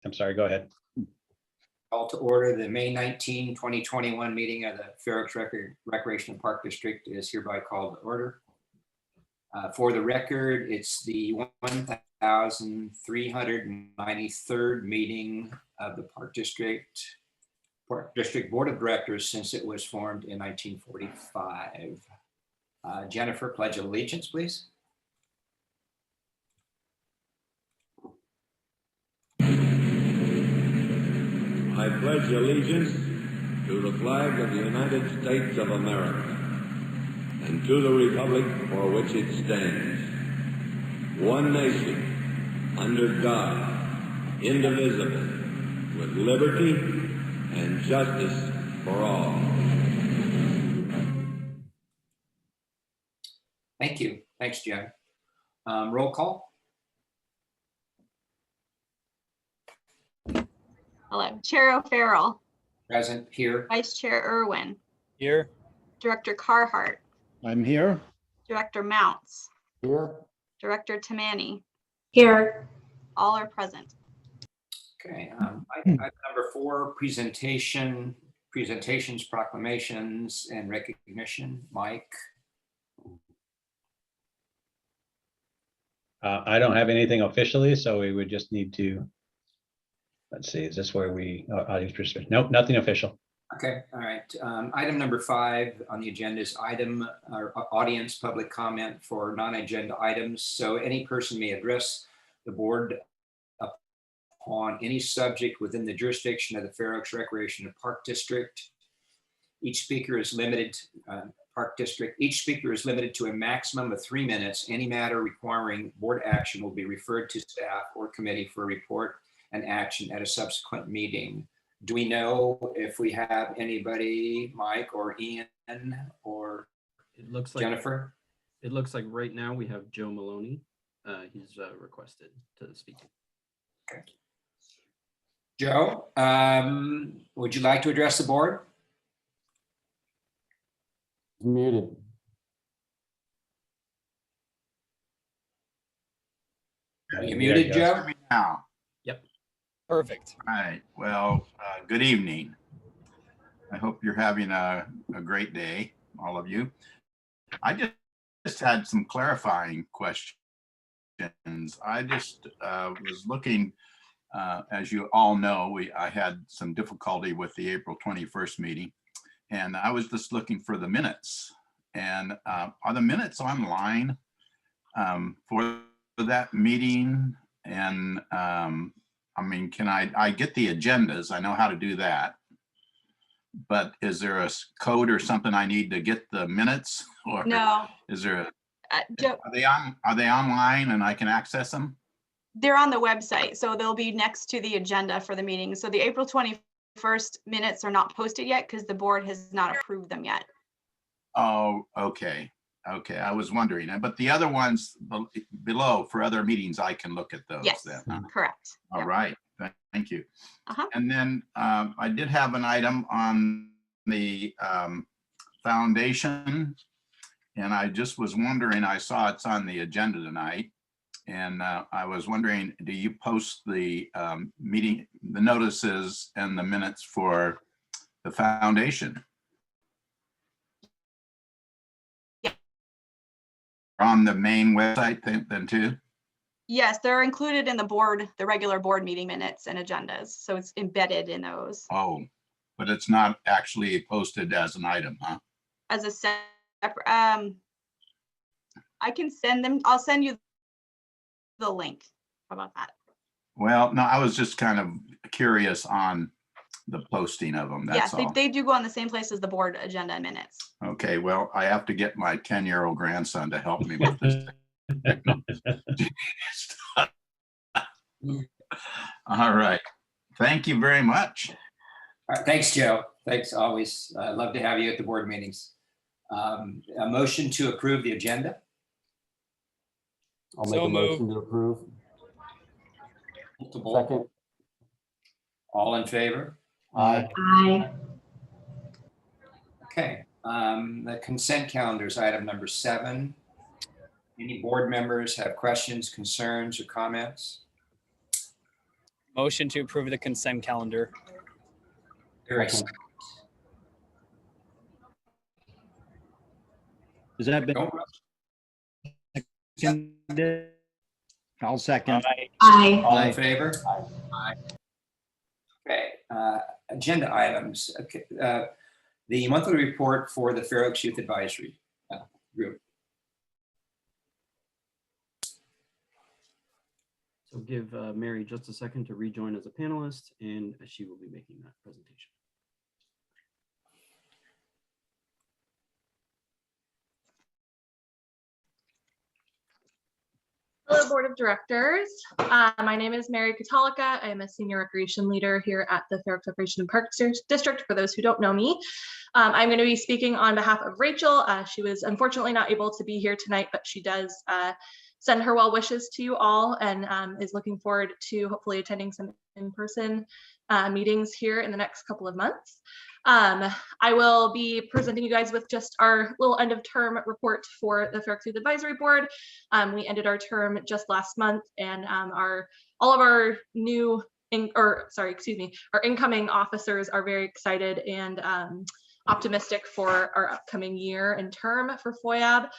I'm sorry, go ahead. Call to order the May 19, 2021 meeting of the Fair Oaks Recreation and Park District is hereby called to order. For the record, it's the 1,393rd meeting of the Park District Board of Directors since it was formed in 1945. Jennifer, pledge of allegiance, please. I pledge allegiance to the flag of the United States of America and to the republic for which it stands, one nation, under God, indivisible, with liberty and justice for all. Thank you. Thanks, Jen. Roll call. Hello, Chair O'Farrell, Present here. Vice Chair Irwin, Here. Director Carhart, I'm here. Director Mounts, Here. Director Tamani, Here. all are present. Okay, item number 4, presentations, proclamations, and recognition. Mike. I don't have anything officially, so we would just need to, let's see, is this where we, audience restriction? Nope, nothing official. Okay, all right. Item number 5 on the agenda is audience public comment for non-agenda items. So any person may address the board on any subject within the jurisdiction of the Fair Oaks Recreation and Park District. Each speaker is limited to a maximum of 3 minutes. Any matter requiring board action will be referred to staff or committee for a report and action at a subsequent meeting. Do we know if we have anybody, Mike or Ian or It looks like Jennifer? It looks like right now we have Joe Maloney. He's requested to speak. Okay. Joe, would you like to address the board? Muted. Are you muted, Joe? Hear me now. Perfect. All right. Well, good evening. I hope you're having a great day, all of you. I just had some clarifying questions. I just was looking, as you all know, I had some difficulty with the April 21st meeting, and I was just looking for the minutes. And are the minutes online for that meeting? And I mean, can I get the agendas? I know how to do that. But is there a code or something I need to get the minutes? Or No, is there Joe, are they online and I can access them? they're on the website, so they'll be next to the agenda for the meeting. So the April 21st minutes are not posted yet because the board has not approved them yet. Oh, okay. Okay, I was wondering, but the other ones below for other meetings, I can look at those Yes, then. Huh? correct. All Yep. right, thank you. Uh-huh. And then I did have an item on the foundation. And I just was wondering, I saw it's on the agenda tonight. And I was wondering, do you post the meeting, the notices and the minutes for the foundation? Yeah. On the main website then too? Yes, they're included in the regular board meeting minutes and agendas. So it's embedded in those Oh, but it's not actually posted as an item, huh? as a separate, I can send them, I'll send you the link. How about that? Well, no, I was just kind of curious on the posting of them, Yes, that's all. they do go on the same place as the board agenda and minutes. Okay, well, I have to get my 10-year-old grandson to help me with this. All right, thank you very much. All right, thanks, Joe. Thanks, always. Love to have you at the board meetings. A motion to approve the agenda. I'll make a motion to approve. Multiple. Second. All in favor? Aye. Aye. Okay, the consent calendar is item number 7. Any board members have questions, concerns, or comments? Motion to approve the consent calendar. There is. Second. Has that been Don't rush. seconded? I'll second. Aye. All Aye. in favor? Aye. Okay, agenda items. Okay, the monthly report for the Fair Oaks Youth Advisory Group. So give Mary just a second to rejoin as a panelist, and she will be making that presentation. Hello, Board of Directors. My name is Mary Catolica. I am a senior recreation leader here at the Fair Oaks Recreation and Parks District, for those who don't know me. I'm going to be speaking on behalf of Rachel. She was unfortunately not able to be here tonight, but she does send her well wishes to you all and is looking forward to hopefully attending some in-person meetings here in the next couple of months. I will be presenting you guys with just our little end of term report for the Fair Oaks Youth Advisory Board. We ended our term just last month, and all of our new, our incoming officers are very excited and optimistic for our upcoming year and term for FOIAB.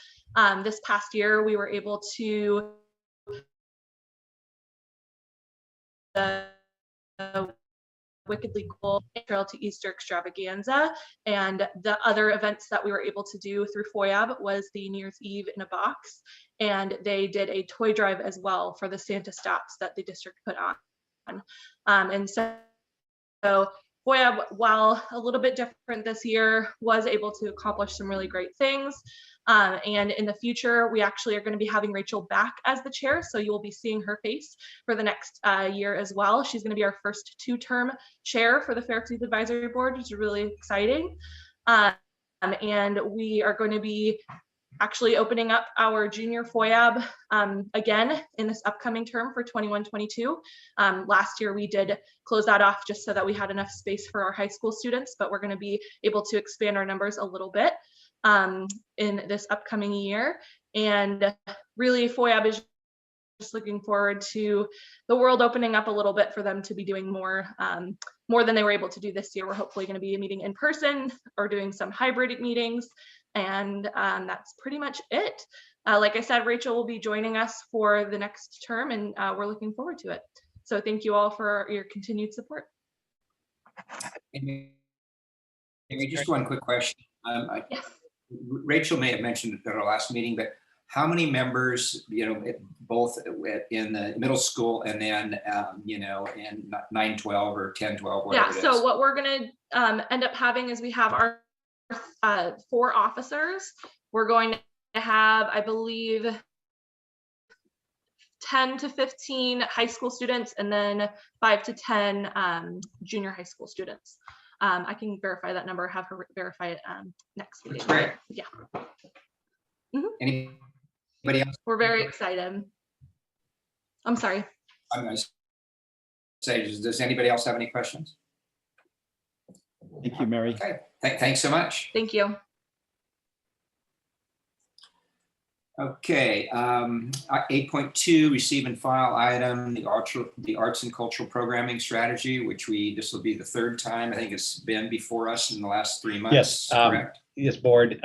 This past year, we were able to Wickedly Cool Trail to Easter Extravaganza, and the other events that we were able to do through FOIAB was the New Year's Eve in a Box, and they did a toy drive as well for the Santa Stops that the district put on. And so FOIAB, while a little bit different this year, was able to accomplish some really great things. And in the future, we actually are going to be having Rachel back as the chair, so you will be seeing her face for the next year as well. She's going to be our first two-term chair for the Fair Oaks Youth Advisory Board, which is really exciting. And we are going to be actually opening up our junior FOIAB again in this upcoming term for 21-22. Last year we did close that off just so that we had enough space for our high school students, but we're going to be able to expand our numbers a little bit in this upcoming year. And really FOIAB is just looking forward to the world opening up a little bit for them to be doing more than they were able to do this year. We're hopefully going to be meeting in person or doing some hybrid meetings. And that's pretty much it. Like I said, Rachel will be joining us for the next term, and we're looking forward to it. So thank you all for your continued support. Amy, just one quick question. Yes. Rachel may have mentioned it at our last meeting, but how many members, both in the middle school and then, in 9-12 or 10-12, whatever Yeah, it is? so what we're going to end up having is we have our 4 officers. We're going to have, I believe, 10 to 15 high school students, and then 5 to 10 junior high school students. I can verify that number, have her verify it next meeting. That's great. Yeah. Anybody else? We're very excited. I'm sorry. I'm going to say, does anybody else have any questions? Thank you, Mary. Okay, thanks so much. Thank you. Okay, 8.2, receive and file item, the arts and cultural programming strategy, which this will be the 3rd time. I think it's been before us in the last 3 months. Yes, correct? Yes, board.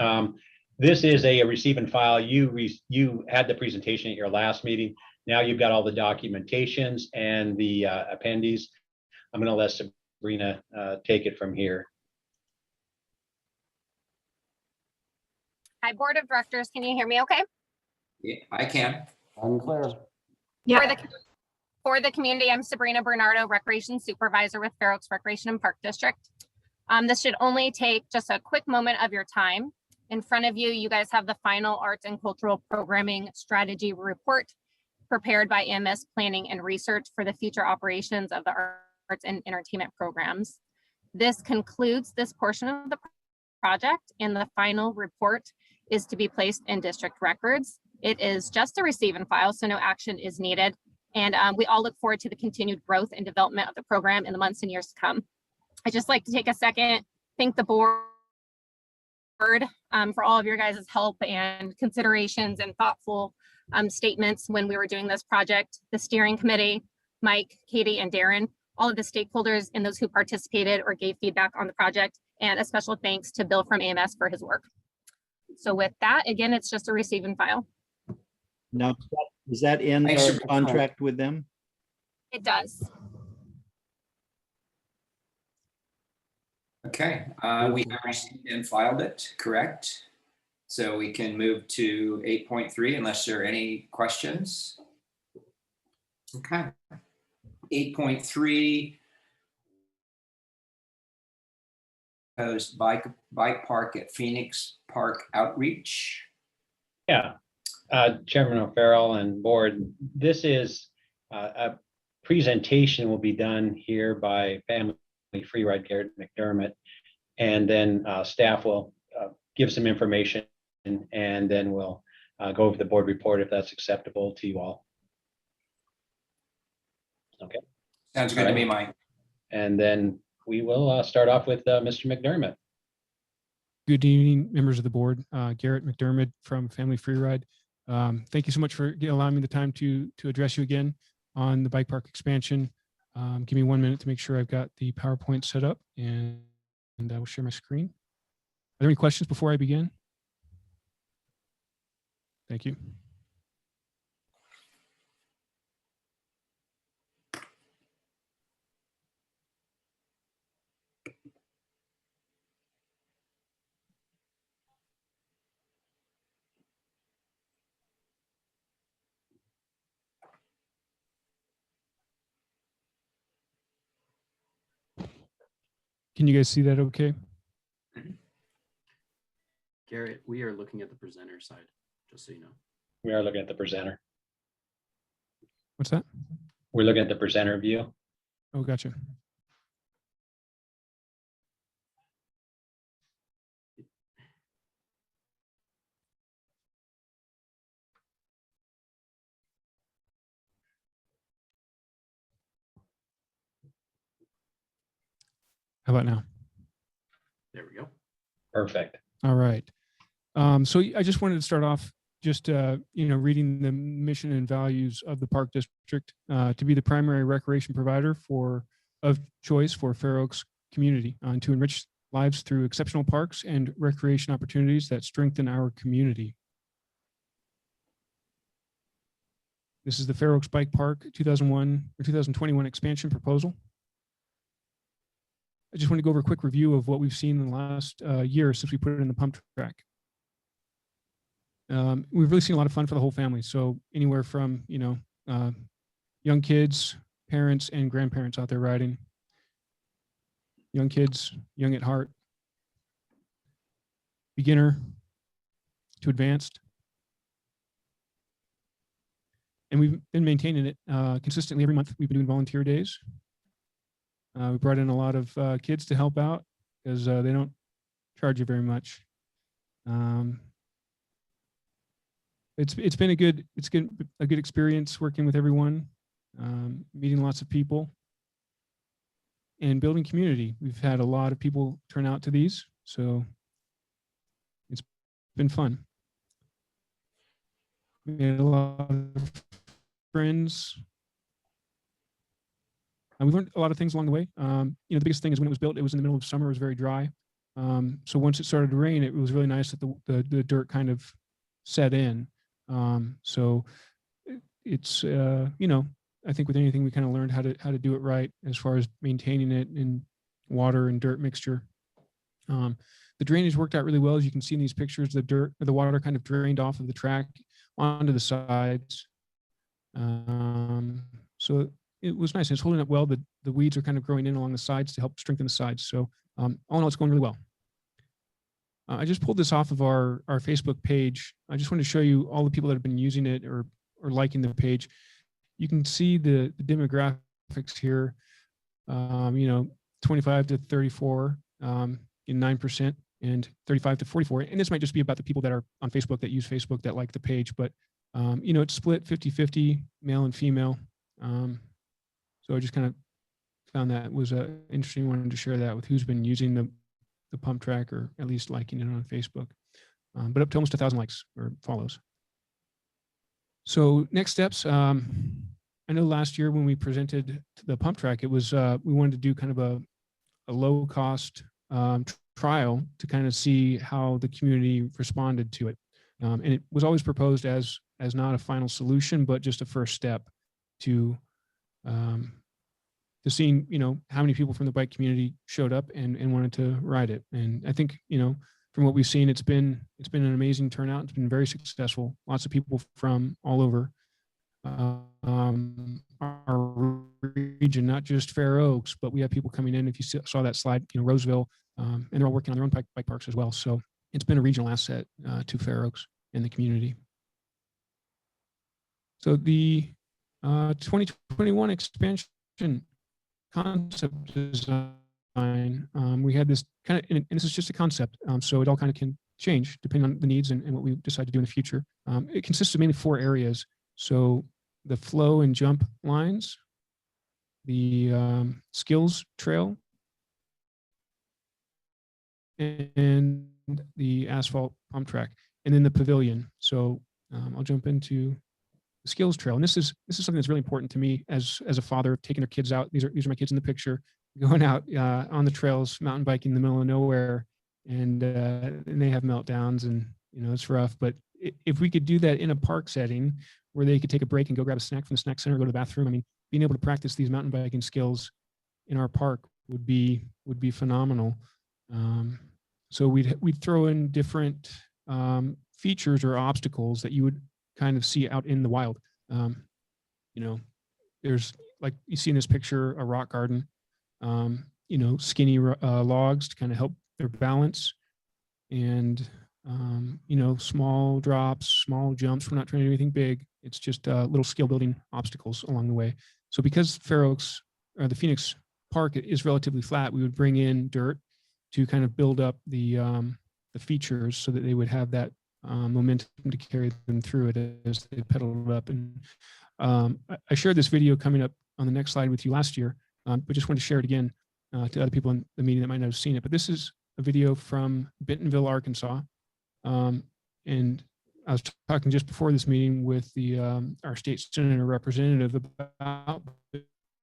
This is a receive and file. You had the presentation at your last meeting. Now you've got all the documentations and the appendices. I'm going to let Sabrina take it from here. Hi, Board of Directors. Can you hear me okay? Yeah, I can. Unclear. Yeah. For the community, I'm Sabrina Bernardo, Recreation Supervisor with Fair Oaks Recreation and Park District. This should only take just a quick moment of your time. In front of you, you guys have the final arts and cultural programming strategy report prepared by AMS Planning and Research for the future operations of the arts and entertainment programs. This concludes this portion of the project, and the final report is to be placed in district records. It is just a receive and file, so no action is needed. And we all look forward to the continued growth and development of the program in the months and years to come. I'd just like to take a second, thank the board for all of your guys' help and considerations and thoughtful statements when we were doing this project, the steering committee, Mike, Katie, and Darren, all of the stakeholders and those who participated or gave feedback on the project, and a special thanks to Bill from AMS for his work. So with that, again, it's just a receive and file. Now, does that end Thanks, our Sabrina. contract with them? It does. Okay, we have received and filed it, correct? So we can move to 8.3 unless there are any questions. Okay. 8.3. Proposed bike park at Phoenix Park outreach. Yeah, Chairman O'Farrell and board, this is a presentation will be done here by Family Free Ride Garrett McDermott, and then staff will give some information, and then we'll go over the board report if that's acceptable to you all. Okay. Sounds good to me, Mike. And then we will start off with Mr. McDermott. Good evening, members of the board. Garrett McDermott from Family Free Ride. Thank you so much for allowing me the time to address you again on the bike park expansion. Give me 1 minute to make sure I've got the PowerPoint set up, and I will share my screen. Are there any questions before I begin? Thank you. Can you guys see that okay? Garrett, we are looking at the presenter side, just so you know. We are looking at the presenter. What's that? We're looking at the presenter view. Oh, gotcha. How about now? There we go. Perfect. All right. So I just wanted to start off just, reading the mission and values of the Park District to be the primary recreation provider of choice for Fair Oaks community, and to enrich lives through exceptional parks and recreation opportunities that strengthen our community. This is the Fair Oaks Bike Park 2021 expansion proposal. I just want to go over a quick review of what we've seen in the last year since we put it in the pump track. We've really seen a lot of fun for the whole family. So anywhere from, young kids, parents, and grandparents out there riding. Young kids, young at heart. Beginner to advanced. And we've been maintaining it consistently every month. We've been doing volunteer days. We brought in a lot of kids to help out because they don't charge you very much. It's been a good experience working with everyone, meeting lots of people, and building community. We've had a lot of people turn out to these, so it's been fun. We had a lot of friends. And we learned a lot of things along the way. The biggest thing is when it was built, it was in the middle of summer, it was very dry. So once it started to rain, it was really nice that the dirt kind of set in. So it's, I think with anything, we kind of learned how to do it right as far as maintaining it in water and dirt mixture. The drainage worked out really well. As you can see in these pictures, the water kind of drained off of the track onto the sides. So it was nice. It's holding up well. The weeds are kind of growing in along the sides to help strengthen the sides. So all in all, it's going really well. I just pulled this off of our Facebook page. I just wanted to show you all the people that have been using it or liking the page. You can see the demographics here, 25 to 34 in 9% and 35 to 44. And this might just be about the people that are on Facebook that use Facebook that like the page, but it's split 50-50 male and female. So I just kind of found that was interesting. Wanted to share that with who's been using the pump track or at least liking it on Facebook, but up to almost 1,000 likes or follows. So next steps, I know last year when we presented the pump track, it was, we wanted to do kind of a low cost trial to kind of see how the community responded to it. And it was always proposed as not a final solution, but just a first step to seeing, how many people from the bike community showed up and wanted to ride it. And I think, from what we've seen, it's been an amazing turnout. It's been very successful. Lots of people from all over our region, not just Fair Oaks, but we have people coming in. If you saw that slide, Roseville, and they're all working on their own bike parks as well. So it's been a regional asset to Fair Oaks and the community. So the 2021 expansion concept design, we had this kind of, and this is just a concept, so it all kind of can change depending on the needs and what we decide to do in the future. It consists of mainly 4 areas. So the flow and jump lines, the skills trail, and the asphalt pump track, and then the pavilion. So I'll jump into the skills trail, and this is something that's really important to me as a father, taking their kids out. These are my kids in the picture, going out on the trails, mountain biking in the middle of nowhere, and they have meltdowns, and it's rough. But if we could do that in a park setting where they could take a break and go grab a snack from the snack center, go to the bathroom, I mean, being able to practice these mountain biking skills in our park would be phenomenal. So we'd throw in different features or obstacles that you would kind of see out in the wild. There's, like you see in this picture, a rock garden, skinny logs to kind of help their balance, and small drops, small jumps. We're not trying to do anything big. It's just little skill building obstacles along the way. So because Fair Oaks, or the Phoenix Park, is relatively flat, we would bring in dirt to kind of build up the features so that they would have that momentum to carry them through it as they pedaled up. And I shared this video coming up on the next slide with you last year, but just wanted to share it again to other people in the meeting that might not have seen it. But this is a video from Bentonville, Arkansas. And I was talking just before this meeting with our state senator representative about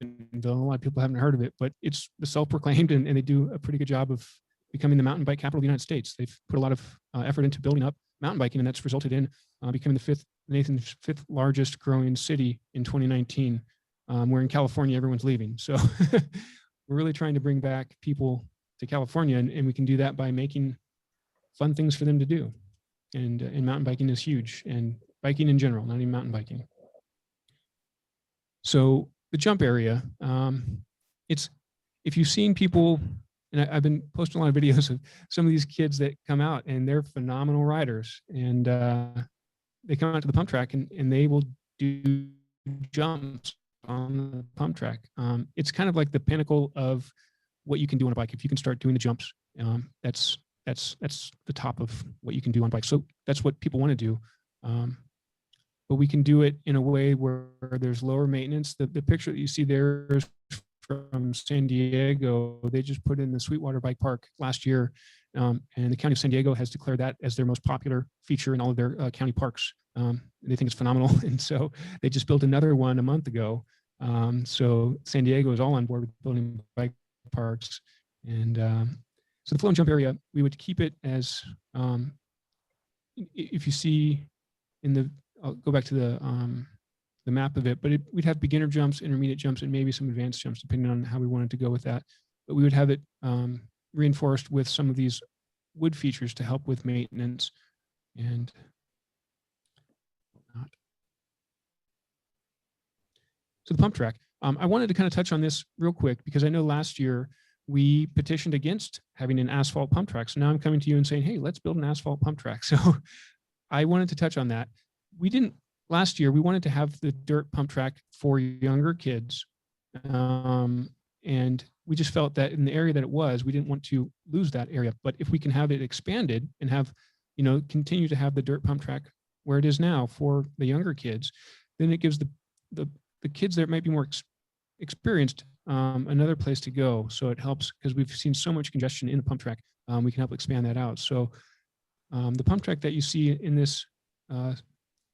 Bentonville. A lot of people haven't heard of it, but it's the self-proclaimed, and they do a pretty good job of becoming the mountain bike capital of the United States. They've put a lot of effort into building up mountain biking, and that's resulted in becoming the nation's fifth largest growing city in 2019. Where in California, everyone's leaving. So we're really trying to bring back people to California, and we can do that by making fun things for them to do. And mountain biking is huge, and biking in general, not even mountain biking. So the jump area, if you've seen people, and I've been posting a lot of videos of some of these kids that come out, and they're phenomenal riders, and they come out to the pump track and they will do jumps on the pump track. It's kind of like the pinnacle of what you can do on a bike. If you can start doing the jumps, that's the top of what you can do on bike. So that's what people want to do. But we can do it in a way where there's lower maintenance. The picture that you see there is from San Diego. They just put in the Sweetwater Bike Park last year. And the County of San Diego has declared that as their most popular feature in all of their county parks. They think it's phenomenal. And so they just built another one a month ago. So San Diego is all on board with building bike parks. And so the flow and jump area, we would keep it as, if you see in the, I'll go back to the map of it, but we'd have beginner jumps, intermediate jumps, and maybe some advanced jumps, depending on how we wanted to go with that. But we would have it reinforced with some of these wood features to help with maintenance and whatnot. So the pump track, I wanted to kind of touch on this real quick because I know last year we petitioned against having an asphalt pump track. So now I'm coming to you and saying, hey, let's build an asphalt pump track. So I wanted to touch on that. Last year, we wanted to have the dirt pump track for younger kids. And we just felt that in the area that it was, we didn't want to lose that area. But if we can have it expanded and have, continue to have the dirt pump track where it is now for the younger kids, then it gives the kids that might be more experienced another place to go. So it helps because we've seen so much congestion in the pump track. We can help expand that out. So the pump track that you see in this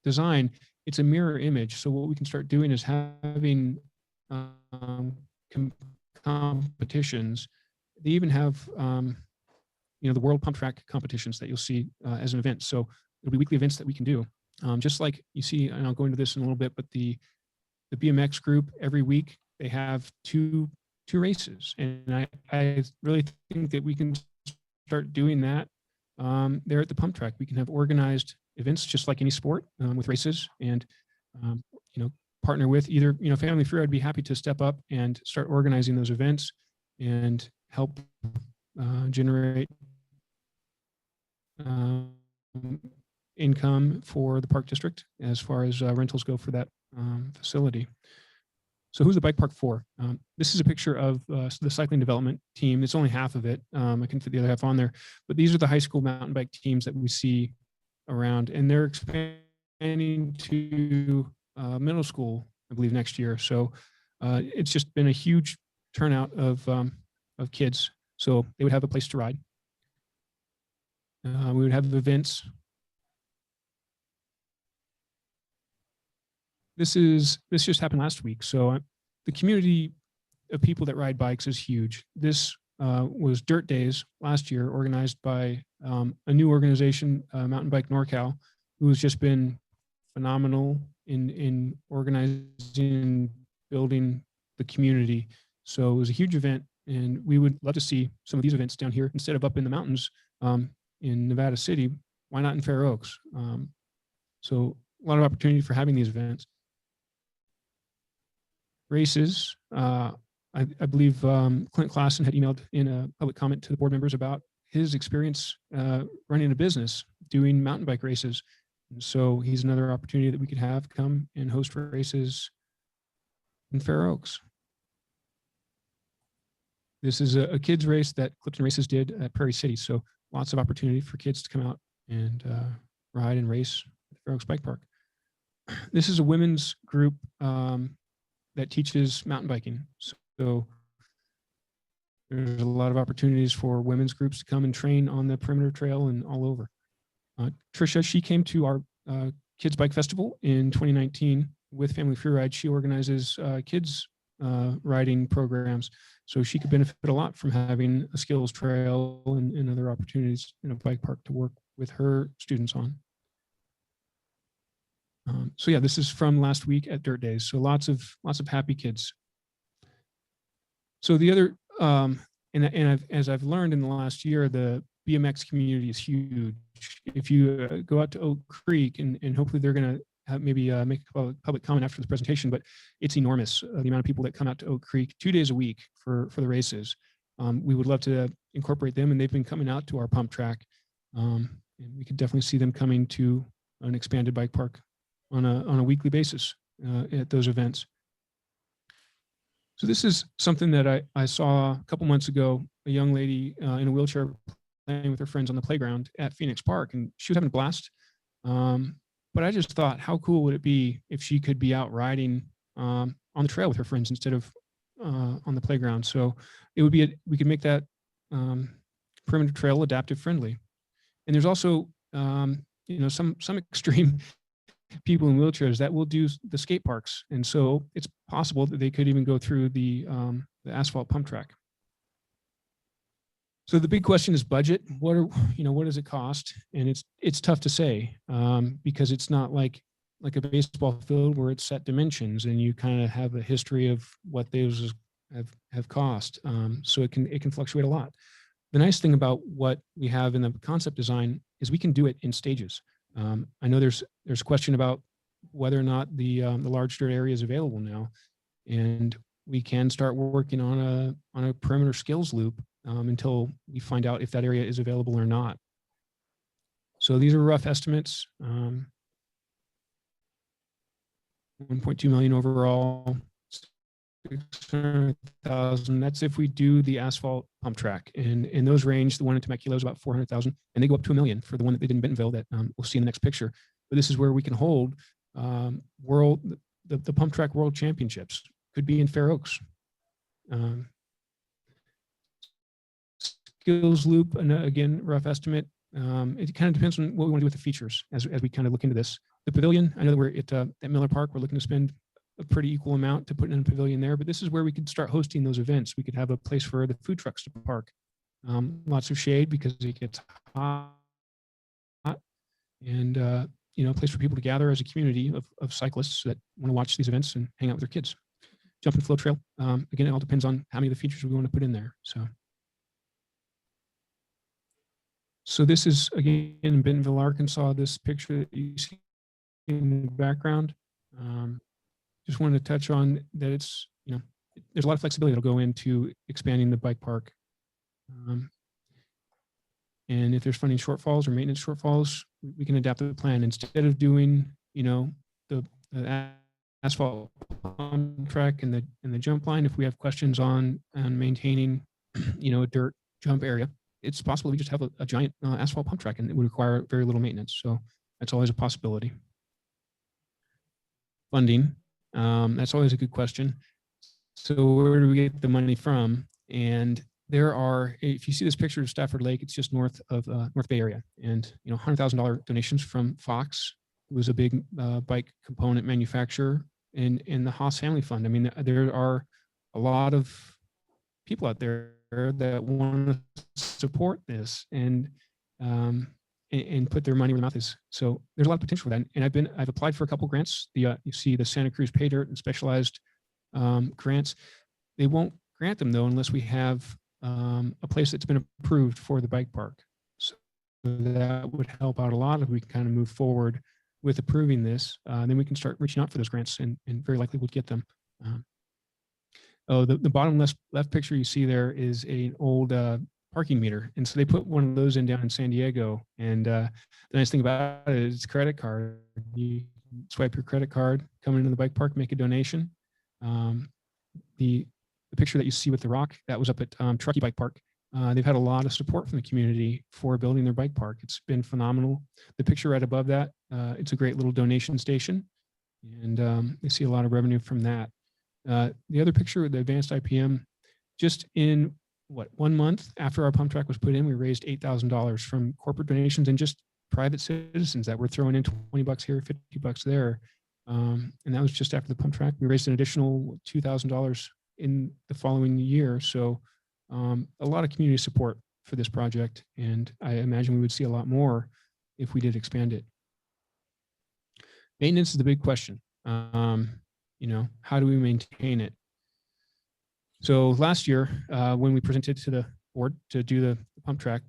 design it's a mirror image. So what we can start doing is having competitions. They even have, the World Pump Track competitions that you'll see as an event. So it'll be weekly events that we can do. Just like you see, and I'll go into this in a little bit, but the BMX group every week, they have two races. And I really think that we can start doing that there at the pump track. We can have organized events just like any sport with races and, partner with either, Family Feud. I'd be happy to step up and start organizing those events and help generate income for the park district as far as rentals go for that facility. So who's the bike park for? This is a picture of the cycling development team. It's only half of it. I can fit the other half on there, but these are the high school mountain bike teams that we see around, and they're expanding to middle school, I believe, next year. So it's just been a huge turnout of kids. So they would have a place to ride. We would have events. This just happened last week. So the community of people that ride bikes is huge. This was Dirt Days last year, organized by a new organization, Mountain Bike NorCal, who has just been phenomenal in organizing and building the community. So it was a huge event, and we would love to see some of these events down here instead of up in the mountains in Nevada City. Why not in Fair Oaks? So a lot of opportunity for having these events. Races. I believe Clint Klassen had emailed in a public comment to the board members about his experience running a business doing mountain bike races. And so he's another opportunity that we could have come and host races in Fair Oaks. This is a kids race that Clifton Races did at Prairie City. So lots of opportunity for kids to come out and ride and race at Fair Oaks Bike Park. This is a women's group that teaches mountain biking. So there's a lot of opportunities for women's groups to come and train on the perimeter trail and all over. Trisha, she came to our Kids Bike Festival in 2019 with Family Free Ride. She organizes kids riding programs. So she could benefit a lot from having a skills trail and other opportunities in a bike park to work with her students on. So yeah, this is from last week at Dirt Days. So lots of happy kids. So the other, as I've learned in the last year, the BMX community is huge. If you go out to Oak Creek, and hopefully they're going to have maybe make a public comment after the presentation, but it's enormous, the amount of people that come out to Oak Creek 2 days a week for the races. We would love to incorporate them, and they've been coming out to our pump track. And we could definitely see them coming to an expanded bike park on a weekly basis at those events. So this is something that I saw a couple months ago, a young lady in a wheelchair playing with her friends on the playground at Phoenix Park, and she was having a blast. But I just thought, how cool would it be if she could be out riding on the trail with her friends instead of on the playground? So it would be, we could make that perimeter trail adaptive friendly. And there's also, some extreme people in wheelchairs that will do the skate parks. And so it's possible that they could even go through the asphalt pump track. So the big question is budget. What does it cost? And it's tough to say because it's not like a baseball field where it's set dimensions and you kind of have a history of what those have cost. So it can fluctuate a lot. The nice thing about what we have in the concept design is we can do it in stages. I know there's a question about whether or not the large dirt area is available now, and we can start working on a perimeter skills loop until we find out if that area is available or not. So these are rough estimates. 1.2 million overall, 600,000. That's if we do the asphalt pump track, and those range. The one in Temecula is about 400,000, and they go up to $1 million for the one that they did in Bentonville that we'll see in the next picture. But this is where we can hold the pump track world championships. Could be in Fair Oaks. Skills loop, and again, rough estimate. It kind of depends on what we want to do with the features as we kind of look into this. The pavilion, I know that we're at Miller Park, we're looking to spend a pretty equal amount to put in a pavilion there, but this is where we could start hosting those events. We could have a place for the food trucks to park. Lots of shade because it gets hot, and you know, a place for people to gather as a community of cyclists that want to watch these events and hang out with their kids. Jump and flow trail. Again, it all depends on how many of the features we want to put in there. So this is again in Bentonville, Arkansas. This picture that you see in the background. Just wanted to touch on that. It's, you know, there's a lot of flexibility that'll go into expanding the bike park. And if there's funding shortfalls or maintenance shortfalls, we can adapt the plan instead of doing, you know, the asphalt pump track and the jump line. If we have questions on maintaining, you know, a dirt jump area, it's possible we just have a giant asphalt pump track, and it would require very little maintenance. So that's always a possibility. Funding, that's always a good question. So where do we get the money from? And there are, if you see this picture of Stafford Lake, it's just north of North Bay area, and you know, $100,000 donations from Fox, who was a big bike component manufacturer, and the Haas Family Fund. I mean, there are a lot of people out there that want to support this and put their money where their mouth is. So there's a lot of potential for that. And I've applied for a couple grants. You see the Santa Cruz Pay Dirt and specialized grants. They won't grant them though unless we have a place that's been approved for the bike park. So that would help out a lot if we can kind of move forward with approving this. Then we can start reaching out for those grants, and very likely we'll get them. The bottom left picture you see there is an old parking meter. And so they put one of those in down in San Diego. And the nice thing about it is it's credit card. You swipe your credit card, come into the bike park, make a donation. The picture that you see with the rock, that was up at Truckee Bike Park. They've had a lot of support from the community for building their bike park. It's been phenomenal. The picture right above that, it's a great little donation station. And they see a lot of revenue from that. The other picture, the advanced IPM, just in 1 month after our pump track was put in, we raised $8,000 from corporate donations and just private citizens that were throwing in $20 here, $50 there. And that was just after the pump track. We raised an additional $2,000 in the following year. So a lot of community support for this project. And I imagine we would see a lot more if we did expand it. Maintenance is the big question. You know, how do we maintain it? So last year, when we presented to the board to do the pump track,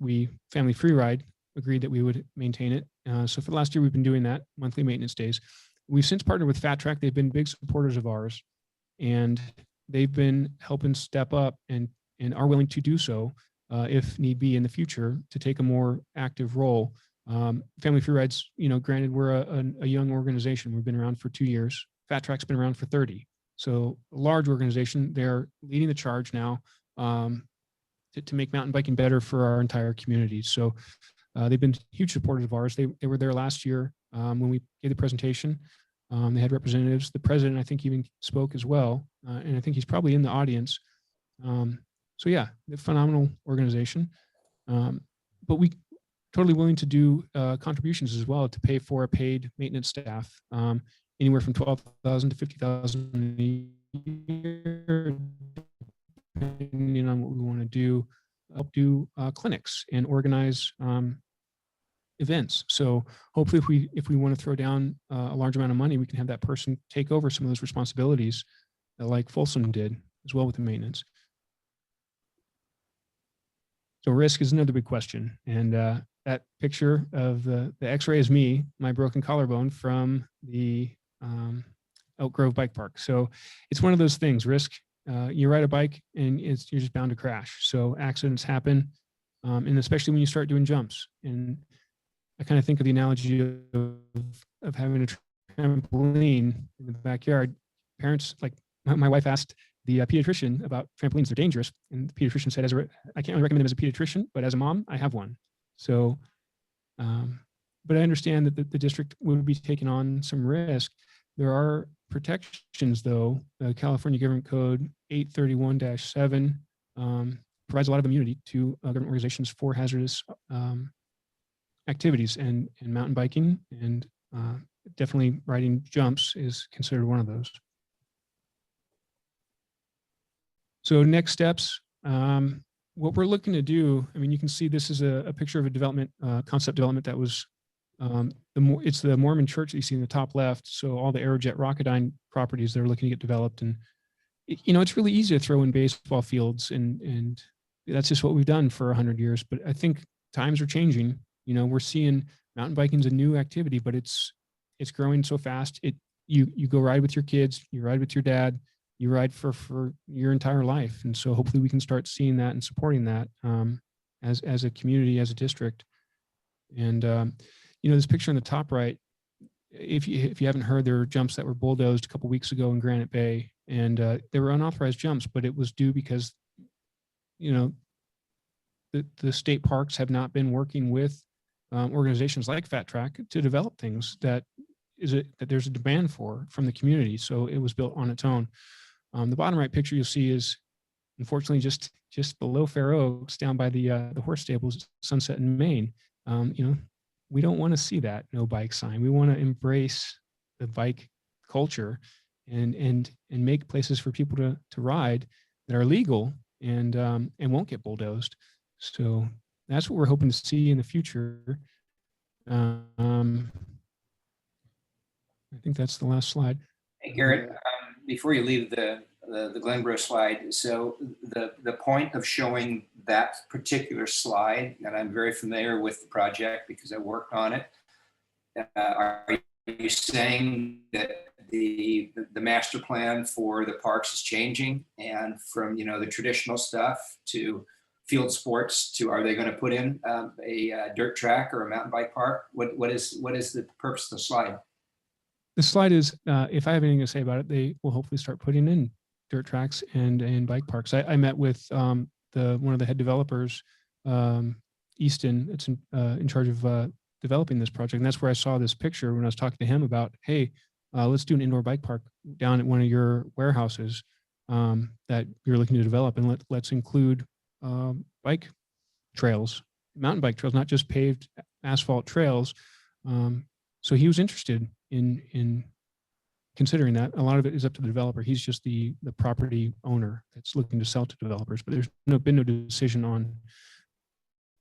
Family Free Ride agreed that we would maintain it. So for the last year, we've been doing that, monthly maintenance days. We've since partnered with Fat Track. They've been big supporters of ours, and they've been helping step up and are willing to do so if need be in the future to take a more active role. Family Free Rides, you know, granted, we're a young organization. We've been around for 2 years. Fat Track's been around for 30. So a large organization, they're leading the charge now to make mountain biking better for our entire community. So they've been huge supporters of ours. They were there last year when we gave the presentation. They had representatives. The president, I think, even spoke as well. And I think he's probably in the audience. So yeah, a phenomenal organization. But we totally willing to do contributions as well to pay for a paid maintenance staff. Anywhere from $12,000 to $50,000 a year, depending on what we want to do. Help do clinics and organize events. So hopefully, if we want to throw down a large amount of money, we can have that person take over some of those responsibilities, like Folsom did as well with the maintenance. So risk is another big question, and that picture of the X-ray is me, my broken collarbone from the Elk Grove Bike Park. So it's one of those things, risk. You ride a bike and you're just bound to crash. So accidents happen, and especially when you start doing jumps. And I kind of think of the analogy of having a trampoline in the backyard. Parents, like my wife asked the pediatrician about trampolines, they're dangerous. And the pediatrician said, I can't really recommend them as a pediatrician, but as a mom, I have one. So, but I understand that the district would be taking on some risk. There are protections, though. California Government Code 831-7 provides a lot of immunity to government organizations for hazardous activities, and mountain biking and definitely riding jumps is considered one of those. So next steps, what we're looking to do, I mean, you can see this is a picture of a development, concept development that was, it's the Mormon church that you see in the top left. So all the Aerojet Rocketdyne properties that are looking to get developed. And, you know, it's really easy to throw in baseball fields, and that's just what we've done for 100 years. But I think times are changing. You know, we're seeing mountain biking is a new activity, but it's growing so fast. You go ride with your kids, you ride with your dad, you ride for your entire life. And so hopefully we can start seeing that and supporting that as a community, as a district. And, you know, this picture in the top right, if you haven't heard, there were jumps that were bulldozed a couple weeks ago in Granite Bay, and they were unauthorized jumps, but it was due because, you know, the state parks have not been working with organizations like Fat Track to develop things that there's a demand for from the community. So it was built on its own. The bottom right picture you'll see is unfortunately just below Fair Oaks, down by the horse stables, Sunset in Maine. You know, we don't want to see that no bike sign. We want to embrace the bike culture and make places for people to ride that are legal and won't get bulldozed. So that's what we're hoping to see in the future. I think that's the last slide. Hey, Garrett, before you leave the Glenboro slide, so the point of showing that particular slide, and I'm very familiar with the project because I worked on it, are you saying that the master plan for the parks is changing, and from, you know, the traditional stuff to field sports to, are they going to put in a dirt track or a mountain bike park? What is the purpose of the slide? The slide is, if I have anything to say about it, they will hopefully start putting in dirt tracks and bike parks. I met with one of the head developers, Easton, that's in charge of developing this project. And that's where I saw this picture when I was talking to him about, hey, let's do an indoor bike park down at one of your warehouses that you're looking to develop. And let's include bike trails, mountain bike trails, not just paved asphalt trails. So he was interested in considering that. A lot of it is up to the developer. He's just the property owner that's looking to sell to developers, but there's been no decision on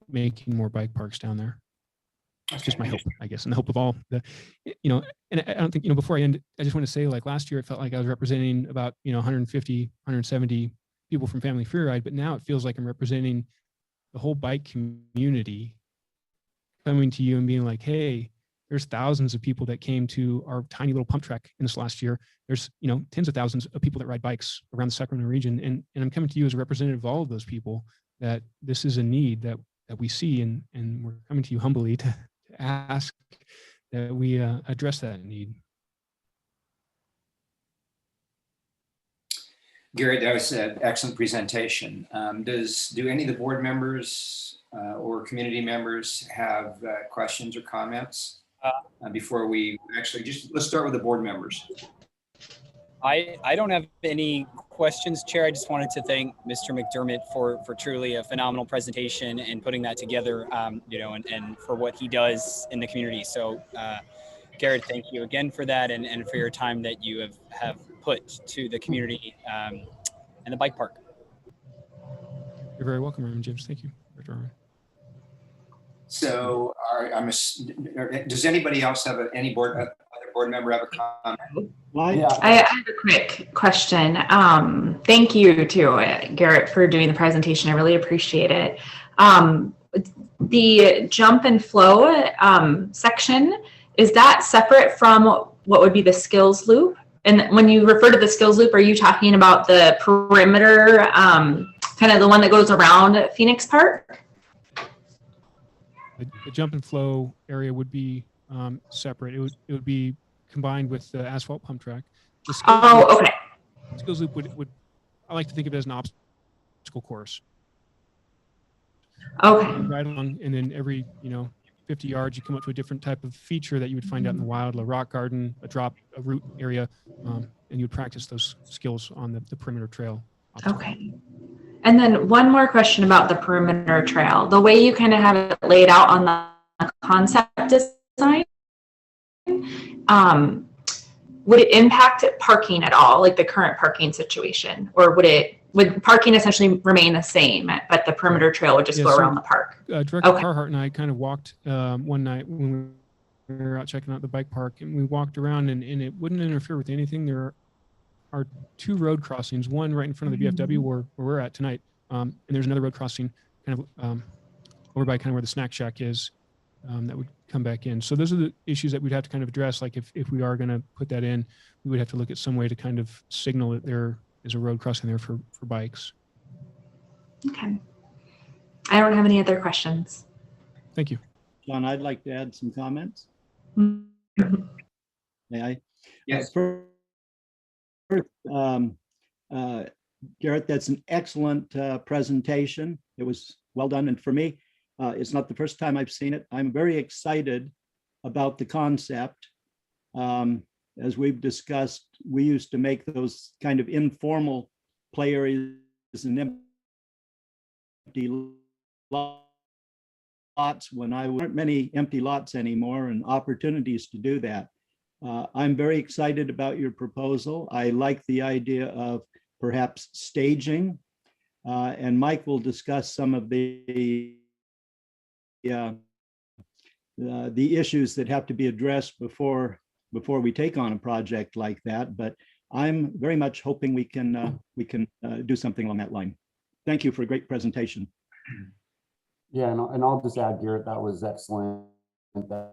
making more bike parks down there. It's just my hope, I guess, and the hope of all the, you know, and I don't think, you know, before I end, I just want to say, like, last year, it felt like I was representing about, you know, 150, 170 people from Family Freeride, but now it feels like I'm representing the whole bike community coming to you and being like, hey, there's thousands of people that came to our tiny little pump track in this last year. There's, you know, tens of thousands of people that ride bikes around the Sacramento region. And I'm coming to you as a representative of all of those people, that this is a need that we see, and we're coming to you humbly to ask that we address that need. Garrett, that was an excellent presentation. Do any of the board members or community members have questions or comments before we actually let's start with the board members. I don't have any questions, Chair. I just wanted to thank Mr. McDermott for truly a phenomenal presentation and putting that together, you know, and for what he does in the community. So, Garrett, thank you again for that, and for your time that you have put to the community and the bike park. You're very welcome, Raymond James. Thank you, Dr. Armin. So, does anybody else have other board member have a comment? I have a quick question. Thank you to Garrett for doing the presentation. I really appreciate it. The jump and flow section, is that separate from what would be the skills loop? And when you refer to the skills loop, are you talking about the perimeter, kind of the one that goes around Phoenix Park? The jump and flow area would be separate. It would be combined with the asphalt pump track. Okay. Skills loop would I like to think of it as an obstacle course. Okay. Right along, and then every 50 yards, you come up to a different type of feature that you would find out in the wild, a rock garden, a root area, and you would practice those skills on the perimeter trail. Okay. And then one more question about the perimeter trail. The way you kind of have it laid out on the concept design, would it impact parking at all, like the current parking situation? Or would parking essentially remain the same, but the perimeter trail would just Yeah, go so, around the park? Director Okay. Carhart and I kind of walked one night when we were out checking out the bike park, and we walked around, and it wouldn't interfere with anything. There are 2 road crossings, one right in front of the VFW where we're at tonight, and there's another road crossing kind of over by kind of where the snack shack is, that would come back in. So those are the issues that we'd have to kind of address. Like if we are going to put that in, we would have to look at some way to kind of signal that there is a road crossing there for bikes. Okay. I don't have any other questions. Thank you. John, I'd like to add some comments. Mm-hmm. May I? Yes. First, Garrett, that's an excellent presentation. It was well done. And for me, it's not the first time I've seen it. I'm very excited about the concept. As we've discussed, we used to make those kind of informal play areas and empty lots when I weren't many empty lots anymore and opportunities to do that. I'm very excited about your proposal. I like the idea of perhaps staging, and Mike will discuss some of the issues that have to be addressed before we take on a project like that. But I'm very much hoping we can do something along that line. Thank you for a great presentation. Yeah, and I'll just add, Garrett, that was excellent. The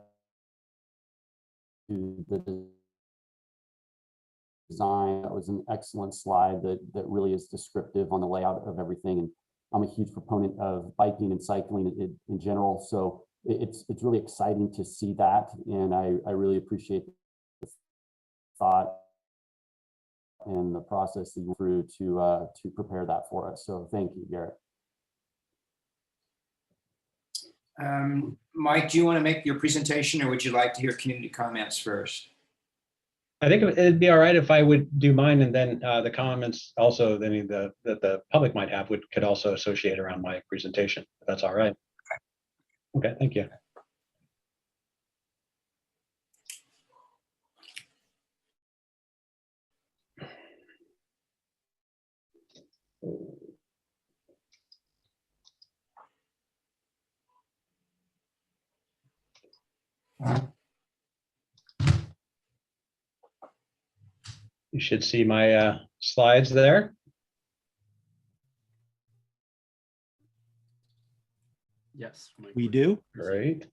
design, that was an excellent slide that really is descriptive on the layout of everything. And I'm a huge proponent of biking and cycling in general, so it's really exciting to see that, and I really appreciate the thought and the process that you went through to prepare that for us. So thank you, Garrett. Mike, do you want to make your presentation, or would you like to hear community comments first? I think it'd be all right if I would do mine, and then the comments also that the public might have could also associate around my presentation, if that's all right. Okay, thank you. You should see my slides there. Yes. We do. Great.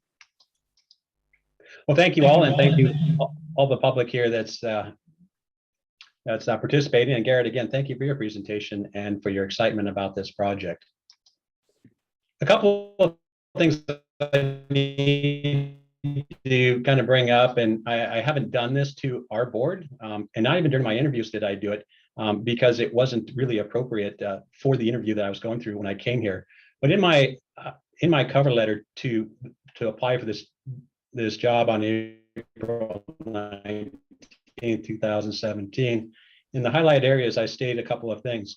Well, thank you all, and thank you all the public here that's participating. And Garrett, again, thank you for your presentation and for your excitement about this project. A couple of things that I need to kind of bring up, and I haven't done this to our board, and not even during my interviews did I do it, because it wasn't really appropriate for the interview that I was going through when I came here. But in my cover letter to apply for this job on April 19, 2017, in the highlight areas, I stated a couple of things.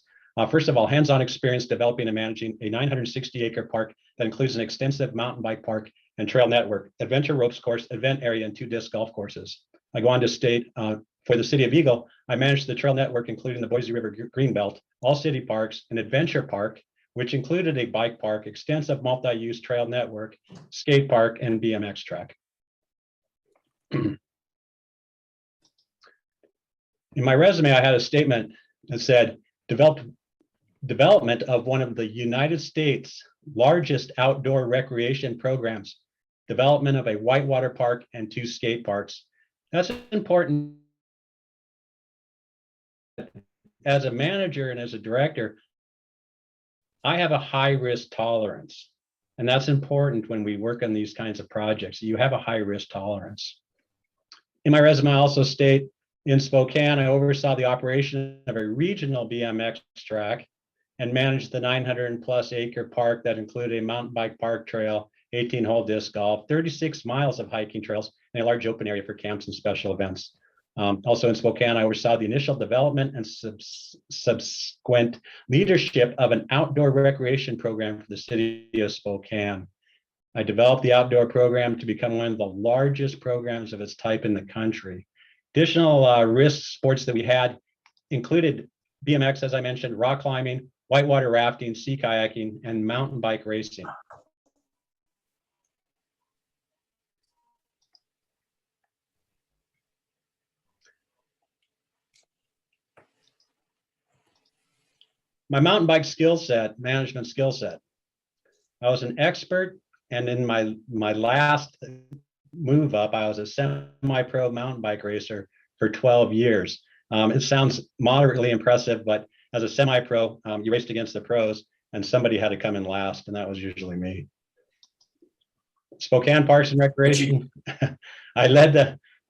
First of all, hands-on experience developing and managing a 960-acre park that includes an extensive mountain bike park and trail network, adventure ropes course, event area, and 2 disc golf courses. I go on to state, for the city of Eagle, I managed the trail network, including the Boise River Greenbelt, all city parks, an adventure park, which included a bike park, extensive multi-use trail network, skate park, and BMX track. In my resume, I had a statement that said, development of one of the United States' largest outdoor recreation programs, development of a whitewater park and 2 skate parks. That's important. As a manager and as a director, I have a high risk tolerance, and that's important when we work on these kinds of projects. You have a high risk tolerance. In my resume, I also state, in Spokane, I oversaw the operation of a regional BMX track and managed the 900+ acre park that included a mountain bike park trail, 18-hole disc golf, 36 miles of hiking trails, and a large open area for camps and special events. Also in Spokane, I oversaw the initial development and subsequent leadership of an outdoor recreation program for the city of Spokane. I developed the outdoor program to become one of the largest programs of its type in the country. Additional risk sports that we had included BMX, as I mentioned, rock climbing, whitewater rafting, sea kayaking, and mountain bike racing. My mountain bike skill set, management skill set. I was an expert, and in my last move up, I was a semi-pro mountain bike racer for 12 years. It sounds moderately impressive, but as a semi-pro, you raced against the pros, and somebody had to come in last, and that was usually me. Spokane Parks and Recreation. I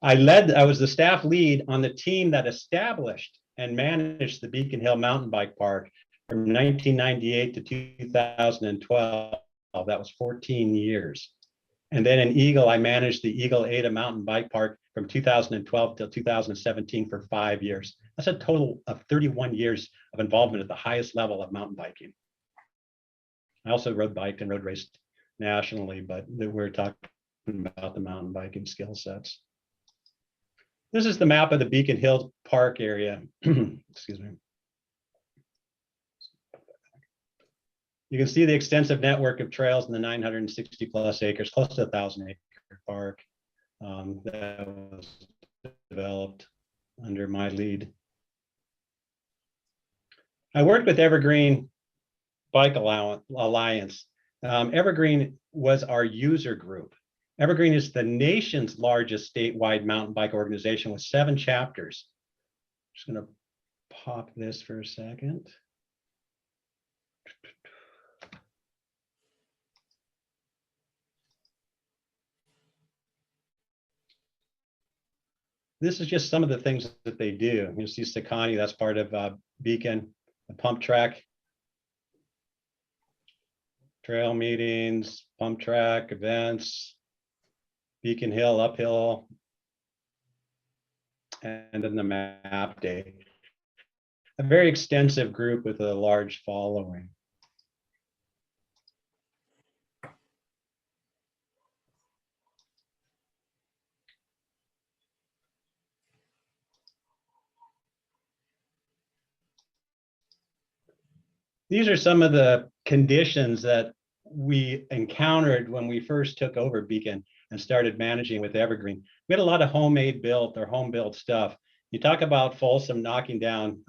was the staff lead on the team that established and managed the Beacon Hill Mountain Bike Park from 1998 to 2012. That was 14 years. And then in Eagle, I managed the Eagle Ada Mountain Bike Park from 2012 till 2017 for 5 years. That's a total of 31 years of involvement at the highest level of mountain biking. I also road biked and road raced nationally, but we're talking about the mountain biking skill sets. This is the map of the Beacon Hill Park area. Excuse me. You can see the extensive network of trails in the 960 plus acres, close to 1,000 acre park that was developed under my lead. I worked with Evergreen Bike Alliance. Evergreen was our user group. Evergreen is the nation's largest statewide mountain bike organization with 7 chapters. I'm just going to pop this for a second. This is just some of the things that they do. You see Sakani, that's part of Beacon, the pump track, trail meetings, pump track events, Beacon Hill uphill, and then the map day. A very extensive group with a large following. These are some of the conditions that we encountered when we first took over Beacon and started managing with Evergreen. We had a lot of homemade built or home built stuff. You talk about Folsom knocking down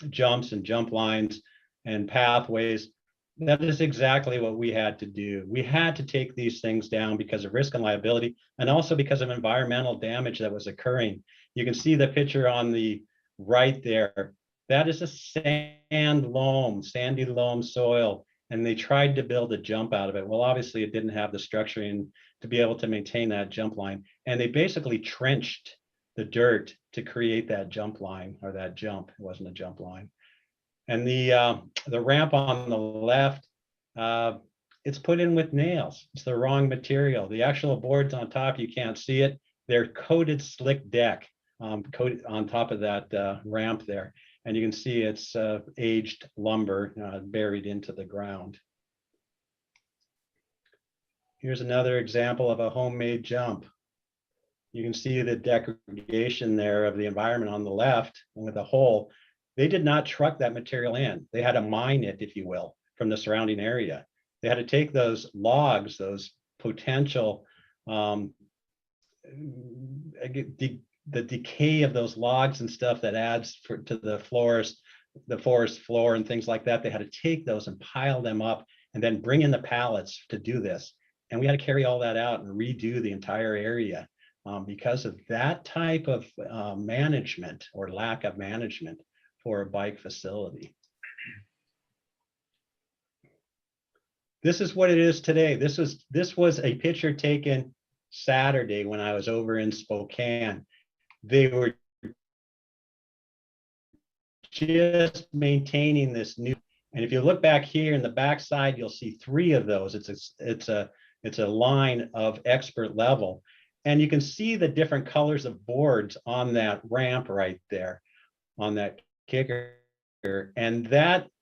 jumps and jump lines and pathways. That is exactly what we had to do. We had to take these things down because of risk and liability, and also because of environmental damage that was occurring. You can see the picture on the right there. That is a sandy loam soil, and they tried to build a jump out of it. Well, obviously it didn't have the structuring to be able to maintain that jump line. And they basically trenched the dirt to create that jump line, or that jump. It wasn't a jump line. And the ramp on the left, it's put in with nails. It's the wrong material. The actual boards on top, you can't see it. They're coated slick deck coated on top of that ramp there. And you can see it's aged lumber buried into the ground. Here's another example of a homemade jump. You can see the degradation there of the environment on the left with a hole. They did not truck that material in. They had to mine it, if you will, from the surrounding area. They had to take those logs, those potential, the decay of those logs and stuff that adds to the forest floor and things like that. They had to take those and pile them up and then bring in the pallets to do this. And we had to carry all that out and redo the entire area because of that type of management or lack of management for a bike facility. This is what it is today. This was a picture taken Saturday when I was over in Spokane. They were just maintaining this new, and if you look back here in the backside, you'll see 3 of those. It's a line of expert level, and you can see the different colors of boards on that ramp right there, on that kicker, and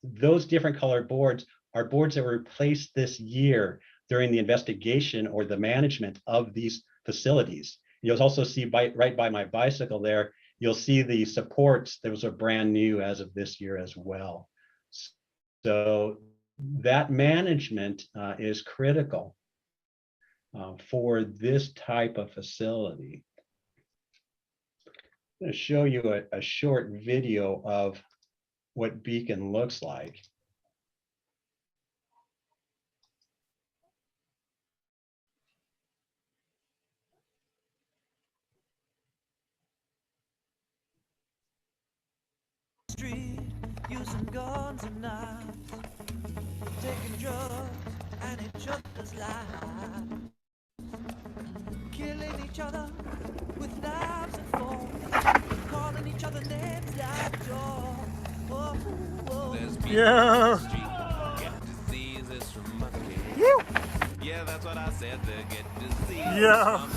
those different colored boards are boards that were replaced this year. during the investigation or the management of these facilities. You'll also see right by my bicycle there, you'll see the supports. Those are brand new as of this year as well. So that management is critical for this type of facility. I'm going to show you a short video of what Beacon looks like. Street, using guns and knives, taking drugs and each other's lives, killing each other with knives and forks, calling each other names like dogs. Oh, oh. Yeah. Yeah, that's what I said. They get disease. Yeah.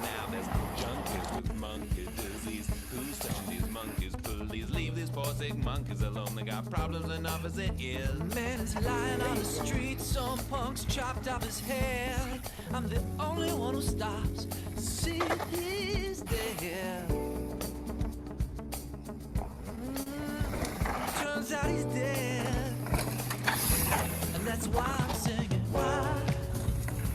Now there's junkies with monkey disease. Who's touching these monkeys? Please leave these poor sick monkeys alone. They got problems enough as it is. Man is lying on the street. Some punk's chopped off his head. I'm the only one who stops. See, he's dead. Turns out he's dead. And that's why I'm singing. Why?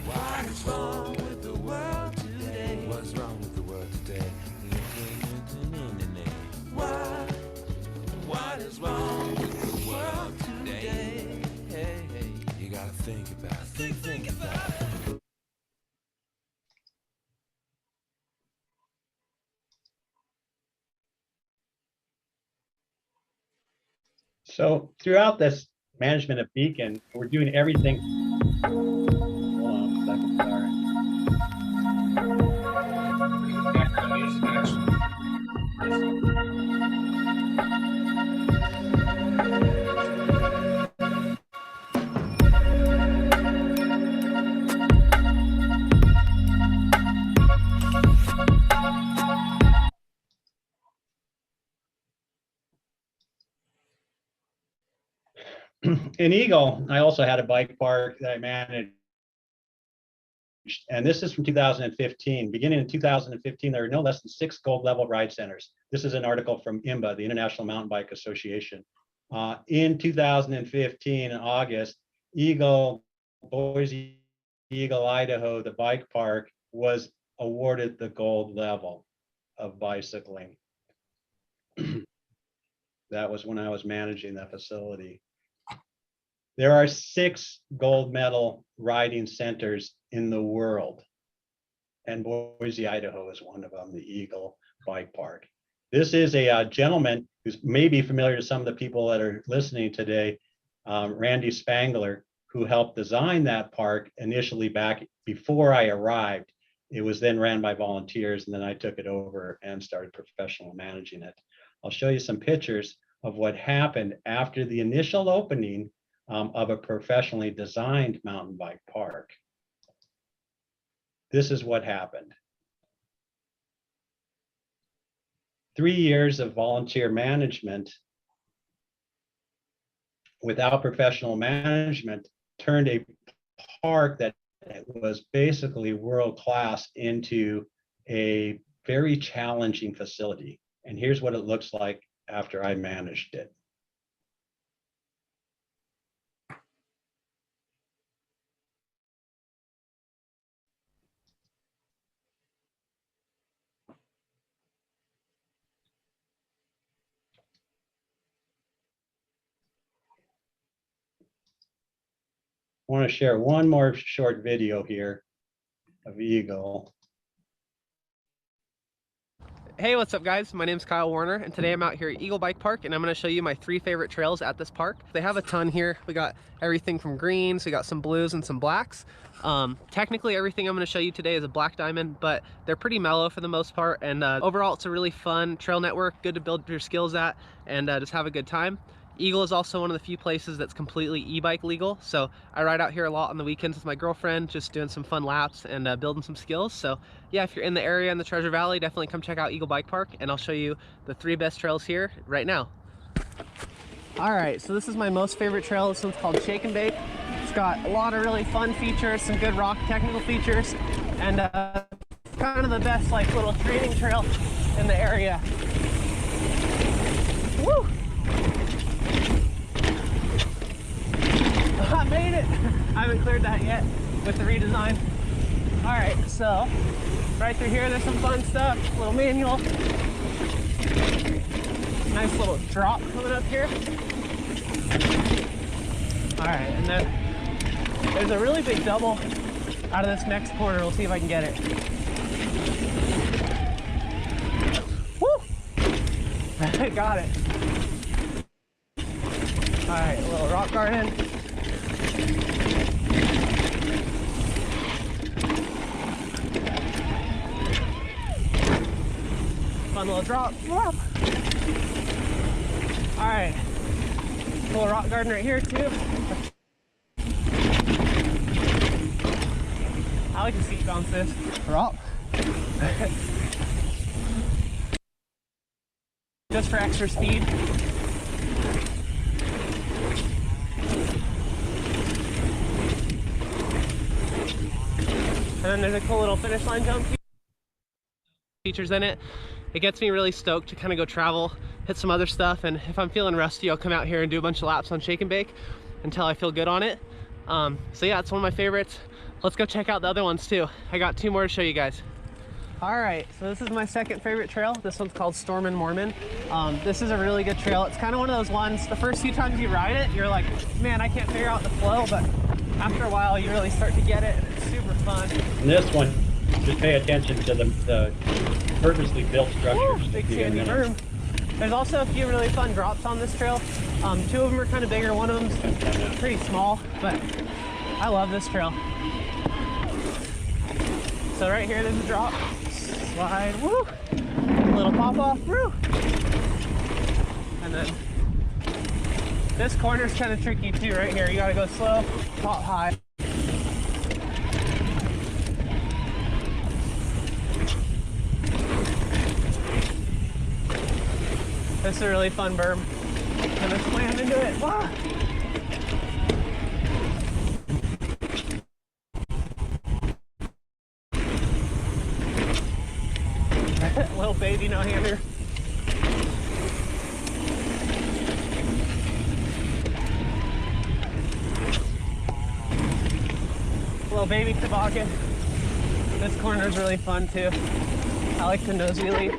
What is wrong with the world today? What's wrong with the world today? What is wrong with the world today? Hey, hey, you gotta think about it. Think about it. So throughout this management of Beacon, we're doing everything. Hold on a second, sorry. In Eagle, I also had a bike park that I managed. And this is from 2015. Beginning in 2015, there were no less than 6 gold level ride centers. This is an article from IMBA, the International Mountain Bike Association. In 2015, in August, Boise Eagle, Idaho, the bike park was awarded the gold level of bicycling. That was when I was managing that facility. There are 6 gold medal riding centers in the world, and Boise, Idaho is one of them, the Eagle Bike Park. This is a gentleman who's maybe familiar to some of the people that are listening today, Randy Spangler, who helped design that park initially back before I arrived. It was then ran by volunteers, and then I took it over and started professional managing it. I'll show you some pictures of what happened after the initial opening of a professionally designed mountain bike park. This is what happened. 3 years of volunteer management without professional management turned a park that was basically world-class into a very challenging facility. And here's what it looks like after I managed it. I want to share one more short video here of Eagle. Hey, what's up guys? My name is Kyle Warner and today I'm out here at Eagle Bike Park and I'm going to show you my 3 favorite trails at this park. They have a ton here. We got everything from greens, we got some blues and some blacks. Technically everything I'm going to show you today is a black diamond, but they're pretty mellow for the most part, and overall it's a really fun trail network, good to build your skills at and just have a good time. Eagle is also one of the few places that's completely e-bike legal, so I ride out here a lot on the weekends with my girlfriend, just doing some fun laps and building some skills. So yeah, if you're in the area in the Treasure Valley, definitely come check out Eagle Bike Park, and I'll show you the 3 best trails here right now. All right, so this is my most favorite trail. This one's called Shake and Bake. It's got a lot of really fun features, some good rock technical features, and kind of the best like little training trail in the area. Woo! I made it! I haven't cleared that yet with the redesign. All right, so right through here, there's some fun stuff, little manual. Nice little drop coming up here. All right, and then there's a really big double out of this next corner. We'll see if I can get it. Woo! I got it. All right, a little rock garden. Fun little drop. Whoa. All right, little rock garden right here too. I like to see bounce this. Drop. Just for extra speed. And then there's a cool little finish line jump features in it. It gets me really stoked to kind of go travel, hit some other stuff, and if I'm feeling rusty, I'll come out here and do a bunch of laps on Shake and Bake until I feel good on it. So yeah, it's one of my favorites. Let's go check out the other ones too. I got 2 more to show you guys. All right, so this is my second favorite trail. This one's called Stormin' Mormon. This is a really good trail. It's kind of one of those ones, the first few times you ride it, you're like, man, I can't figure out the flow, but after a while, you really start to get it, and it's super fun. And this one, just pay attention to the purposely built structures. Big sandy berm. There's also a few really fun drops on this trail. 2 of them are kind of bigger, one of them's pretty small, but I love this trail. So right here, there's a drop. Slide, woo! A little pop off, woo! And then this corner's kind of tricky too right here. You gotta go slow, pop high. This is a really fun berm. And then slam into it. Wow. Little baby no-hander. Little baby toboggan. This corner is really fun too. I like the nose wheelie.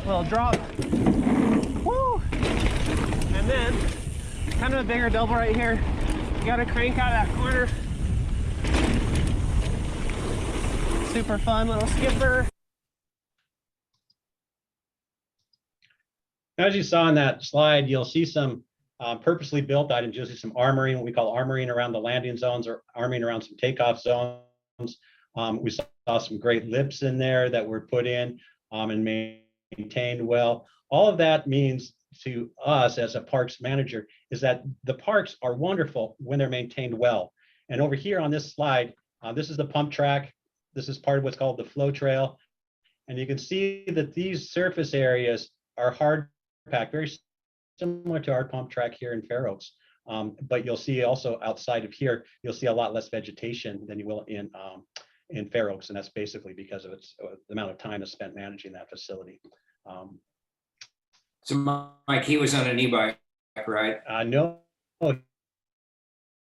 Little drop. Woo! And then kind of a bigger double right here. You gotta crank out of that corner. Super fun little skipper. As you saw on that slide, you'll see some purposely built items. You'll see some armoring, what we call armoring around the landing zones or armoring around some takeoff zones. We saw some great lips in there that were put in and maintained well. All of that means to us as a parks manager is that the parks are wonderful when they're maintained well. And over here on this slide, this is the pump track. This is part of what's called the flow trail. And you can see that these surface areas are hard packed, very similar to our pump track here in Fair Oaks. But you'll see also outside of here, you'll see a lot less vegetation than you will in Fair Oaks. And that's basically because of its the amount of time is spent managing that facility. So Mike, he was on an e-bike, right? No,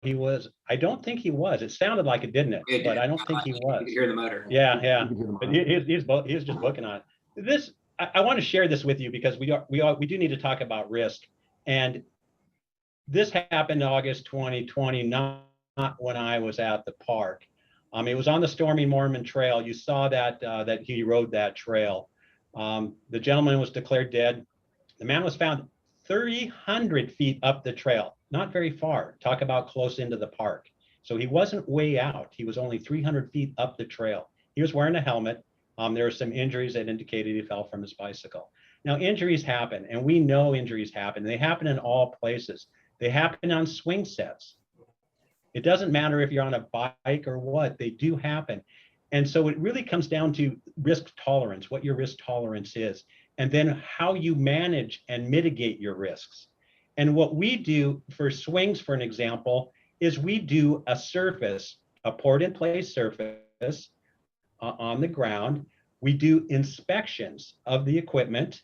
he was. I don't think he was. It sounded like it, didn't it? But I don't think he was. You could hear the motor. Yeah, yeah. But he's just booking on it. This I want to share this with you because we do need to talk about risk. And this happened August 2020, not when I was at the park. It was on the Stormin' Mormon Trail. You saw that that he rode that trail. The gentleman was declared dead. The man was found 300 feet up the trail, not very far. Talk about close into the park. So he wasn't way out. He was only 300 feet up the trail. He was wearing a helmet. There were some injuries that indicated he fell from his bicycle. Now, injuries happen, and we know injuries happen. They happen in all places. They happen on swing sets. It doesn't matter if you're on a bike or what, they do happen. And so it really comes down to risk tolerance, what your risk tolerance is, and then how you manage and mitigate your risks. And what we do for swings, for an example, is we do a surface, a poured in place surface on the ground. We do inspections of the equipment.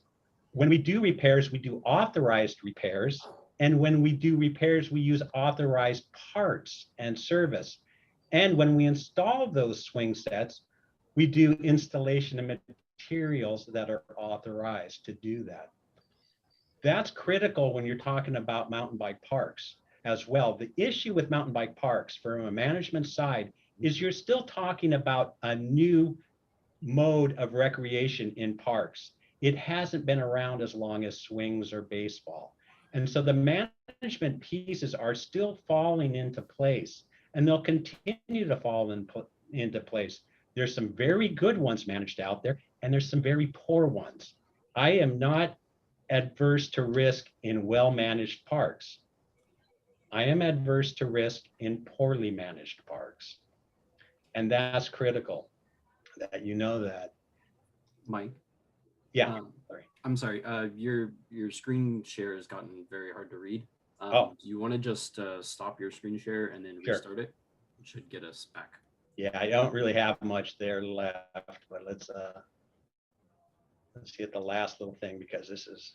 When we do repairs, we do authorized repairs. And when we do repairs, we use authorized parts and service. And when we install those swing sets, we do installation of materials that are authorized to do that. That's critical when you're talking about mountain bike parks as well. The issue with mountain bike parks from a management side is you're still talking about a new mode of recreation in parks. It hasn't been around as long as swings or baseball. And so the management pieces are still falling into place, and they'll continue to fall into place. There's some very good ones managed out there, and there's some very poor ones. I am not adverse to risk in well-managed parks. I am adverse to risk in poorly managed parks. And that's critical that you know that. Mike? Yeah, sorry. I'm sorry. Your screen share has gotten very hard to read. Oh. Do you want to just stop your screen share and then Sure. restart it? It should get us back. Yeah, I don't really have much there left, but let's get the last little thing, because this is.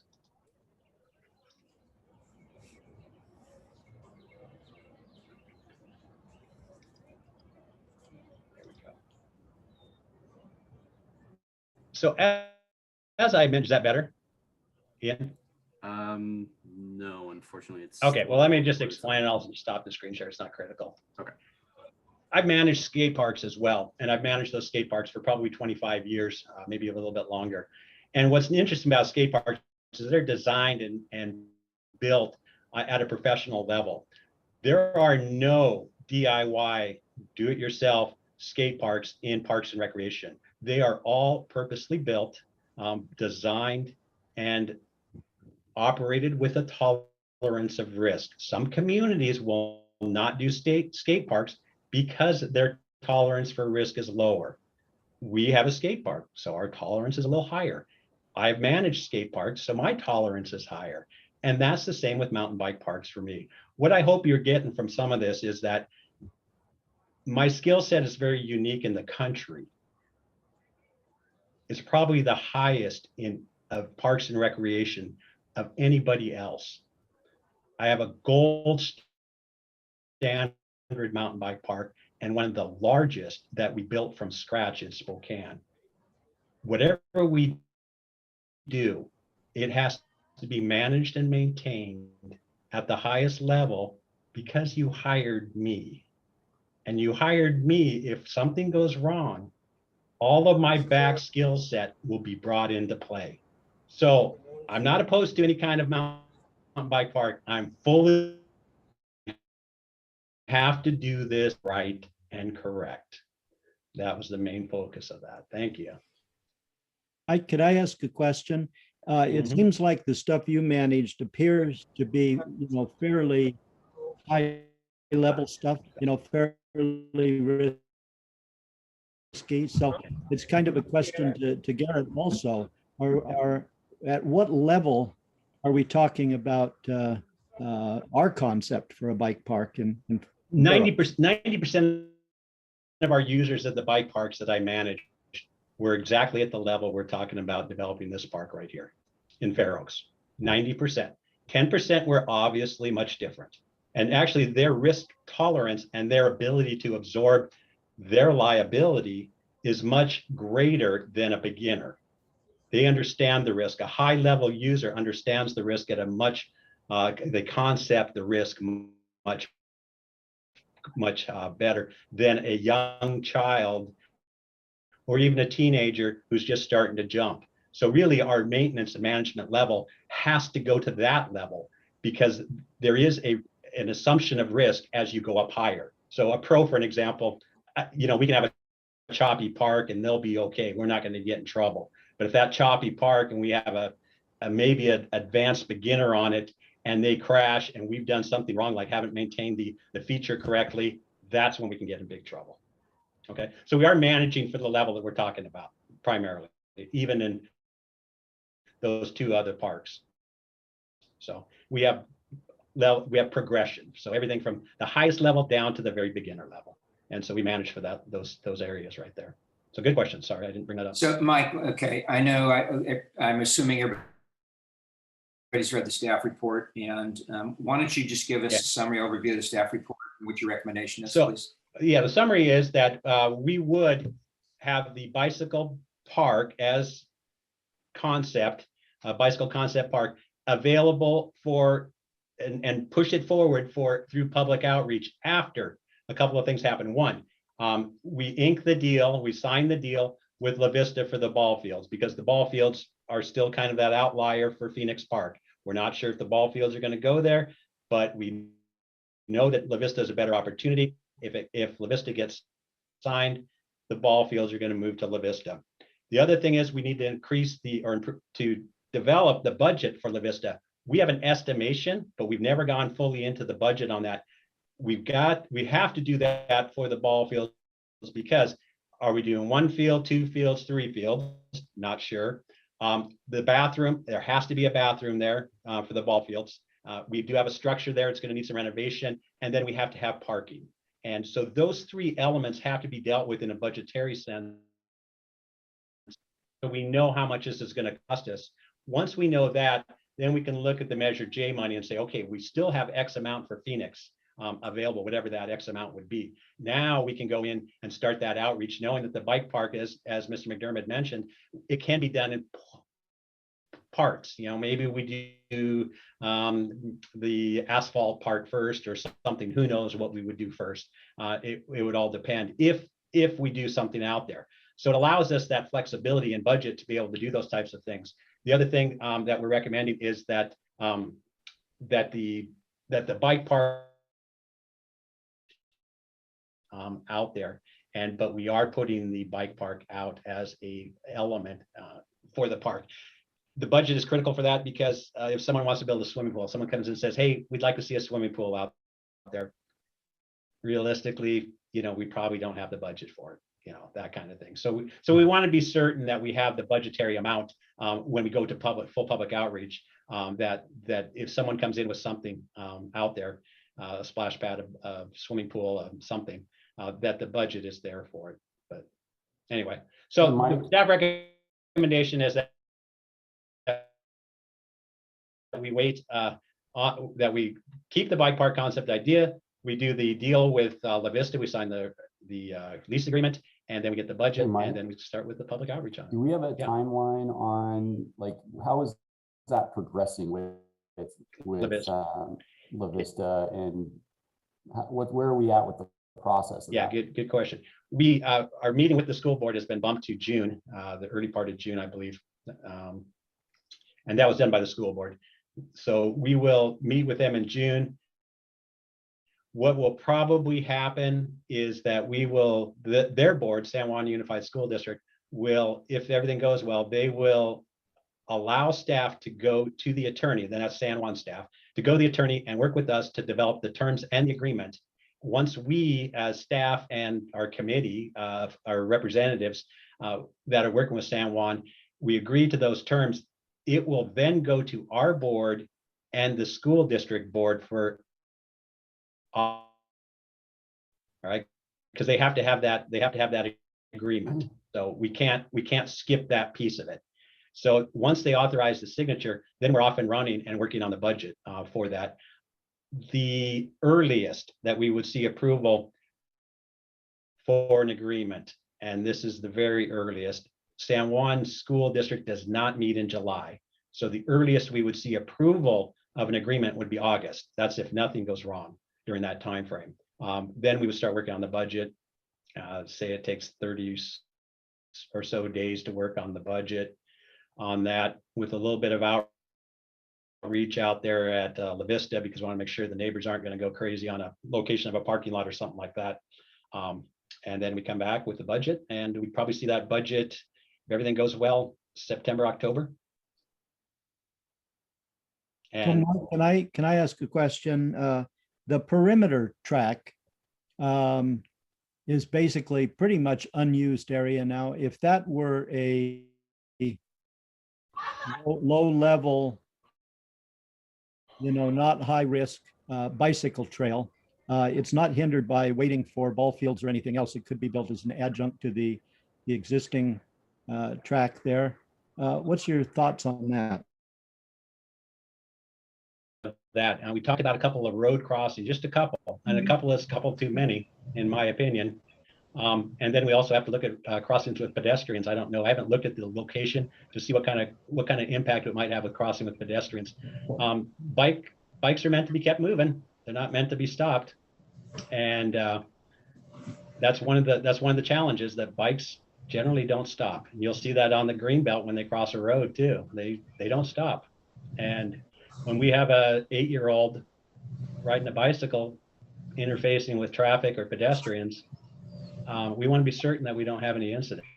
There we go. So as I mentioned, is that better, Ian? No, unfortunately, it's Okay. Well, let me just explain. I'll stop the screen share. It's not critical. Okay. I've managed skate parks as well, and I've managed those skate parks for probably 25 years, maybe a little bit longer. And what's interesting about skate parks is they're designed and built at a professional level. There are no DIY, do-it-yourself skate parks in Parks and Recreation. They are all purposely built, designed, and operated with a tolerance of risk. Some communities will not do skate parks because their tolerance for risk is lower. We have a skate park, so our tolerance is a little higher. I've managed skate parks, so my tolerance is higher. And that's the same with mountain bike parks for me. What I hope you're getting from some of this is that my skill set is very unique in the country. It's probably the highest in Parks and Recreation of anybody else. I have a gold standard mountain bike park and one of the largest that we built from scratch in Spokane. Whatever we do, it has to be managed and maintained at the highest level because you hired me. And you hired me. If something goes wrong, all of my back skill set will be brought into play. So I'm not opposed to any kind of mountain bike park. I'm fully have to do this right and correct. That was the main focus of that. Thank you. Could I ask a question? It seems like the stuff you managed appears to be, fairly high level stuff, fairly risky. So it's kind of a question to Garrett also. Are at what level are we talking about our concept for a bike park? And 90% of our users at the bike parks that I manage were exactly at the level we're talking about developing this park right here in Fair Oaks. 90%. 10% were obviously much different. And actually their risk tolerance and their ability to absorb their liability is much greater than a beginner. They understand the risk. A high level user understands the risk at a much, the concept, the risk much better than a young child or even a teenager who's just starting to jump. So really our maintenance and management level has to go to that level because there is an assumption of risk as you go up higher. So a pro, for an example, we can have a choppy park and they'll be okay. We're not going to get in trouble. But if that choppy park and we have maybe an advanced beginner on it and they crash and we've done something wrong, like haven't maintained the feature correctly, that's when we can get in big trouble. Okay, so we are managing for the level that we're talking about primarily, even in those two other parks. So we have level, we have progression. So everything from the highest level down to the very beginner level. And so we manage for that, those areas right there. So good question. Sorry, I didn't bring that up. So Mike, okay, I know I'm assuming everybody's read the staff report, and why don't you just give us a summary overview of the staff report and what your recommendation is, please? Yeah, the summary is that we would have the bicycle park as concept, bicycle concept park, available for and push it forward through public outreach after a couple of things happen. One, we ink the deal, we sign the deal with La Vista for the ball fields, because the ball fields are still kind of that outlier for Phoenix Park. We're not sure if the ball fields are going to go there, but we know that La Vista is a better opportunity. If La Vista gets signed, the ball fields are going to move to La Vista. The other thing is we need to increase to develop the budget for La Vista. We have an estimation, but we've never gone fully into the budget on that. We have to do that for the ball fields, because are we doing 1 field, 2 fields, 3 fields? Not sure. The bathroom, there has to be a bathroom there for the ball fields. We do have a structure there. It's going to need some renovation. And then we have to have parking. And so those 3 elements have to be dealt with in a budgetary sense. So we know how much this is going to cost us. Once we know that, then we can look at the Measure J money and say, okay, we still have X amount for Phoenix available, whatever that X amount would be. Now we can go in and start that outreach, knowing that the bike park, as Mr. McDermott mentioned, it can be done in parts. Maybe we do the asphalt part first or something. Who knows what we would do first? It would all depend if we do something out there. So it allows us that flexibility and budget to be able to do those types of things. The other thing that we're recommending is that that the bike park out there, but we are putting the bike park out as a element for the park. The budget is critical for that, because if someone wants to build a swimming pool, someone comes and says, hey, we'd like to see a swimming pool out there. Realistically, we probably don't have the budget for it. That kind of thing. So we want to be certain that we have the budgetary amount when we go to full public outreach, that if someone comes in with something out there, a splash pad, a swimming pool, something, that the budget is there for it. But anyway, so the staff recommendation is that we wait, that we keep the bike park concept idea. We do the deal with La Vista. We sign the lease agreement, and then we get the budget, and then we start with the public outreach on it. Do we have a timeline on, like, how is that progressing with La Vista, and where are we at with the process? Yeah, good question. We our meeting with the school board has been bumped to June, the early part of June, I believe, and that was done by the school board. So we will meet with them in June. What will probably happen is that we will, their board, San Juan Unified School District, will, if everything goes well, they will allow staff to go to the attorney, then that's San Juan staff, to go to the attorney and work with us to develop the terms and the agreement. Once we, as staff and our committee, our representatives that are working with San Juan, we agree to those terms, it will then go to our board and the school district board for all right, because they have to have that agreement. So we can't skip that piece of it. So once they authorize the signature, then we're off and running and working on the budget for that. The earliest that we would see approval for an agreement, and this is the very earliest, San Juan School District does not meet in July. So the earliest we would see approval of an agreement would be August. That's if nothing goes wrong during that time frame. Then we would start working on the budget. Say it takes 30 or so days to work on the budget on that, with a little bit of outreach out there at La Vista, because we want to make sure the neighbors aren't going to go crazy on a location of a parking lot or something like that. And then we come back with the budget, and we probably see that budget, if everything goes well, September, October. And so Mike, can I ask a question? The perimeter track is basically pretty much unused area now. If that were a low level not high risk bicycle trail. It's not hindered by waiting for ball fields or anything else. It could be built as an adjunct to the existing track there. What's your thoughts on that? That, and we talked about a couple of road crossings, just a couple, and a couple is a couple too many, in my opinion. And then we also have to look at crossings with pedestrians. I don't know. I haven't looked at the location to see what kind of impact it might have with crossing with pedestrians. Bikes are meant to be kept moving. They're not meant to be stopped. And that's one of the challenges, that bikes generally don't stop. And you'll see that on the green belt when they cross a road too. They don't stop. And when we have a 8-year-old riding a bicycle interfacing with traffic or pedestrians, we want to be certain that we don't have any incidents.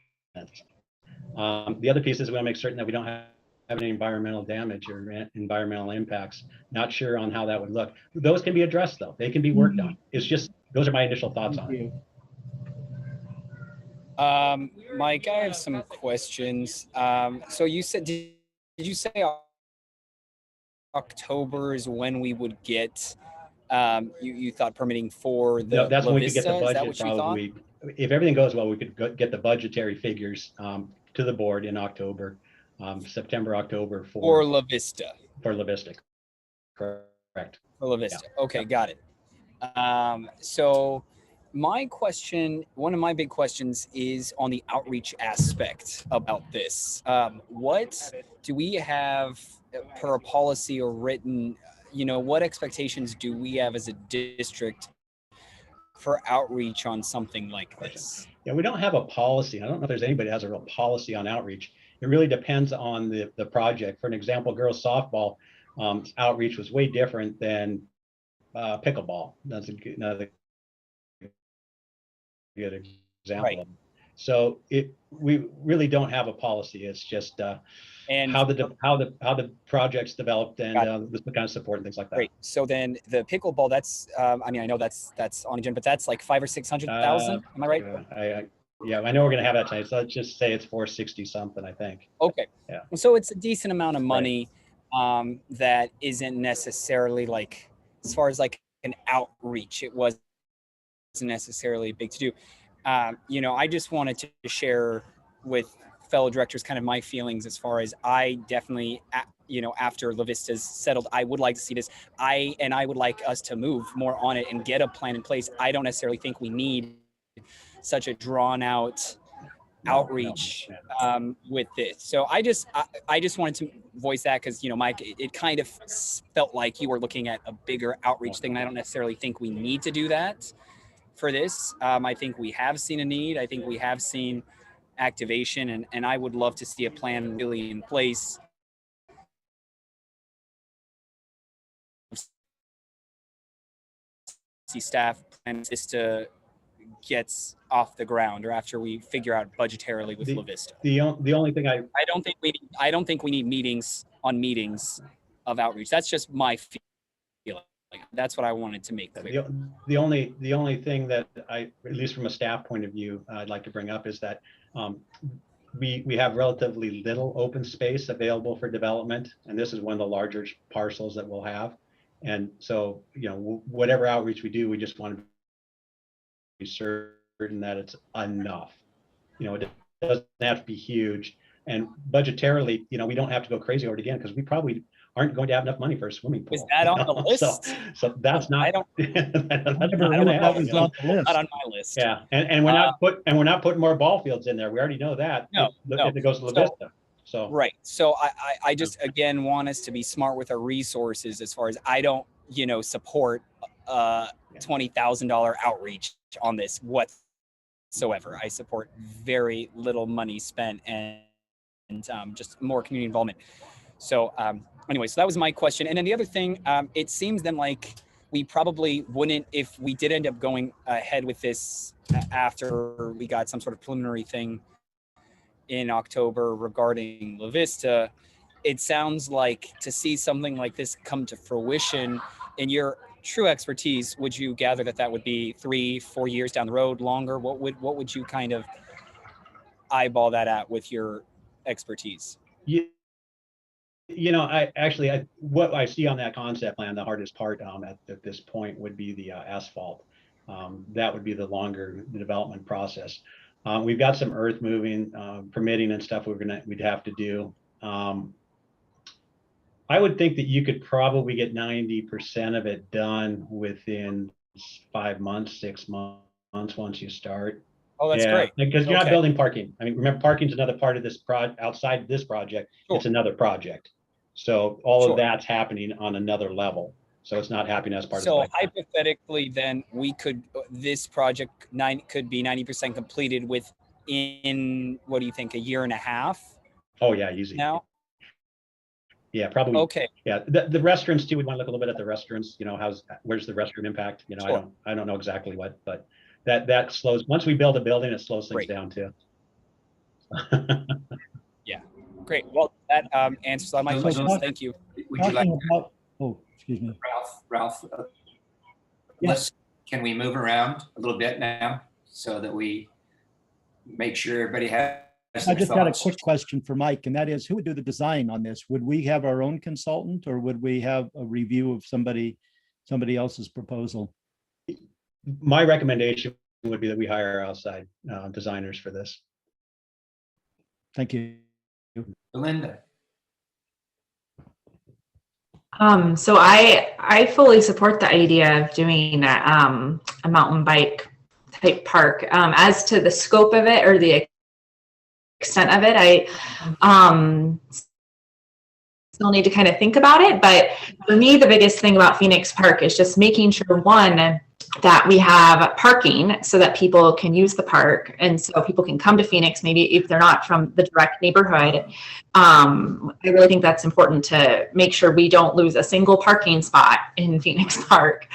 The other piece is we want to make certain that we don't have any environmental damage or environmental impacts. Not sure on how that would look. Those can be addressed though. They can be worked on. It's just, those are my initial thoughts on it. Mike, I have some questions. So you said, did you say October is when we would get, you thought permitting for the No, that's La when we could get the Vista? Is that budget what you thought? probably. If everything goes well, we could get the budgetary figures to the board in October, September, October For La Vista. For La Vista, correct. For La Vista. Okay, got it. So my question, one of my big questions is on the outreach aspect about this. What do we have per policy or written, what expectations do we have as a district for outreach on something like this? Yeah, we don't have a policy. I don't know if there's anybody that has a real policy on outreach. It really depends on the project. For an example, girls softball outreach was way different than pickleball. That's another good example. Right. So we really don't have a policy. It's just and how the project's developed and the kind of support and things like that. Great. So then the pickleball, that's I know that's on agenda, but that's like 500,000 or 600,000. Am I right? Yeah, I know we're gonna have that tonight. So let's just say it's 460 something, I think. Okay. Yeah. So it's a decent amount of money that isn't necessarily like, as far as like an outreach, it wasn't necessarily big to do. I just wanted to share with fellow directors kind of my feelings as far as I definitely, after La Vista's settled, I would like to see this. I would like us to move more on it and get a plan in place. I don't necessarily think we need such a drawn out outreach with this. So I just wanted to voice that because, Mike, it kind of felt like you were looking at a bigger outreach thing. And I don't necessarily think we need to do that for this. I think we have seen a need. I think we have seen activation, and I would love to see a plan really in place. See staff plan Vista gets off the ground, or after we figure out budgetarily with La Vista. The only thing I don't think we need meetings of outreach. That's just my feeling. That's what I wanted to make clear. The only thing that I, at least from a staff point of view, I'd like to bring up is that we have relatively little open space available for development, and this is one of the larger parcels that we'll have. And so, whatever outreach we do, we just want to be certain that it's enough. It doesn't have to be huge, and budgetarily, we don't have to go crazy over it again, because we probably aren't going to have enough money for a swimming pool. Is that on the list? So that's not. I don't know that was on the list. Not on my list. Yeah, and we're not putting more ball fields in there. We already know that. No, if it goes to La Vista. So right. So I just again want us to be smart with our resources as far as I don't support $20,000 outreach on this whatsoever. I support very little money spent and just more community involvement. So anyway, so that was my question. And then the other thing, it seems then like we probably wouldn't, if we did end up going ahead with this after we got some sort of preliminary thing in October regarding La Vista, it sounds like to see something like this come to fruition in your true expertise, would you gather that would be 3-4 years down the road, longer? What would you kind of eyeball that at with your expertise? Yeah. what I see on that concept plan, the hardest part at this point would be the asphalt. That would be the longer development process. We've got some earth moving, permitting and stuff we'd have to do. I would think that you could probably get 90% of it done within 5 months, 6 months once you start. Oh, that's great. Because you're not Okay. building parking. I mean, remember, parking's another part of this outside of this project. Sure. It's another project. So all Sure. of that's happening on another level. So it's not happening as part of So the bike path. hypothetically, then this project could be 90% completed within, what do you think, a year and a half Oh yeah, easy. now? Yeah, probably. Okay. Yeah, the restrooms too. We want to look a little bit at the restrooms. Where's the restroom impact? Sure. I don't know exactly what, but that slows. Once we build a building, it slows things Great. down too. Yeah, great. Well, that answers all my So- questions. so- Thank you. Would you like, Talking about, oh, excuse me. Ralph, Yes. can we move around a little bit now so that we make sure everybody has I their just had a thoughts? quick question for Mike, and that is, who would do the design on this? Would we have our own consultant, or would we have a review of somebody else's proposal? My recommendation would be that we hire outside designers for this. Thank you. Belinda? So I fully support the idea of doing a mountain bike type park. As to the scope of it or the extent of it, I still need to kind of think about it. But for me, the biggest thing about Phoenix Park is just making sure, one, that we have parking so that people can use the park, and so people can come to Phoenix, maybe if they're not from the direct neighborhood. I really think that's important to make sure we don't lose a single parking spot in Phoenix Park.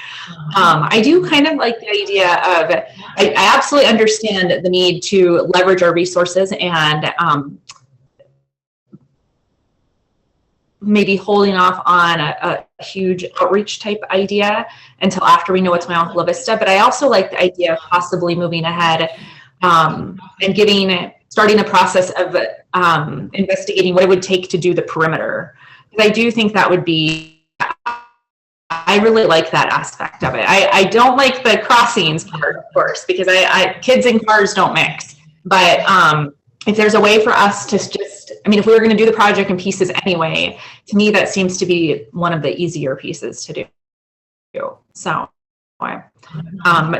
I do kind of like the idea of, I absolutely understand the need to leverage our resources and maybe holding off on a huge outreach type idea until after we know what's going on with La Vista. But I also like the idea of possibly moving ahead and starting the process of investigating what it would take to do the perimeter. Because I do think that would be, I really like that aspect of it. I don't like the crossings part, of course, because kids and cars don't mix. But if there's a way for us to just, if we were going to do the project in pieces anyway, to me, that seems to be one of the easier pieces to do. So, but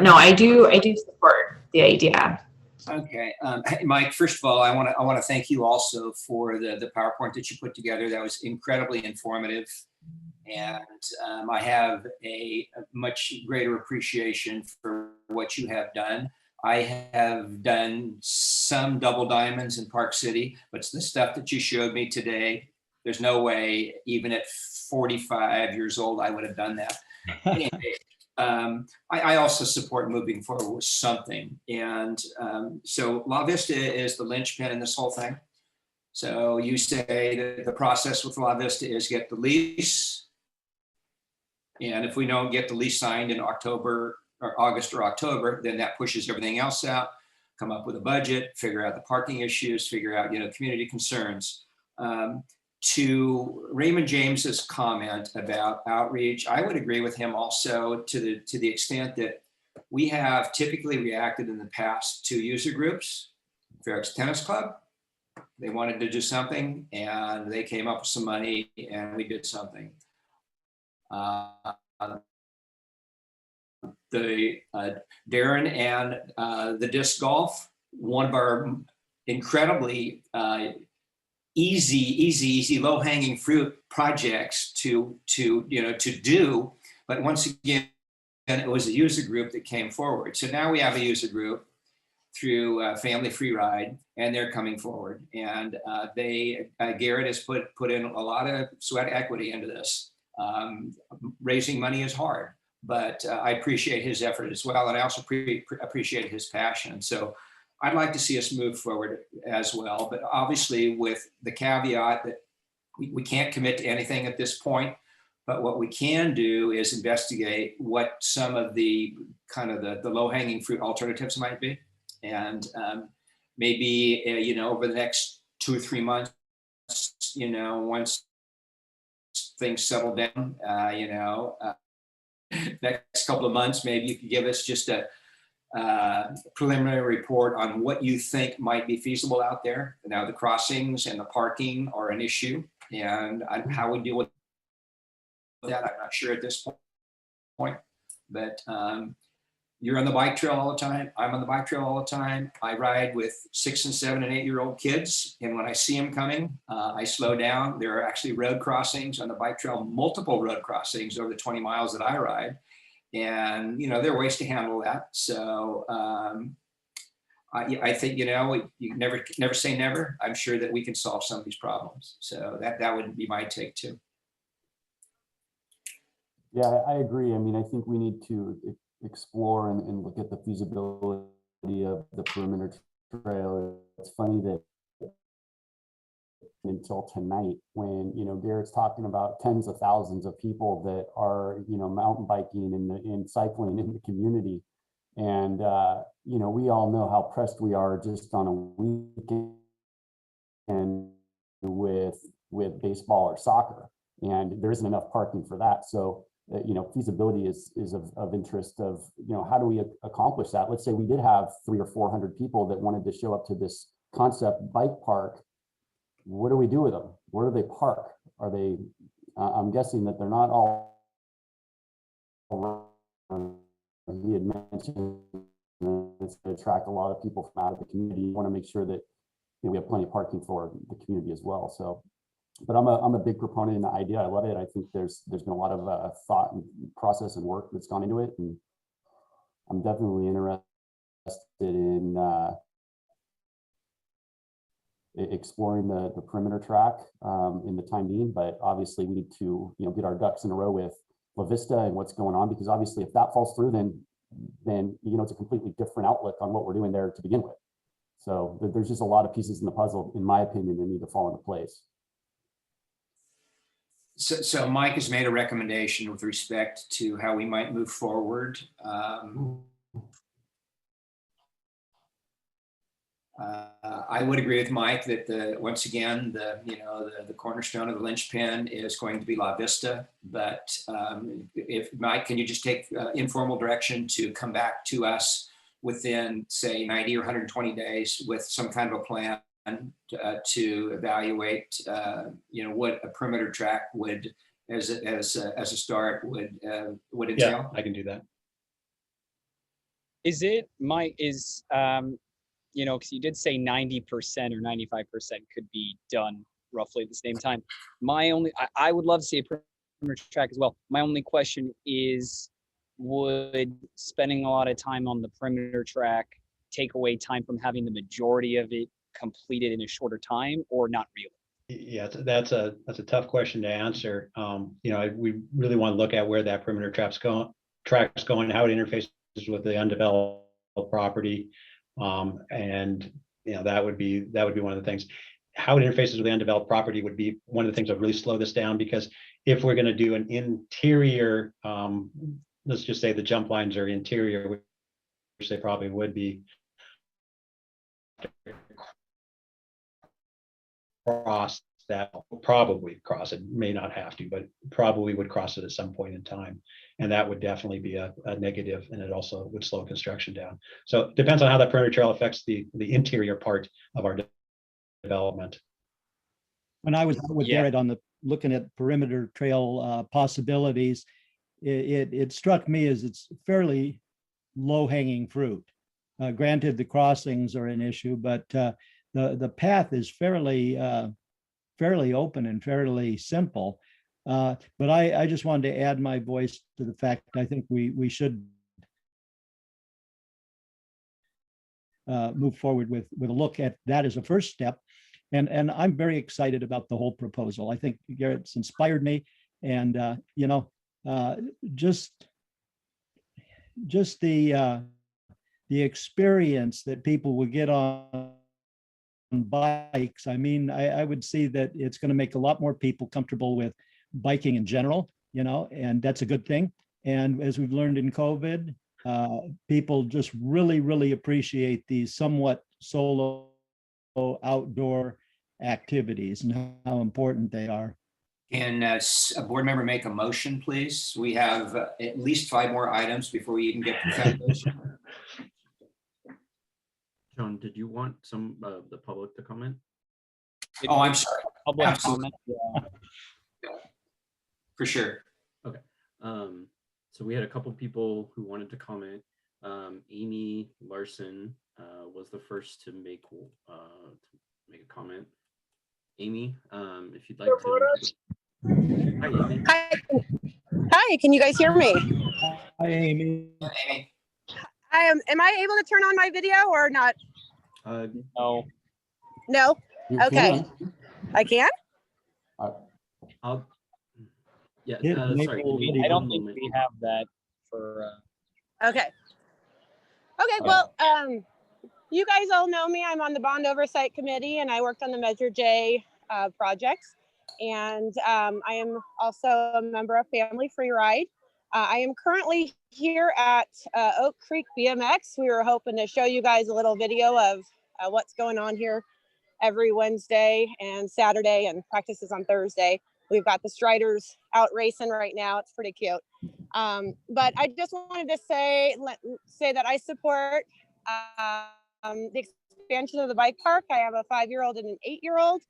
no, I do support the idea. Okay, hey, Mike, first of all, I want to thank you also for the PowerPoint that you put together. That was incredibly informative. And I have a much greater appreciation for what you have done. I have done some double diamonds in Park City, but the stuff that you showed me today, there's no way, even at 45 years old, I would have done that. Anyway, I also support moving forward with something. And so La Vista is the linchpin in this whole thing. So you say that the process with La Vista is get the lease. And if we don't get the lease signed in October or August or October, then that pushes everything else out, come up with a budget, figure out the parking issues, figure out, community concerns. To Raymond James's comment about outreach, I would agree with him also to the extent that we have typically reacted in the past to user groups. Fair Oaks Tennis Club, they wanted to do something and they came up with some money and we did something. Darren and the disc golf, one of our incredibly easy, low-hanging fruit projects to do. But once again, it was a user group that came forward. So now we have a user group through Family Free Ride, and they're coming forward. And Garrett has put in a lot of sweat equity into this. Raising money is hard, but I appreciate his effort as well. And I also appreciate his passion. So I'd like to see us move forward as well, but obviously with the caveat that we can't commit to anything at this point, but what we can do is investigate what some of the kind of the low-hanging fruit alternatives might be. And maybe, over the next 2 or 3 months, once things settle down, next couple of months, maybe you could give us just a preliminary report on what you think might be feasible out there. Now, the crossings and the parking are an issue, and how we deal with that, I'm not sure at this point. But you're on the bike trail all the time. I'm on the bike trail all the time. I ride with 6 and 7 and 8-year-old kids, and when I see them coming, I slow down. There are actually road crossings on the bike trail, multiple road crossings over the 20 miles that I ride. And, there are ways to handle that. So I think, you never say never. I'm sure that we can solve some of these problems. So that would be my take too. Yeah, I agree. I mean, I think we need to explore and look at the feasibility of the perimeter trail. It's funny that until tonight, when Garrett's talking about tens of thousands of people that are mountain biking and cycling in the community, and we all know how pressed we are just on a weekend with baseball or soccer, and there isn't enough parking for that. So feasibility is of interest of how do we accomplish that. Let's say we did have 300 or 400 people that wanted to show up to this concept bike park. What do we do with them? Where do they park? Are they, I'm guessing that they're not all, he had mentioned it's going to attract a lot of people from out of the community. You want to make sure that we have plenty of parking for the community as well. So, but I'm a big proponent in the idea. I love it. I think there's been a lot of thought and process and work that's gone into it. And I'm definitely interested in exploring the perimeter track in the time being, but obviously we need to get our ducks in a row with La Vista and what's going on, because obviously if that falls through, then it's a completely different outlook on what we're doing there to begin with. So there's just a lot of pieces in the puzzle, in my opinion, that need to fall into place. So Mike has made a recommendation with respect to how we might move forward. I would agree with Mike that once again, the cornerstone of the linchpin is going to be La Vista. But if Mike, can you just take informal direction to come back to us within, say, 90 or 120 days with some kind of a plan to evaluate, what a perimeter track would, as a start, would entail? Yeah, I can do that. Is it, Mike, because you did say 90% or 95% could be done roughly at the same time. I would love to see a perimeter track as well. My only question is, would spending a lot of time on the perimeter track take away time from having the majority of it completed in a shorter time, or not really? Yeah, that's a tough question to answer. We really want to look at where that perimeter track's going, how it interfaces with the undeveloped property. And that would be one of the things. How it interfaces with the undeveloped property would be one of the things that would really slow this down, because if we're going to do an interior, let's just say the jump lines are interior, which they probably would be, probably cross it, may not have to, but probably would cross it at some point in time. And that would definitely be a negative, and it also would slow construction down. So it depends on how that perimeter trail affects the interior part of our development. When I was out with Garrett looking at perimeter trail possibilities, it struck me as it's fairly low-hanging fruit. Granted, the crossings are an issue, but the path is fairly open and fairly simple. But I just wanted to add my voice to the fact I think we should move forward with a look at that as a first step. And I'm very excited about the whole proposal. I think Garrett's inspired me, and just the experience that people will get on bikes. I mean, I would see that it's going to make a lot more people comfortable with biking in general, and that's a good thing. And as we've learned in COVID, people just really, really appreciate these somewhat solo outdoor activities and how important they are. Can a board member make a motion, please? We have at least 5 more items before we even get to foundation. John, did you want some the public to comment? Oh, I'm sorry. Public Absolutely. comment. For sure. Okay. So we had a couple people who wanted to comment. Amy Larson was the first to make a comment. Amy, if you'd like to. Hi, Amy. Hi, can you guys hear me? Hi, Amy. Am I able to turn on my video or not? No. No? You Okay. can. I can? I'll, yeah, Yeah, sorry. I don't think we have that for. Okay. Okay, well, you guys all know me. I'm on the Bond Oversight Committee and I worked on the Measure J projects. And I am also a member of Family Free Ride. I am currently here at Oak Creek BMX. We were hoping to show you guys a little video of what's going on here every Wednesday and Saturday, and practices on Thursday. We've got the Striders out racing right now. It's pretty cute. But I just wanted to say that I support the expansion of the bike park. I have a 5-year-old and an 8-year-old.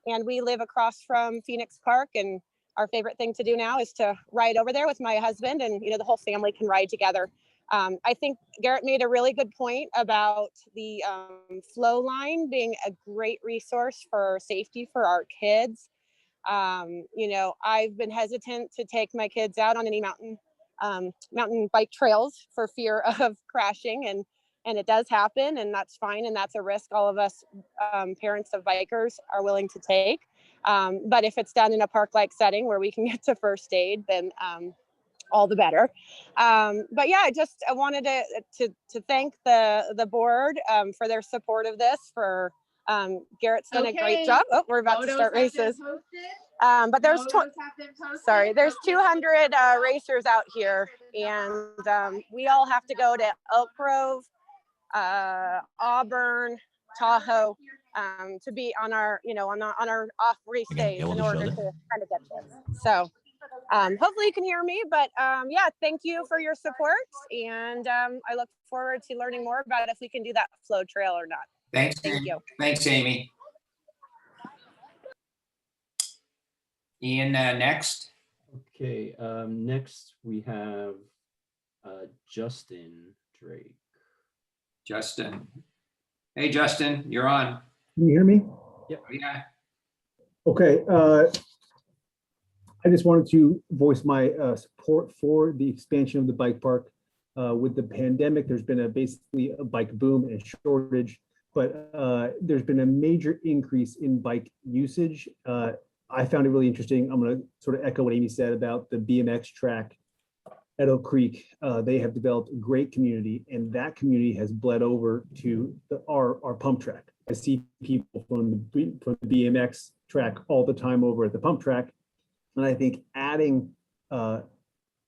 And we live across from Phoenix Park, and our favorite thing to do now is to ride over there with my husband, and the whole family can ride together. I think Garrett made a really good point about the flow line being a great resource for safety for our kids. I've been hesitant to take my kids out on any mountain bike trails for fear of crashing, and it does happen, and that's fine. And that's a risk all of us parents of bikers are willing to take. But if it's done in a park-like setting where we can get to first aid, then all the better. But yeah, I wanted to thank the board for their support of this. Garrett's done a great job. Oh, we're about to start races. But there's 200 racers out here, and we all have to go to Elk Grove, Auburn, Tahoe, to be on our on our off race days in order to kind of get this. So hopefully you can hear me, but yeah, thank you for your support, and I look forward to learning more about if we can do that flow trail or not. Thanks. Thank you. Thanks, Amy. Ian, next. Okay, next we have Justin Drake. Justin. Hey, Justin, you're on. Can you hear me? Yeah. Okay. I just wanted to voice my support for the expansion of the bike park. With the pandemic, there's been basically a bike boom and shortage, but there's been a major increase in bike usage. I found it really interesting. I'm going to sort of echo what Amy said about the BMX track at Oak Creek. They have developed a great community, and that community has bled over to our pump track. I see people from the BMX track all the time over at the pump track. And I think adding an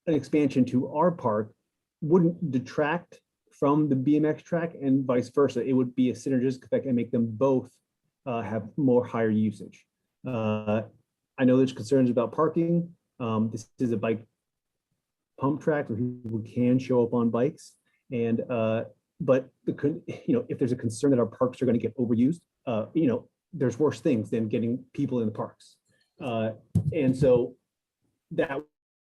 expansion to our park wouldn't detract from the BMX track, and vice versa. It would be a synergistic effect and make them both have more higher usage. I know there's concerns about parking. This is a bike pump track where people can show up on bikes, and but if there's a concern that our parks are going to get overused, there's worse things than getting people in the parks. And so that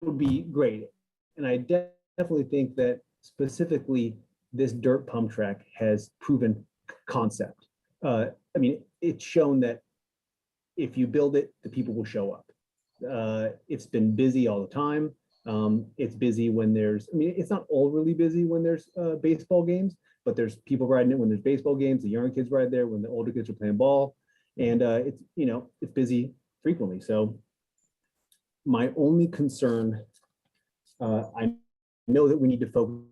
would be great. And I definitely think that specifically this dirt pump track has proven concept. I mean, it's shown that if you build it, the people will show up. It's been busy all the time. It's busy when it's not all really busy when there's baseball games, but there's people riding it when there's baseball games. The younger kids ride there when the older kids are playing ball, and it's busy frequently. So my only concern, I know that we need to focus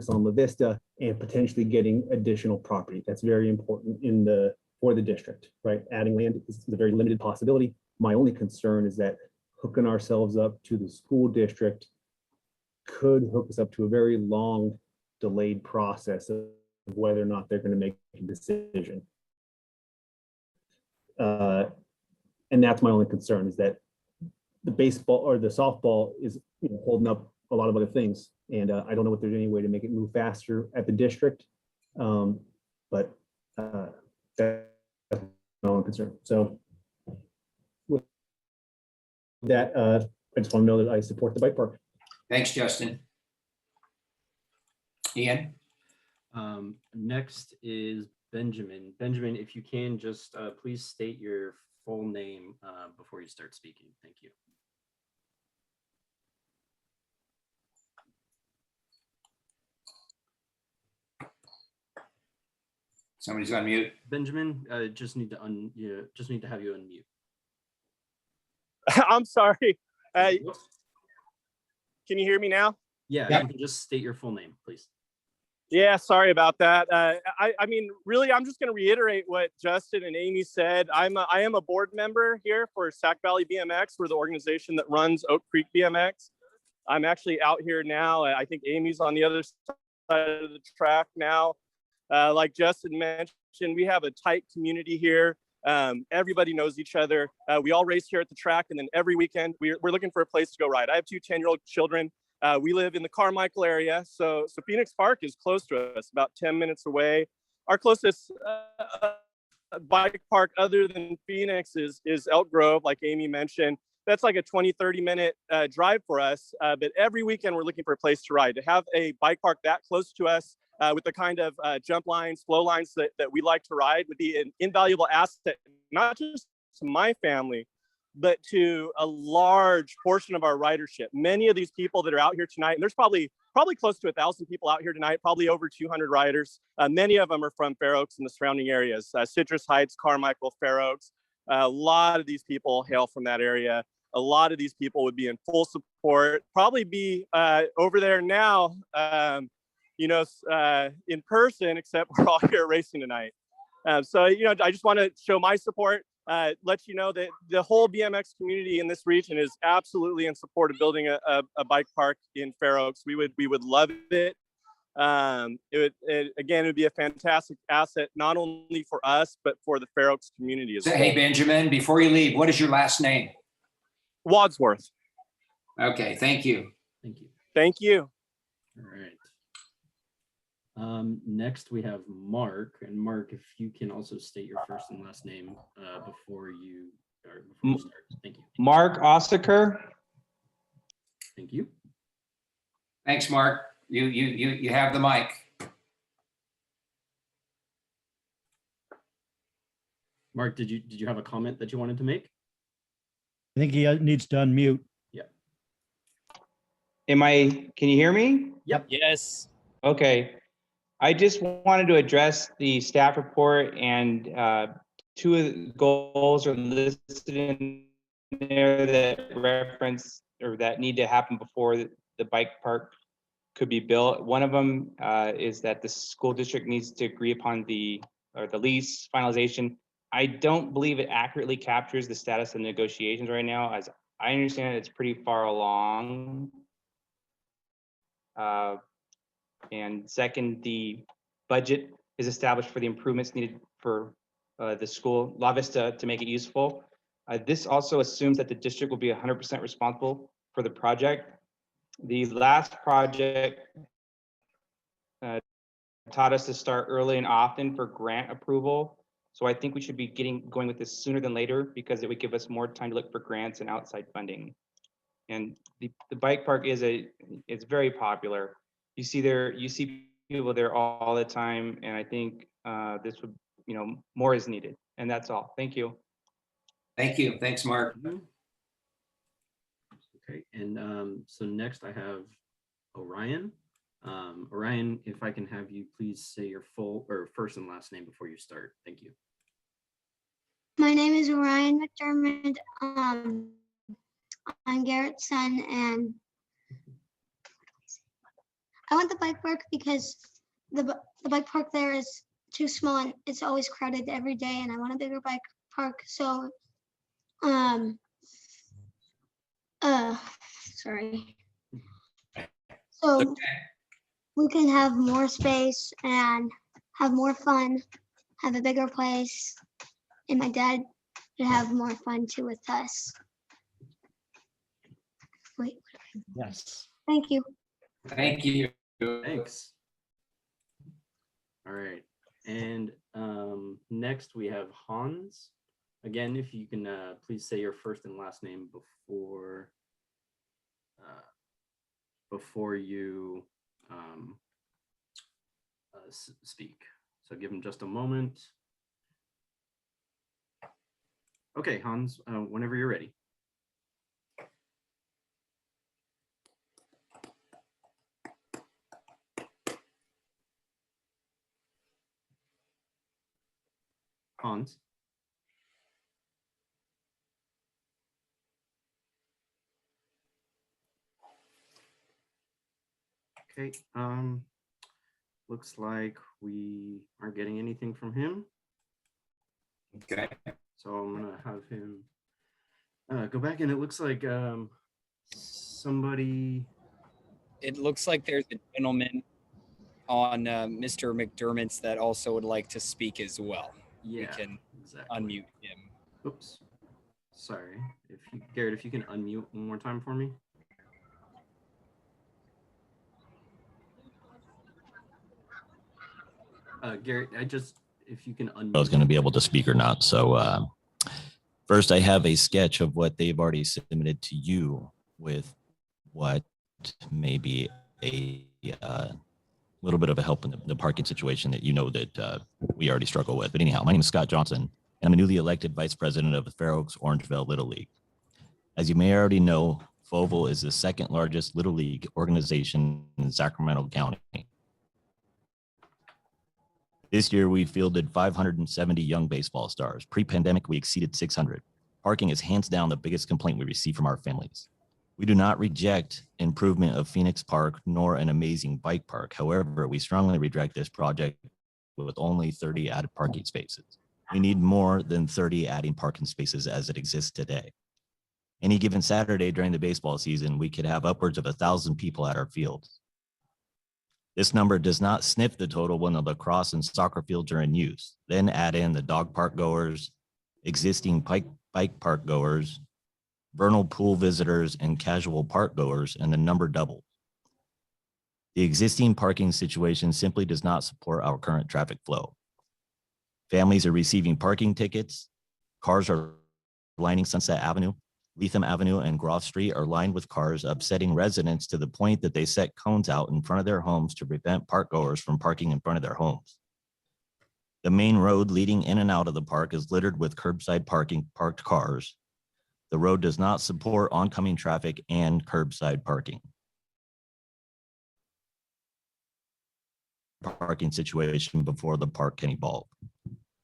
on La Vista and potentially getting additional property. That's very important for the district, right? Adding land is a very limited possibility. My only concern is that hooking ourselves up to the school district could hook us up to a very long delayed process of whether or not they're going to make a decision. And that's my only concern, is that the baseball or the softball is, you know, holding up a lot of other things. And I don't know if there's any way to make it move faster at the district. But that's my own concern. So with that, I just want to know that I support the bike park. Thanks, Justin. Ian? Next is Benjamin. Benjamin, if you can just please state your full name before you start speaking. Thank you. Somebody's on mute. Benjamin, just need to have you unmute. I'm sorry. Can you hear me now? Yeah, Yeah. you can just state your full name, please. Yeah, sorry about that. I mean, really, I'm just going to reiterate what Justin and Amy said. I am a board member here for Sac Valley BMX. We're the organization that runs Oak Creek BMX. I'm actually out here now. I think Amy's on the other side of the track now. Like Justin mentioned, we have a tight community here. Everybody knows each other. We all race here at the track, and then every weekend we're looking for a place to go ride. I have 2 10-year-old children. We live in the Carmichael area, so Phoenix Park is close to us, about 10 minutes away. Our closest bike park other than Phoenix is Elk Grove, like Amy mentioned. That's like a 20-30 minute drive for us, but every weekend we're looking for a place to ride. To have a bike park that close to us with the kind of jump lines, flow lines that we like to ride would be an invaluable asset, not just to my family, but to a large portion of our ridership. Many of these people that are out here tonight, and there's probably close to 1,000 people out here tonight, probably over 200 riders. Many of them are from Fair Oaks and the surrounding areas, Citrus Heights, Carmichael, Fair Oaks. A lot of these people hail from that area. A lot of these people would be in full support, probably be over there now, in person, except we're all here racing tonight. So, I just want to show my support, let you know that the whole BMX community in this region is absolutely in support of building a bike park in Fair Oaks. We would love it. It would be a fantastic asset, not only for us, but for the Fair Oaks community as well. Hey, Benjamin, before you leave, what is your last name? Wadsworth. Okay, thank you. Thank you. Thank you. All right. Next we have Mark, and Mark, if you can also state your first and last name before you start. Thank you. Mark Ossaker. Thank you. Thanks, Mark. You have the mic. Mark, did you have a comment that you wanted to make? I think he needs to unmute. Yeah. Can you hear me? Yep. Yes. Okay. I just wanted to address the staff report, and 2 of the goals are listed in there that reference or that need to happen before the bike park could be built. One of them is that the school district needs to agree upon the lease finalization. I don't believe it accurately captures the status of negotiations right now. As I understand it, it's pretty far along. And second, the budget is established for the improvements needed for the school, La Vista, to make it useful. This also assumes that the district will be 100% responsible for the project. The last project taught us to start early and often for grant approval. So I think we should be going with this sooner than later, because it would give us more time to look for grants and outside funding. And the bike park it's very popular. You see people there all the time, and I think this would, more is needed. And that's all. Thank you. Thank you. Thanks, Mark. Okay, and so next I have Orion. Orion, if I can have you please say your first and last name before you start. Thank you. My name is Orion McDermott. I'm Garrett's son, and I want the bike park because the bike park there is too small and it's always crowded every day, and I want a bigger bike park. So, sorry. So we can have more space and have more fun, have a bigger place, and my dad would have more fun too with us. Yes. Thank you. Thank you. Thanks. All right. And next we have Hans. Again, if you can please say your first and last name before you speak. So give him just a moment. Okay, Hans, whenever you're ready. Hans. Okay, looks like we aren't getting anything from him. Okay. So I'm gonna have him go back, and it looks like somebody. It looks like there's a gentleman on Mr. McDermott's that also would like to speak as well. Yeah, we can exactly. unmute him. Oops, sorry. Garrett, if you can unmute one more time for me. Garrett, if you can unmute. I was going to be able to speak or not. So first, I have a sketch of what they've already submitted to you with what may be a little bit of a help in the parking situation that you know that we already struggle with. But anyhow, my name is Scott Johnson, and I'm a newly elected vice president of the Fair Oaks Orangeville Little League. As you may already know, FOVL is the second largest Little League organization in Sacramento County. This year, we fielded 570 young baseball stars. Pre-pandemic, we exceeded 600. Parking is hands down the biggest complaint we receive from our families. We do not reject improvement of Phoenix Park nor an amazing bike park. However, we strongly reject this project with only 30 added parking spaces. We need more than 30 adding parking spaces as it exists today. Any given Saturday during the baseball season, we could have upwards of 1,000 people at our fields. This number does not sniff the total when the lacrosse and soccer fields are in use. Then add in the dog park goers, existing bike park goers, vernal pool visitors, and casual park goers, and the number doubles. The existing parking situation simply does not support our current traffic flow. Families are receiving parking tickets. Cars are lining Sunset Avenue. Lethem Avenue and Groff Street are lined with cars, upsetting residents to the point that they set cones out in front of their homes to prevent park goers from parking in front of their homes. The main road leading in and out of the park is littered with curbside parked cars. The road does not support oncoming traffic and curbside parking. Parking situation before the park can evolve.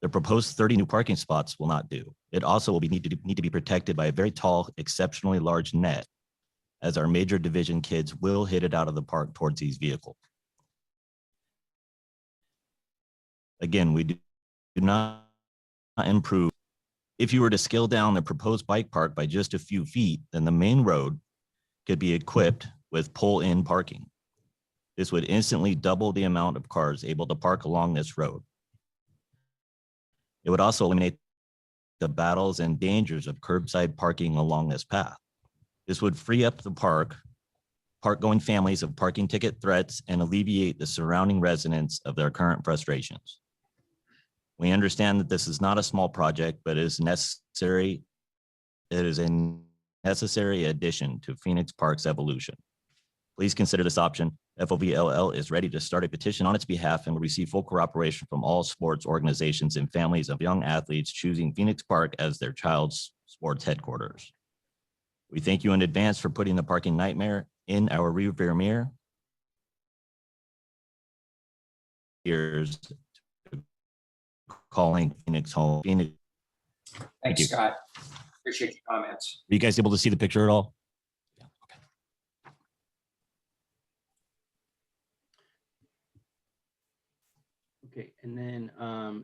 The proposed 30 new parking spots will not do. It also will need to be protected by a very tall, exceptionally large net, as our major division kids will hit it out of the park towards these vehicles. Again, we do not improve. If you were to scale down the proposed bike park by just a few feet, then the main road could be equipped with pull-in parking. This would instantly double the amount of cars able to park along this road. It would also eliminate the battles and dangers of curbside parking along this path. This would free up the park-going families of parking ticket threats and alleviate the surrounding residents of their current frustrations. We understand that this is not a small project, but it is necessary. It is a necessary addition to Phoenix Park's evolution. Please consider this option. FOVLL is ready to start a petition on its behalf and will receive full cooperation from all sports organizations and families of young athletes choosing Phoenix Park as their child's sports headquarters. We thank you in advance for putting the parking nightmare in our rearview mirror. Here's calling Phoenix home. Phoenix. Thanks, Scott. Appreciate your comments. Are you guys able to see the picture at all? Okay, and then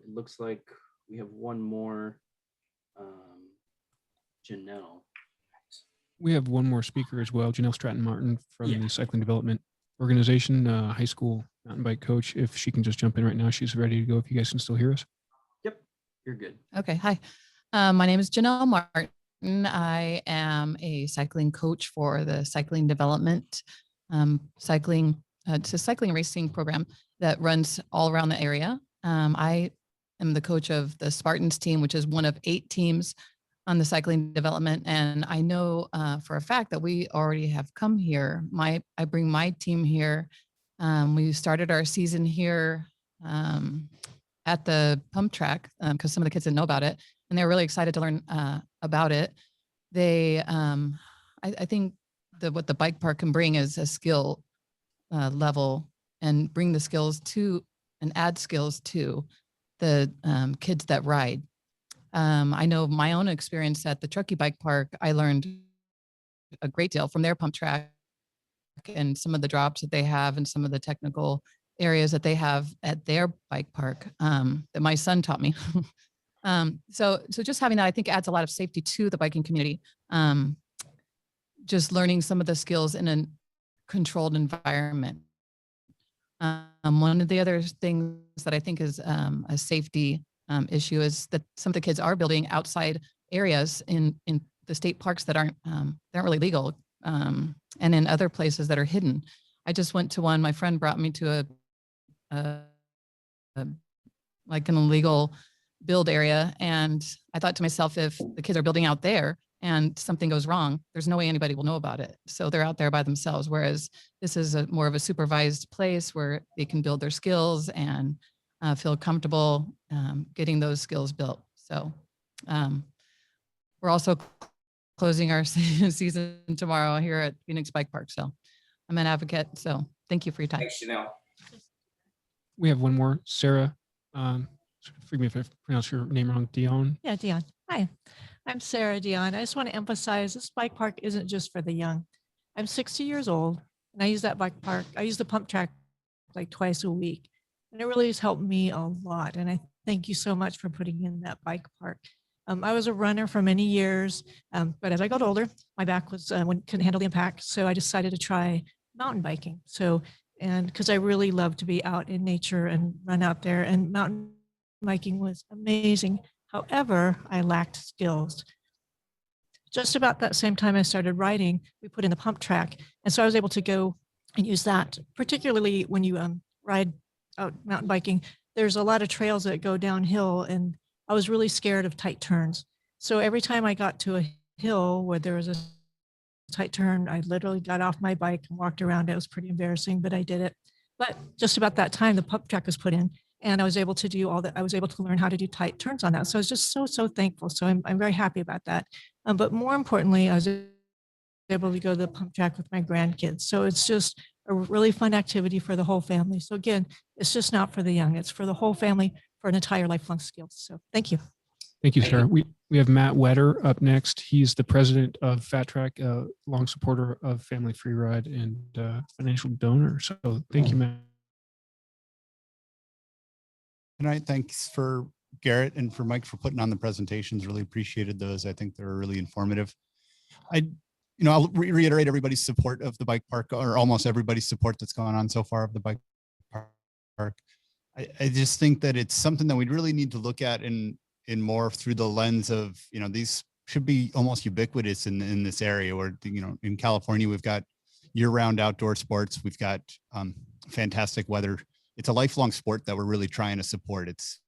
it looks like we have one more, Janelle. We have one more speaker as well, Janelle Stratton Martin from the Cycling Development Organization, high school mountain bike coach. If she can just jump in right now, she's ready to go. If you guys can still hear us. Yep, you're good. Okay, hi. My name is Janelle Martin. I am a cycling coach for the cycling development, it's a cycling racing program that runs all around the area. I am the coach of the Spartans team, which is one of 8 teams on the cycling development. And I know for a fact that we already have come here. I bring my team here. We started our season here at the pump track because some of the kids didn't know about it, and they were really excited to learn about it. They, I think what the bike park can bring is a skill level and bring the skills to and add skills to the kids that ride. I know my own experience at the Truckee Bike Park, I learned a great deal from their pump track and some of the drops that they have and some of the technical areas that they have at their bike park that my son taught me. So just having that, I think adds a lot of safety to the biking community. Just learning some of the skills in a controlled environment. One of the other things that I think is a safety issue is that some of the kids are building outside areas in the state parks that aren't really legal, and in other places that are hidden. I just went to one. My friend brought me to like an illegal build area, and I thought to myself, if the kids are building out there and something goes wrong, there's no way anybody will know about it. So they're out there by themselves. Whereas this is more of a supervised place where they can build their skills and feel comfortable getting those skills built. So we're also closing our season tomorrow here at Phoenix Bike Park. So I'm an advocate. So thank you for your time. Thanks, Chanel. We have one more, Sarah. Forgive me if I pronounce your name wrong, Dion. Yeah, Dion. Hi, I'm Sarah Dion. I just want to emphasize this bike park isn't just for the young. I'm 60 years old and I use that bike park. I use the pump track like twice a week, and it really has helped me a lot. And I thank you so much for putting in that bike park. I was a runner for many years, but as I got older, my back was couldn't handle the impact. So I decided to try mountain biking. And because I really love to be out in nature and run out there, and mountain biking was amazing. However, I lacked skills. Just about that same time I started riding, we put in the pump track. And so I was able to go and use that, particularly when you ride out mountain biking. There's a lot of trails that go downhill, and I was really scared of tight turns. So every time I got to a hill where there was a tight turn, I literally got off my bike and walked around. It was pretty embarrassing, but I did it. But just about that time, the pump track was put in, and I was able to do all that. I was able to learn how to do tight turns on that. So I was just so thankful. So I'm very happy about that. But more importantly, I was able to go to the pump track with my grandkids. So it's just a really fun activity for the whole family. So again, it's just not for the young, it's for the whole family, for an entire lifelong skill. So thank you. Thank you, Sarah. We have Matt Wetter up next. He's the president of Fat Track, long supporter of Family Free Ride and financial donor. So thank you, Matt. Good night. Thanks for Garrett and for Mike for putting on the presentations. Really appreciated those. I think they're really informative. I'll reiterate everybody's support of the bike park, or almost everybody's support that's gone on so far of the bike park. I just think that it's something that we really need to look at in more through the lens of, these should be almost ubiquitous in this area where, in California, we've got year-round outdoor sports. We've got fantastic weather. It's a lifelong sport that we're really trying to support. It's,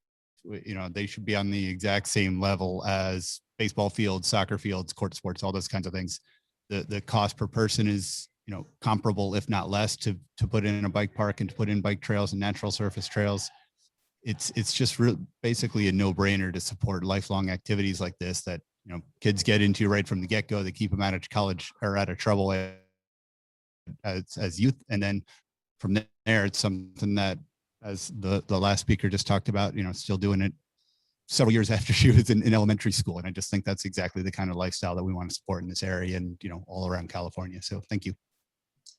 they should be on the exact same level as baseball fields, soccer fields, court sports, all those kinds of things. The cost per person is, comparable, if not less, to put in a bike park and to put in bike trails and natural surface trails. It's just basically a no-brainer to support lifelong activities like this that, kids get into right from the get-go. They keep them out of college or out of trouble as youth. And then from there, it's something that, as the last speaker just talked about, still doing it several years after she was in elementary school. And I just think that's exactly the kind of lifestyle that we want to support in this area and, all around California. So thank you.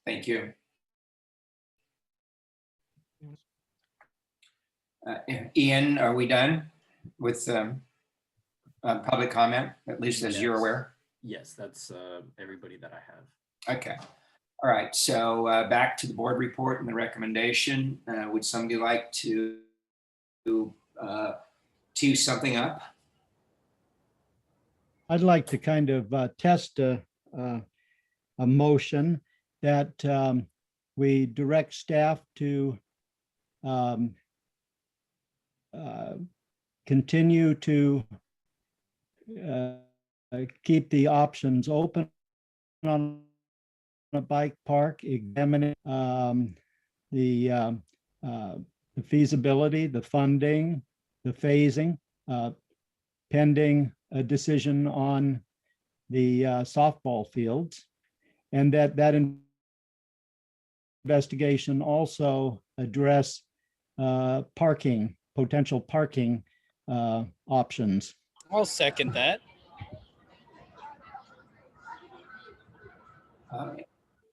Thank you. Ian, are we done with public comment, at least as you're aware? Yes, that's everybody that I have. Okay. All right. So back to the board report and the recommendation. Would somebody like to tee something up? I'd like to kind of test a motion that we direct staff to continue to keep the options open on a bike park, examining the feasibility, the funding, the phasing, pending a decision on the softball fields, and that investigation also address parking, potential parking options. I'll second that.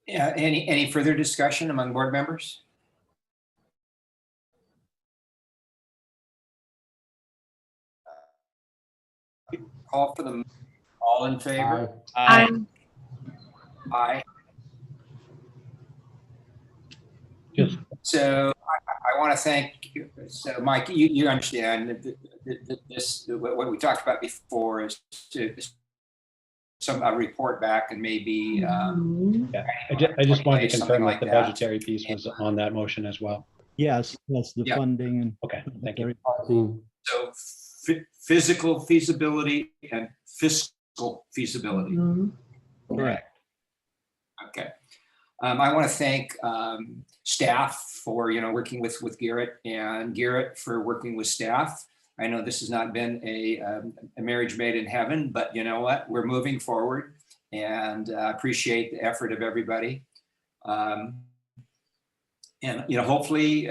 Yeah, any further discussion among board members? Call for the, all in favor? Aye. Aye. Just So I want to thank you. So Mike, you understand this, what we talked about before is to a report back and maybe. Yeah, I just wanted to something confirm like that the that. budgetary piece was on that motion as well. Yes, that's the Yeah. funding and. Okay, thank you. So physical feasibility and fiscal feasibility. Correct. Okay. I want to thank staff for working with Garrett, and Garrett for working with staff. I know this has not been a marriage made in heaven, but you know what? We're moving forward, and appreciate the effort of everybody. And hopefully,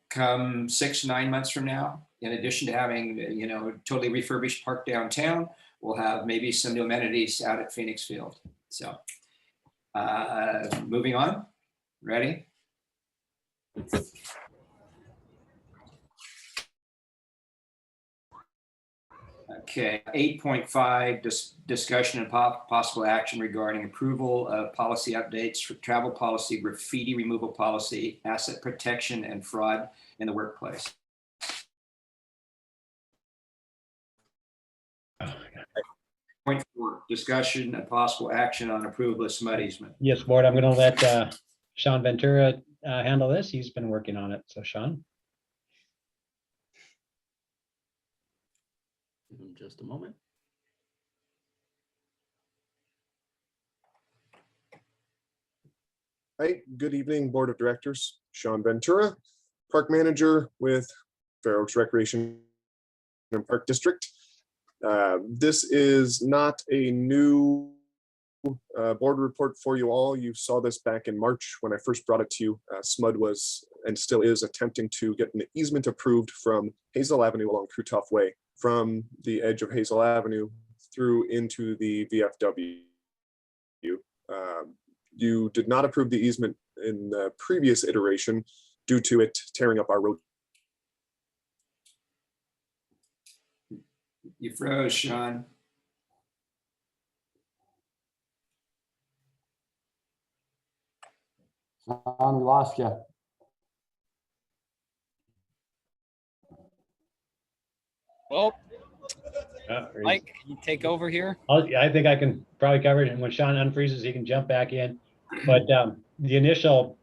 come 6-9 months from now, in addition to having totally refurbished park downtown, we'll have maybe some new amenities out at Phoenix Field. So moving on. Ready? Okay, 8.5, discussion and possible action regarding approval of policy updates for travel policy, graffiti removal policy, asset protection, and fraud in the workplace. Point 4, discussion and possible action on approval of SMUD easement. Yes, board, I'm going to let Sean Ventura handle this. He's been working on it. So Sean. Give him just a moment. Hi, good evening, Board of Directors. Sean Ventura, Park Manager with Fair Oaks Recreation and Park District. This is not a new board report for you all. You saw this back in March when I first brought it to you. SMUD was and still is attempting to get an easement approved from Hazel Avenue along Krutoff Way, from the edge of Hazel Avenue through into the VFW. You did not approve the easement in the previous iteration due to it tearing up our road. You froze, Sean. Sean, we lost you. Well, Yeah, Mike, can you take over here? I think I can probably cover it, and when Sean unfreezes, he can jump back in. But the initial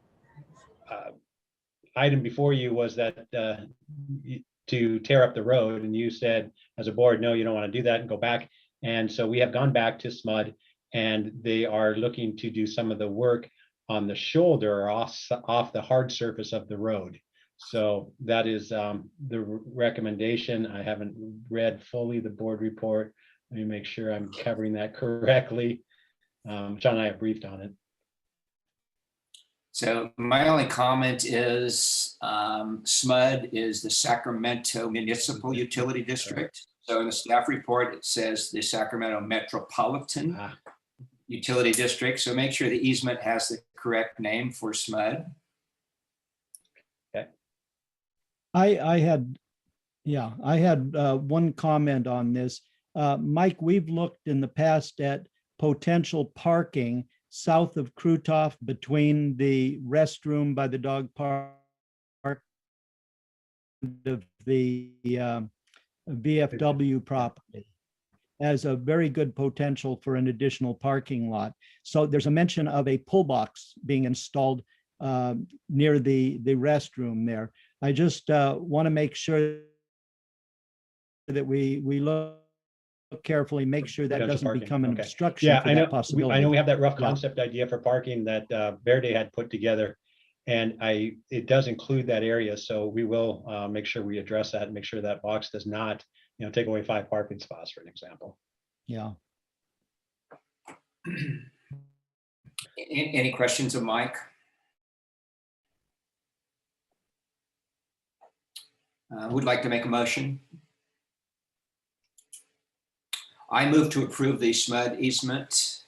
item before you was that to tear up the road, and you said as a board, no, you don't want to do that and go back. And so we have gone back to SMUD, and they are looking to do some of the work on the shoulder off the hard surface of the road. So that is the recommendation. I haven't read fully the board report. Let me make sure I'm covering that correctly. John and I have briefed on it. So my only comment is SMUD is the Sacramento Municipal Utility District. So in the staff report, it says the Sacramento Metropolitan Utility District. So make sure the easement has the correct name for SMUD. I had one comment on this. Mike, we've looked in the past at potential parking south of Krutoff between the restroom by the dog park of the VFW property as a very good potential for an additional parking lot. So there's a mention of a pull box being installed near the restroom there. I just want to make sure that we look carefully, make sure that Potential doesn't parking, become an okay. obstruction Yeah, for I know, that possibility. I know we have that rough Yeah. concept idea for parking that Verde had put together. And it does include that area, so we will make sure we address that and make sure that box does not, take away 5 parking spots, for an example. Yeah. Any questions of Mike? Would like to make a motion? I move to approve the SMUD easement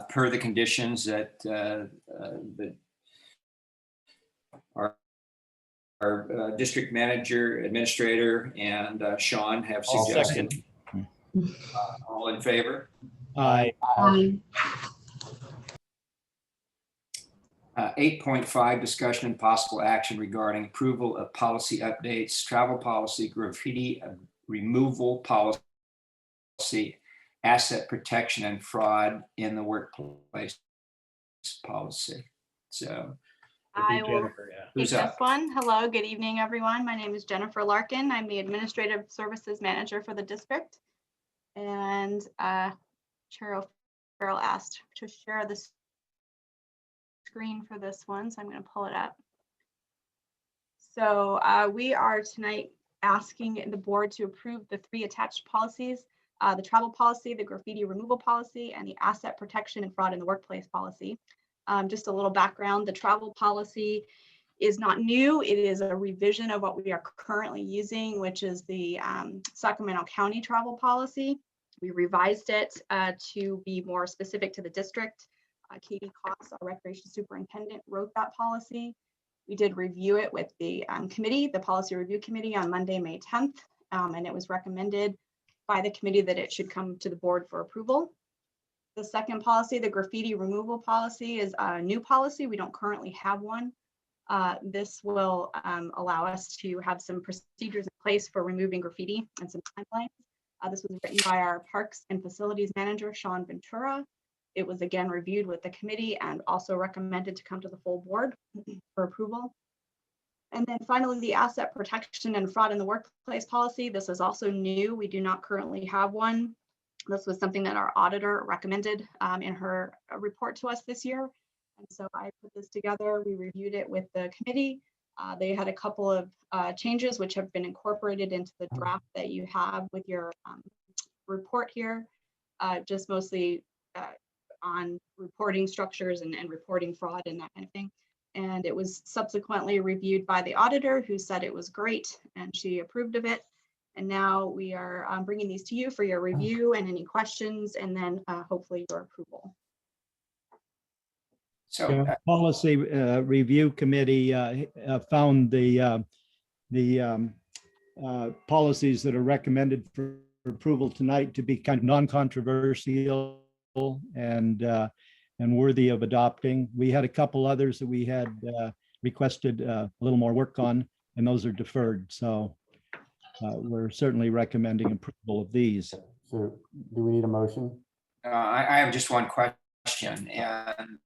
per the conditions that our district manager, administrator, and Sean have I'll suggested. All in favor? Aye. 8.5, discussion and possible action regarding approval of policy updates, travel policy, graffiti removal policy, asset protection and fraud in the workplace policy. So I will Jennifer, yeah. take Who's this up? one. Hello, good evening, everyone. My name is Jennifer Larkin. I'm the Administrative Services Manager for the district. And Chair O'Farrell asked to share the screen for this one, so I'm going to pull it up. So we are tonight asking the board to approve the 3 attached policies, the travel policy, the graffiti removal policy, and the asset protection and fraud in the workplace policy. Just a little background, the travel policy is not new. It is a revision of what we are currently using, which is the Sacramento County travel policy. We revised it to be more specific to the district. Katie Koss, our recreation superintendent, wrote that policy. We did review it with the committee, the policy review committee, on Monday, May 10th, and it was recommended by the committee that it should come to the board for approval. The second policy, the graffiti removal policy, is a new policy. We don't currently have one. This will allow us to have some procedures in place for removing graffiti and some timelines. This was written by our Parks and Facilities Manager, Sean Ventura. It was again reviewed with the committee and also recommended to come to the full board for approval. And then finally, the asset protection and fraud in the workplace policy. This is also new. We do not currently have one. This was something that our auditor recommended in her report to us this year. And so I put this together. We reviewed it with the committee. They had a couple of changes which have been incorporated into the draft that you have with your report here, just mostly on reporting structures and reporting fraud and that kind of thing. And it was subsequently reviewed by the auditor, who said it was great and she approved of it. And now we are bringing these to you for your review and any questions, and then hopefully your approval. So policy review committee found the policies that are recommended for approval tonight to be kind of non-controversial and worthy of adopting. We had a couple others that we had requested a little more work on, and those are deferred. So we're certainly recommending approval of these. So do we need a motion? I have just one question, and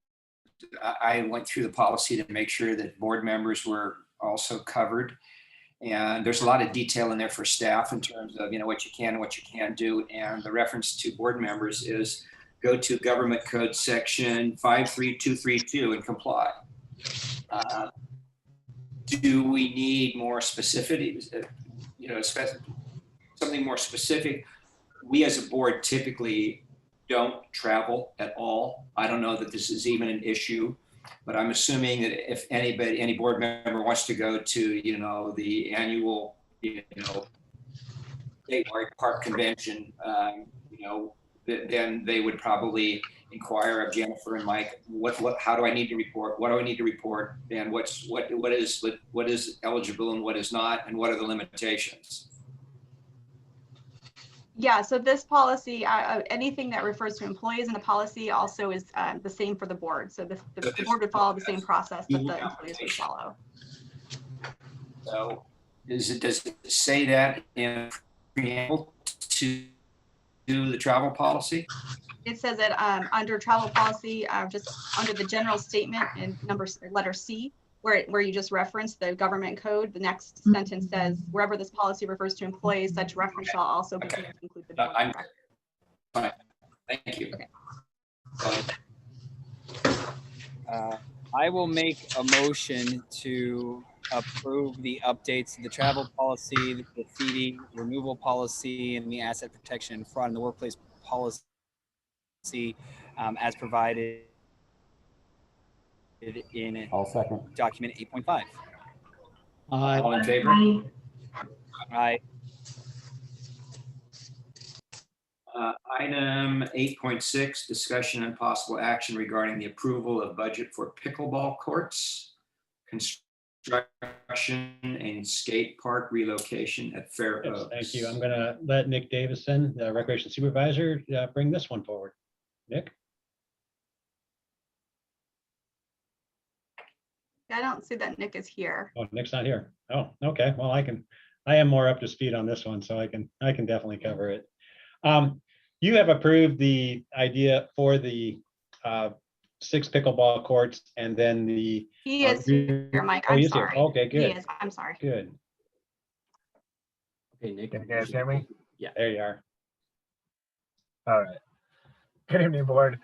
I went through the policy to make sure that board members were also covered. And there's a lot of detail in there for staff in terms of, what you can and what you can't do. And the reference to board members is go to Government Code section 53232 and comply. Do we need more specificity? Something more specific? We as a board typically don't travel at all. I don't know that this is even an issue, but I'm assuming that if any board member wants to go to, the annual, statewide park convention, then they would probably inquire of Jennifer and Mike, how do I need to report? What do I need to report? And what is eligible and what is not, and what are the limitations? Yeah, so this policy, anything that refers to employees in the policy also is the same for the board. So the board would follow the same process that the employees would follow. So does it say that in preamble to the travel policy? It says that under travel policy, just under the general statement in letter C, where you just referenced the government code, the next sentence says, wherever this policy refers to employees, such reference shall also be used to include the board of directors. Fine. Thank you. I will make a motion to approve the updates to the travel policy, the graffiti removal policy, and the asset protection and fraud in the workplace policy as provided in I'll second. document 8.5. All in favor? Aye. Item 8.6, discussion and possible action regarding the approval of budget for pickleball courts, construction and skate park relocation at Fair Yes, Oaks. thank you. I'm going to let Nick Davison, the Recreation Supervisor, bring this one forward. Nick? I don't see that Nick is here. Oh, Nick's not here. Oh, okay. Well, I am more up to speed on this one, so I can definitely cover it. You have approved the idea for the 6 pickleball courts and then the. He is here, Mike. Oh, I'm he is here. sorry. Okay, good. He is. I'm sorry. Good. Okay, Nick. Can you guys hear me? Yeah. There you are. All right. Good evening, board.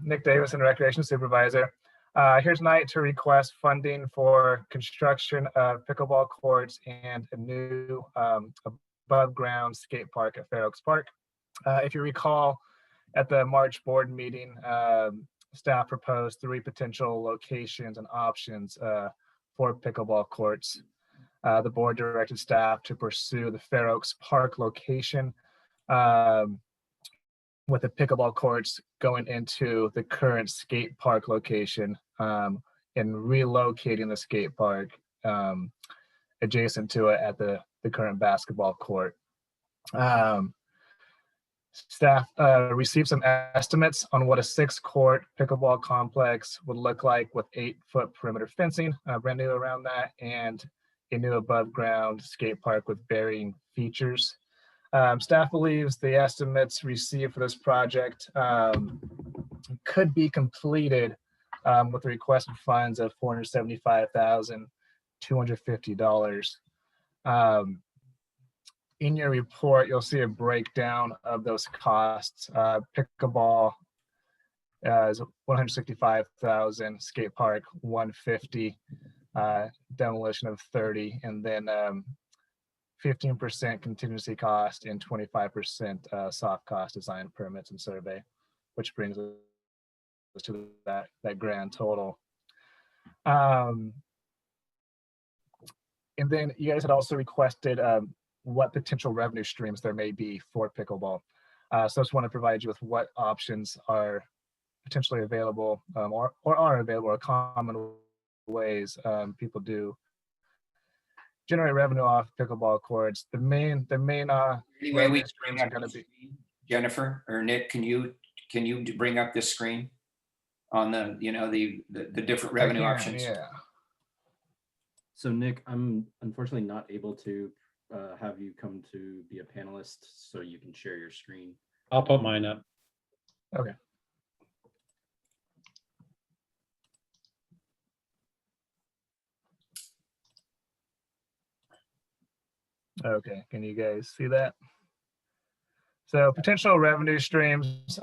Nick Davison, Recreation Supervisor. Here tonight to request funding for construction of pickleball courts and a new above ground skate park at Fair Oaks Park. If you recall, at the March board meeting, staff proposed 3 potential locations and options for pickleball courts. The board directed staff to pursue the Fair Oaks Park location with the pickleball courts going into the current skate park location and relocating the skate park adjacent to it at the current basketball court. Staff received some estimates on what a 6-court pickleball complex would look like with 8-foot perimeter fencing, brand new around that, and a new above ground skate park with varying features. Staff believes the estimates received for this project could be completed with the requested funds of $475,250. In your report, you'll see a breakdown of those costs. Pickleball is $165,000, skate park $150,000, demolition of $30,000, and then 15% contingency cost and 25% soft cost design permits and survey, which brings us to that grand total. And then you guys had also requested what potential revenue streams there may be for pickleball. So I just want to provide you with what options are potentially available or are available, or common ways people do generate revenue off pickleball courts. The main Anyway, streams are going to be. Jennifer or Nick, can you bring up this screen on the the different revenue options? Yeah. So Nick, I'm unfortunately not able to have you come to be a panelist, so you can share your screen. I'll put mine up. Okay. Okay, can you guys see that? So potential revenue streams is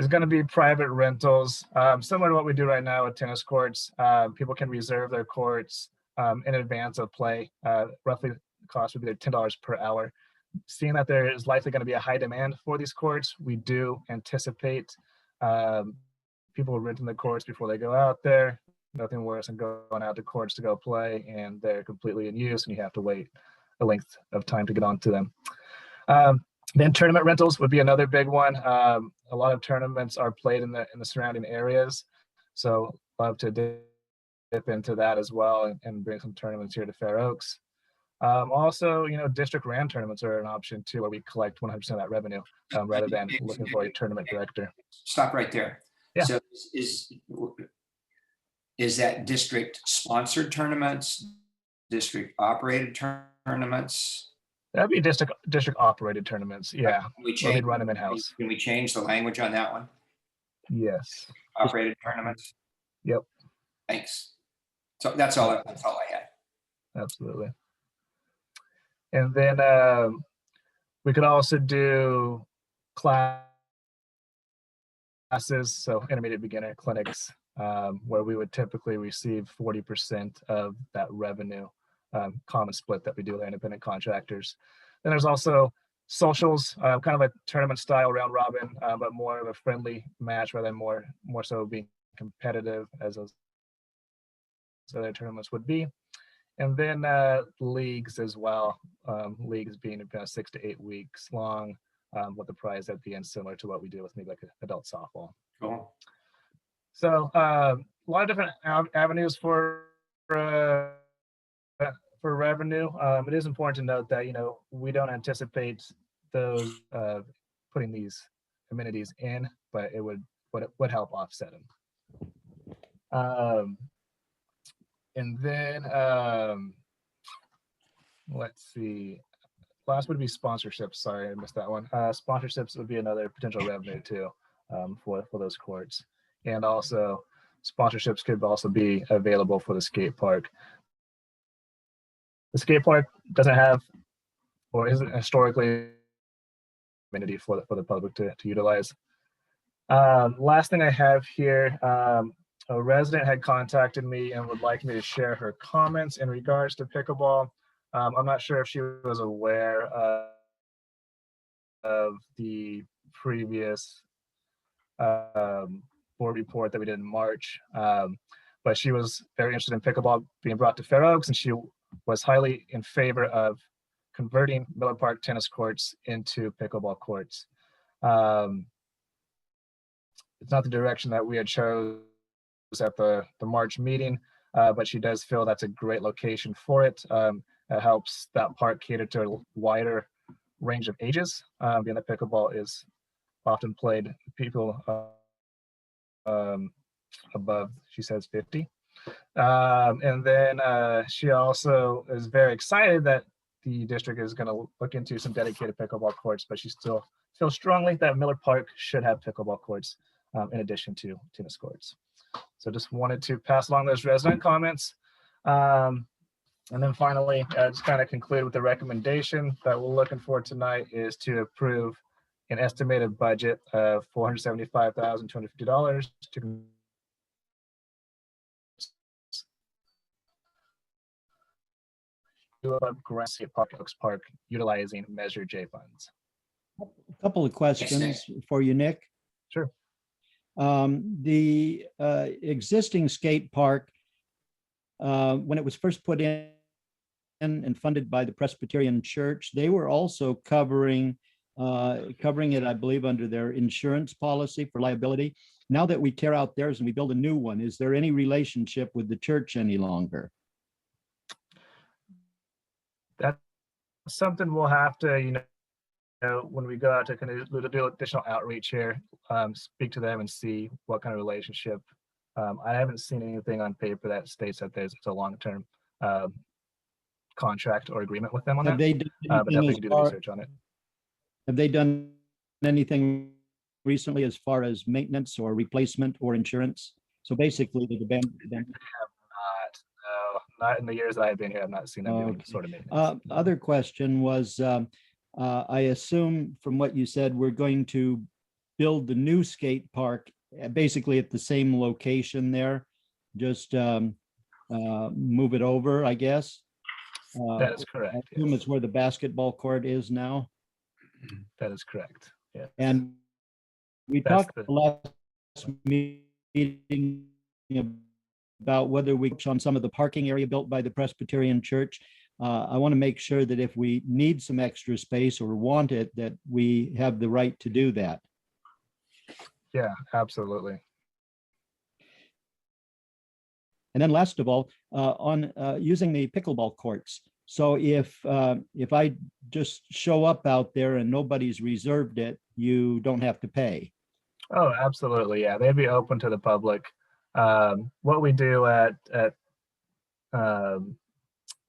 going to be private rentals, similar to what we do right now with tennis courts. People can reserve their courts in advance of play. Roughly the cost would be $10 per hour. Seeing that there is likely going to be a high demand for these courts, we do anticipate people renting the courts before they go out there. Nothing worse than going out to courts to go play and they're completely in use and you have to wait a length of time to get onto them. Then tournament rentals would be another big one. A lot of tournaments are played in the surrounding areas, so love to dip into that as well and bring some tournaments here to Fair Oaks. Also, district ran tournaments are an option too, where we collect 100% of that revenue rather than looking for a tournament director. Stop right there. Yeah. So is that district sponsored tournaments, district operated tournaments. That'd be district operated tournaments. Yeah. Can we Where change, we'd run them in-house. can we change the language on that one? Yes. Operated tournaments? Yep. Thanks. So that's all I had. Absolutely. And then we could also do classes, so intermediate beginner clinics, where we would typically receive 40% of that revenue, common split that we do with our independent contractors. Then there's also socials, kind of a tournament style round robin, but more of a friendly match rather than more so being competitive as those other tournaments would be. And then leagues as well, leagues being about 6 to 8 weeks long, with the prize at the end similar to what we do with maybe like adult softball. Cool. So a lot of different avenues for revenue. It is important to note that, you know, we don't anticipate those putting these amenities in, but it would help offset them. And then let's see, last would be sponsorships. Sorry, I missed that one. Sponsorships would be another potential revenue too, for those courts. And also sponsorships could also be available for the skate park. The skate park doesn't have, or isn't historically amenity for the public to utilize. Last thing I have here, a resident had contacted me and would like me to share her comments in regards to pickleball. I'm not sure if she was aware of the previous board report that we did in March, but she was very interested in pickleball being brought to Fair Oaks, and she was highly in favor of converting Miller Park tennis courts into pickleball courts. It's not the direction that we had chose at the March meeting, but she does feel that's a great location for it. It helps that park cater to a wider range of ages, being that pickleball is often played people above, she says, 50. And then she also is very excited that the district is going to look into some dedicated pickleball courts, but she still feels strongly that Miller Park should have pickleball courts in addition to tennis courts. So just wanted to pass along those resident comments. And then finally, just kind of conclude with the recommendation that we're looking for tonight is to approve an estimated budget of $475,250 to Grassy Park, Oaks Park, utilizing Measure J funds. A couple of questions for you, Nick. Sure. The existing skate park, when it was first put in and funded by the Presbyterian Church, they were also covering it, I believe, under their insurance policy for liability. Now that we tear out theirs and we build a new one, is there any relationship with the church any longer? That's something we'll have to, you know, when we go out to kind of do additional outreach here, speak to them and see what kind of relationship. I haven't seen anything on paper that states that there's a long-term contract or agreement with them on Have that. they done But definitely anything do the research on it. Have they done anything recently as far as maintenance or replacement or insurance? So basically, the band. Not in the years that I've been here. I've not seen them do any sort of maintenance. Other question was, I assume from what you said, we're going to build the new skate park basically at the same location there, just move it over, I guess. That is correct. I assume it's where the basketball court is now. That is correct. Yeah. And we That's talked at the last meeting about whether we touch on some of the parking area built by the Presbyterian Church. I want to make sure that if we need some extra space or want it, that we have the right to do that. Yeah, absolutely. And then last of all, on using the pickleball courts. So if I just show up out there and nobody's reserved it, you don't have to pay. Oh, absolutely. Yeah, they'd be open to the public. What we do at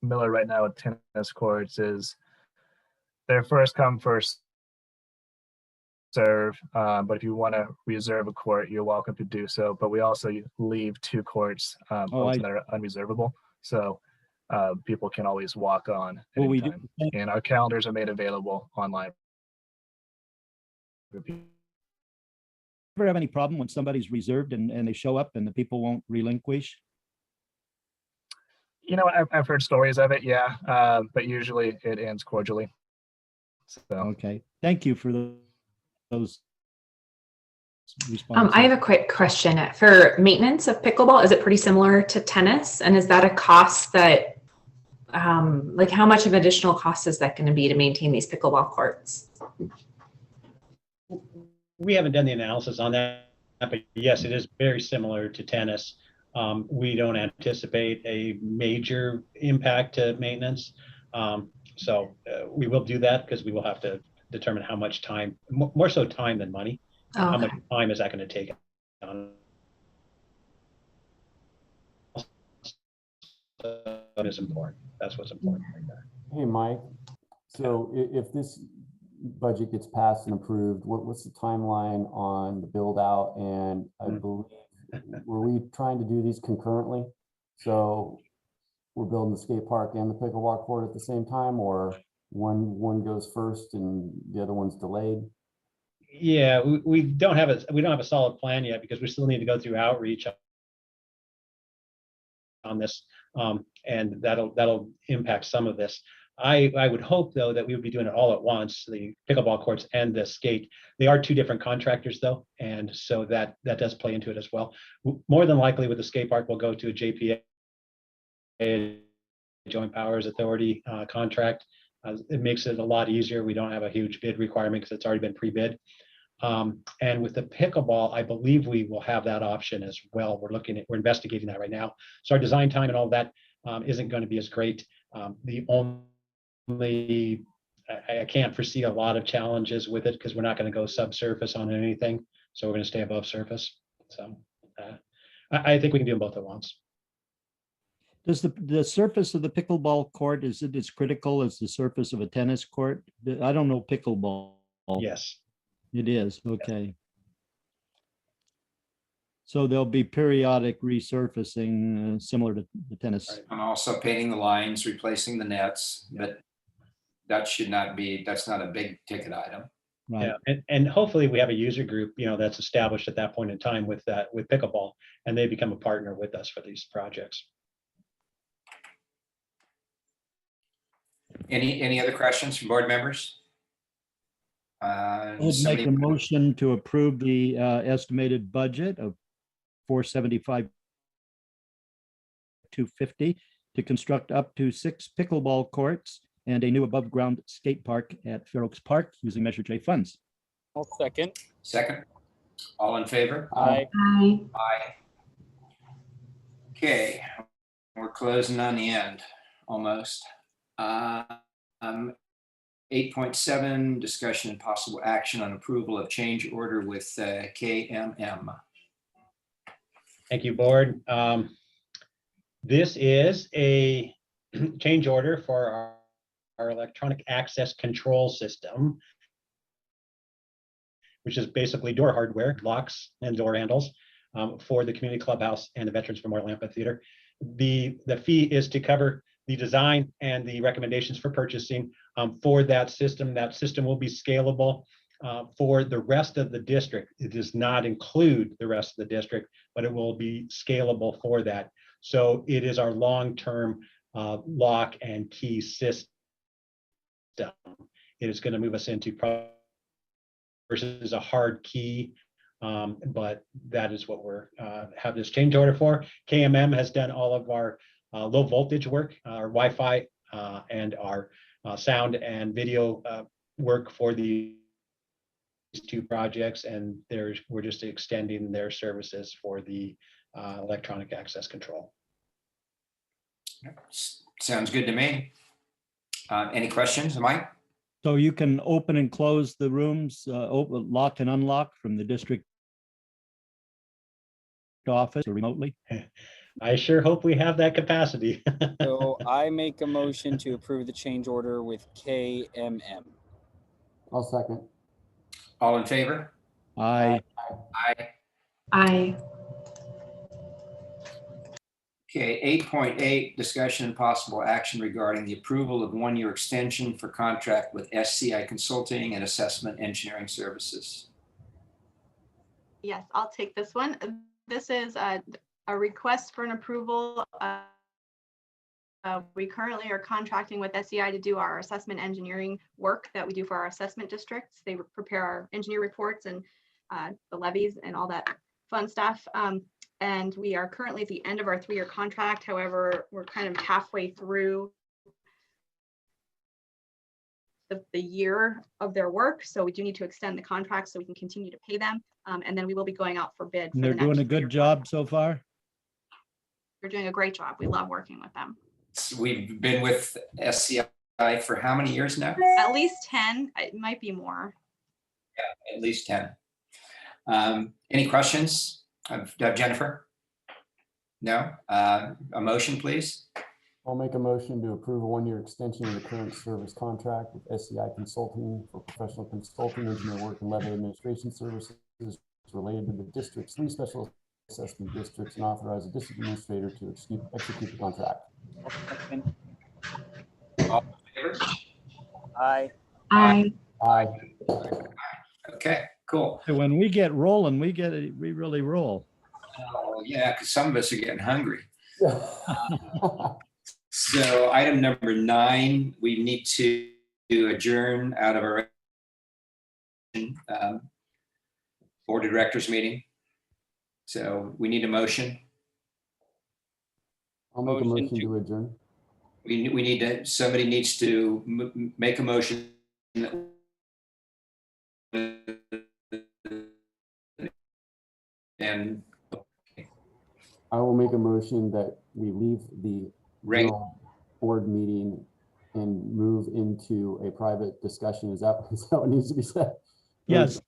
Miller right now with tennis courts is they're first come, first serve. But if you want to reserve a court, you're welcome to do so. But we also leave 2 courts open that are unreservable. So people can always walk on at any time. And our calendars are made available online. Ever have any problem when somebody's reserved and they show up and the people won't relinquish? You know, I've heard stories of it, yeah, but usually it ends cordially. So. Okay, thank you for those responses. I have a quick question. For maintenance of pickleball, is it pretty similar to tennis? And is that a cost that, like how much of additional cost is that going to be to maintain these pickleball courts? We haven't done the analysis on that, but yes, it is very similar to tennis. We don't anticipate a major impact to maintenance. So we will do that because we will have to determine how much time, more so time than money. Oh, how okay. much time is that going to take on? That is important. That's what's important right there. Hey, Mike. So if this budget gets passed and approved, what's the timeline on the build out? And I believe, were we trying to do these concurrently? So we're building the skate park and the pickleball court at the same time, or one goes first and the other one's delayed? Yeah, we don't have a solid plan yet because we still need to go through outreach on this, and that'll impact some of this. I would hope though that we would be doing it all at once, the pickleball courts and the skate. They are 2 different contractors though, and so that does play into it as well. More than likely with the skate park, we'll go to a JPA, Joint Powers Authority contract. It makes it a lot easier. We don't have a huge bid requirement because it's already been pre-bid. And with the pickleball, I believe we will have that option as well. We're investigating that right now. So our design time and all that isn't going to be as great. The only, I can't foresee a lot of challenges with it because we're not going to go subsurface on anything. So we're going to stay above surface. So I think we can do them both at once. Does the surface of the pickleball court, is it as critical as the surface of a tennis court? I don't know pickleball. Yes. It is, okay. So there'll be periodic resurfacing similar to the tennis. Right. And also painting the lines, replacing the nets, but that should not be, that's not a big ticket item. Right. Yeah, and hopefully we have a user group, that's established at that point in time with pickleball, and they become a partner with us for these projects. Any other questions from board members? I would make a motion to approve the estimated budget of $475,250 to construct up to 6 pickleball courts and a new above ground skate park at Fair Oaks Park using Measure J funds. I'll second. Second. All in favor? Aye. Aye. Aye. Okay, we're closing on the end, almost. 8.7, discussion and possible action on approval of change order with KMM. Thank you, board. This is a change order for our electronic access control system, which is basically door hardware, locks and door handles for the community clubhouse and the Veterans Memorial Amphitheater. The fee is to cover the design and the recommendations for purchasing for that system. That system will be scalable for the rest of the district. It does not include the rest of the district, but it will be scalable for that. So it is our long-term lock and key system. It is going to move us into versus a hard key, but that is what we're have this change order for. KMM has done all of our low voltage work, our Wi-Fi and our sound and video work for these 2 projects, and we're just extending their services for the electronic access control. Sounds good to me. Any questions, Mike? So you can open and close the rooms, lock and unlock from the district office or remotely? I sure hope we have that capacity. So I make a motion to approve the change order with KMM. I'll second. All in favor? Aye. Aye. Aye. Okay, 8.8, discussion and possible action regarding the approval of one-year extension for contract with SCI Consulting and Assessment Engineering Services. Yes, I'll take this one. This is a request for an approval. We currently are contracting with SCI to do our assessment engineering work that we do for our assessment districts. They prepare our engineer reports and the levies and all that fun stuff. And we are currently at the end of our 3-year contract. However, we're kind of halfway through the year of their work. So we do need to extend the contract so we can continue to pay them. And then we will be going out for bid. And they're doing a good job so far? They're doing a great job. We love working with them. We've been with SCI for how many years now? At least 10, it might be more. Yeah, at least 10. Any questions of Jennifer? No? A motion, please? I'll make a motion to approve a one-year extension of the current service contract with SCI Consulting for professional consulting, engineer work, and levy administration services related to the district's 3 special assessment districts, and authorize the district administrator to execute the contract. All in favor? Aye. Aye. Aye. Okay, cool. So when we get rolling, we really roll. Oh, yeah, because some of us are getting hungry. So item number 9, we need to adjourn out of our board of directors meeting. So we need a motion. I'll make a motion to adjourn. We need to, somebody needs to make a motion. And I will make a motion that we leave the general board meeting and move into a private discussion. Is that what needs to be said? Yes.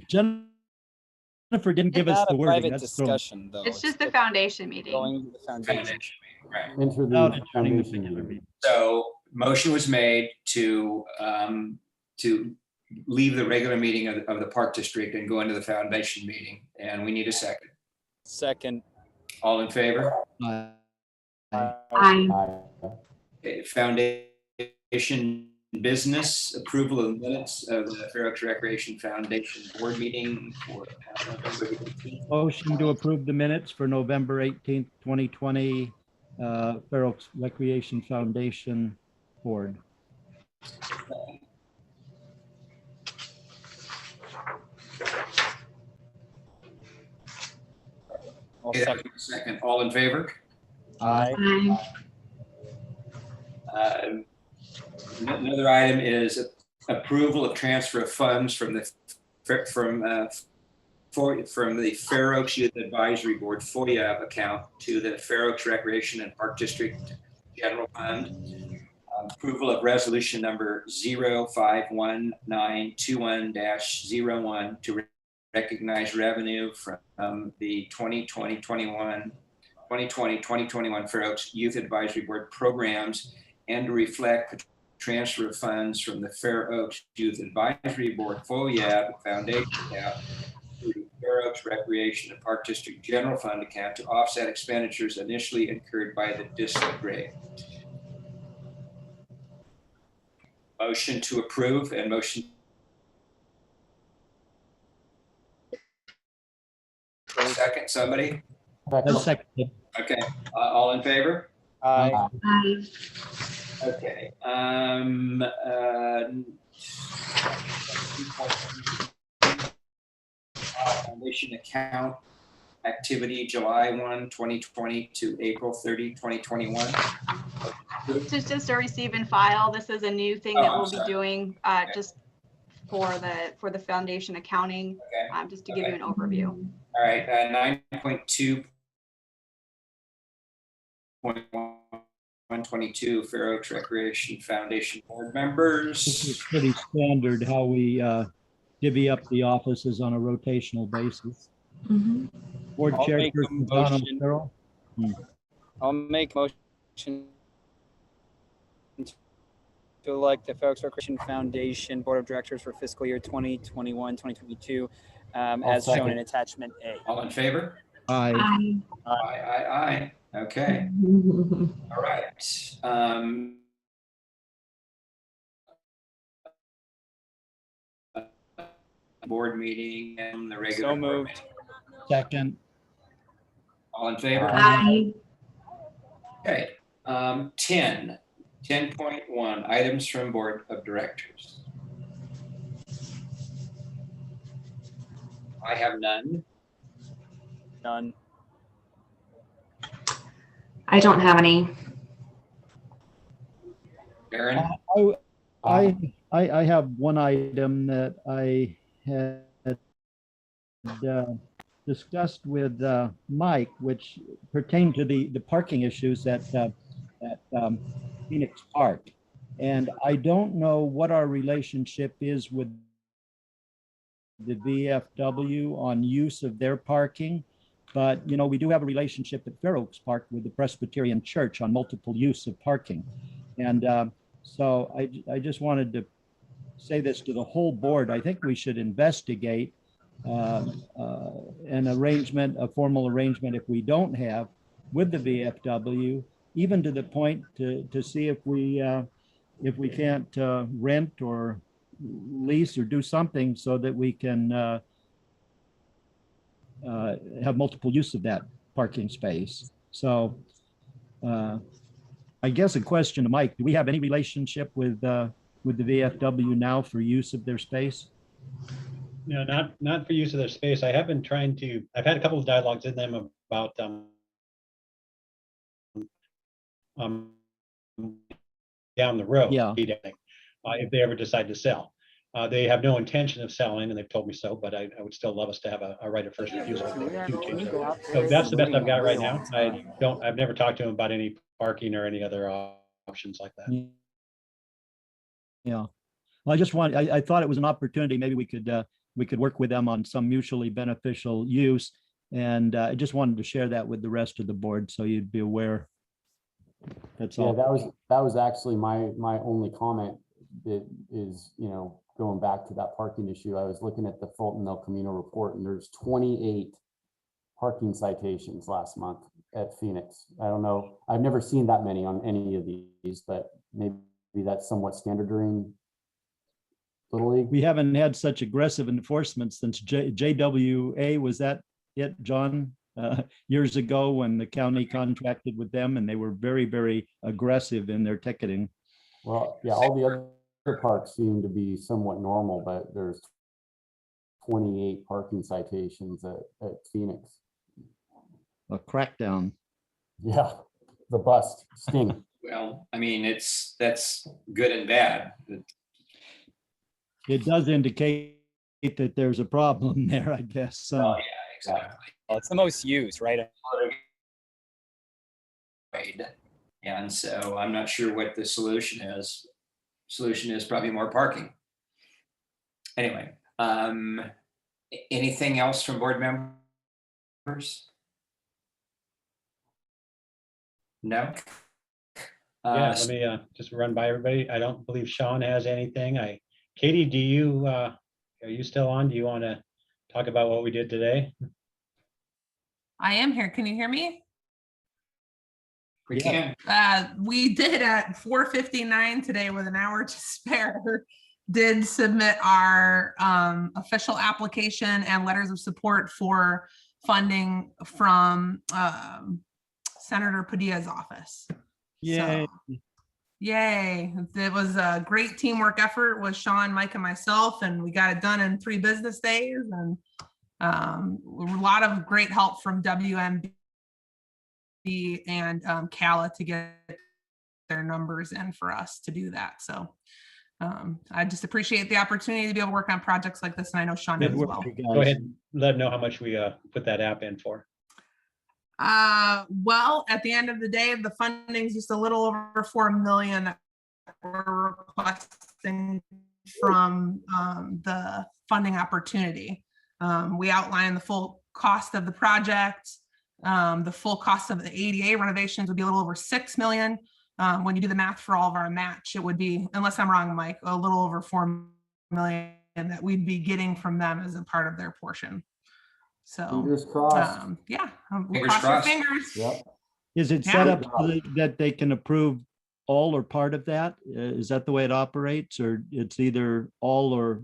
Jennifer didn't give us the wording. Private That's thrown. discussion, though. It's just the foundation meeting. Going to the foundation. Right. Enter Without the adjourning the foundation regular meeting. So motion was made to leave the regular meeting of the Park District and go into the foundation meeting. And we need a second. Second. All in favor? Aye. Aye. Okay, foundation business, approval of minutes of the Fair Oaks Recreation Foundation board meeting for November 18th. Motion to approve the minutes for November 18th, 2020, Fair Oaks Recreation Foundation Board. Okay, that was a second. All in favor? Aye. Aye. Another item is approval of transfer of funds from the Fair Oaks Youth Advisory Board FOIA account to the Fair Oaks Recreation and Park District General Fund. Approval of resolution number 051-921-01 to recognize revenue from the 2020-2021 Fair Oaks Youth Advisory Board programs and to reflect transfer of funds from the Fair Oaks Youth Advisory Board FOIA Foundation account to the Fair Oaks Recreation and Park District General Fund account to offset expenditures initially incurred by the district grade. Motion to approve and motion. Second, somebody? Second. Okay, all in favor? Aye. Aye. Okay. Foundation account activity July 1, 2020 to April 30, 2021. This is just a receive and file. This is a new thing that I'm we'll be sorry. doing just for the foundation accounting, Okay. just to give you an overview. All right, 9.2.122 Fair Oaks Recreation Foundation board This members. is pretty standard how we divvy up the offices on a rotational basis. Mhm. Board I'll make a chairperson Donald motion. Farrell. I'll make motion to elect the Fair Oaks Recreation Foundation Board of Directors for fiscal year 2021, 2022, as shown second. in attachment A. All in favor? Aye. Aye. Okay, all right. Board meeting and the regular. So moved. Second. All in favor? Aye. Okay, 10.1, items from Board of Directors. I have none. None. I don't have any. Aaron? I have one item that I had discussed with Mike, which pertained to the parking issues at Phoenix Park. And I don't know what our relationship is with the VFW on use of their parking. But, you know, we do have a relationship at Fair Oaks Park with the Presbyterian Church on multiple use of parking. And so I just wanted to say this to the whole board. I think we should investigate an arrangement, a formal arrangement, if we don't have, with the VFW, even to the point to see if we can't rent or lease or do something so that we can have multiple use of that parking space. So I guess a question to Mike, do we have any relationship with the VFW now for use of their space? No, not for use of their space. I have been trying to, I've had a couple of dialogues in them about down the road. Yeah. If they ever decide to sell. They have no intention of selling, and they've told me so, but I would still love us to have a right of first refusal if they do change it. So that's the best I've got right now. I've never talked to them about any parking or any other options like that. Yeah. Well, I thought it was an opportunity. Maybe we could work with them on some mutually beneficial use. And I just wanted to share that with the rest of the board, so you'd be aware. That's all. Yeah, that was actually my only comment. That is, you know, going back to that parking issue. I was looking at the Fulton El Camino report, and there's 28 parking citations last month at Phoenix. I don't know. I've never seen that many on any of these, but maybe that's somewhat standard during Little League. We haven't had such aggressive enforcement since JWA. Was that it, John? Years ago when the county contracted with them, and they were very, very aggressive in their ticketing. Well, yeah, all the other parks seem to be somewhat normal, but there's 28 parking citations at Phoenix. A crackdown. Yeah, the bust sting. Well, I mean, that's good and bad. It does indicate that there's a problem there, I guess. Oh, yeah, exactly. Well, it's the most used, right? And so I'm not sure what the solution is. Solution is probably more parking. Anyway, anything else from board members? No? Yeah, let me just run by everybody. I don't believe Sean has anything. Katie, do you, are you still on? Do you want to talk about what we did today? I am here. Can you hear me? We can. We did at 4:59 today with an hour to spare, did submit our official application and letters of support for funding from Senator Padilla's office. Yay. So, yay. It was a great teamwork effort with Sean, Mike, and myself, and we got it done in 3 business days. And a lot of great help from WMB and CALA to get their numbers in for us to do that. So I just appreciate the opportunity to be able to work on projects like this, and I know Sean did as well. Go ahead and let them know how much we put that app in for. Well, at the end of the day, the funding is just a little over 4 million that we're requesting from the funding opportunity. We outlined the full cost of the project. The full cost of the ADA renovations would be a little over 6 million. when you do the math for all of our match, it would be, unless I'm wrong, Mike, a little over 4 million that we'd be getting from them as a part of their portion. So, Fingers crossed. yeah, we'll Fingers cross our crossed. fingers. Yep. Is it Yeah. set up so that they can approve all or part of that? Is that the way it operates, or it's either all or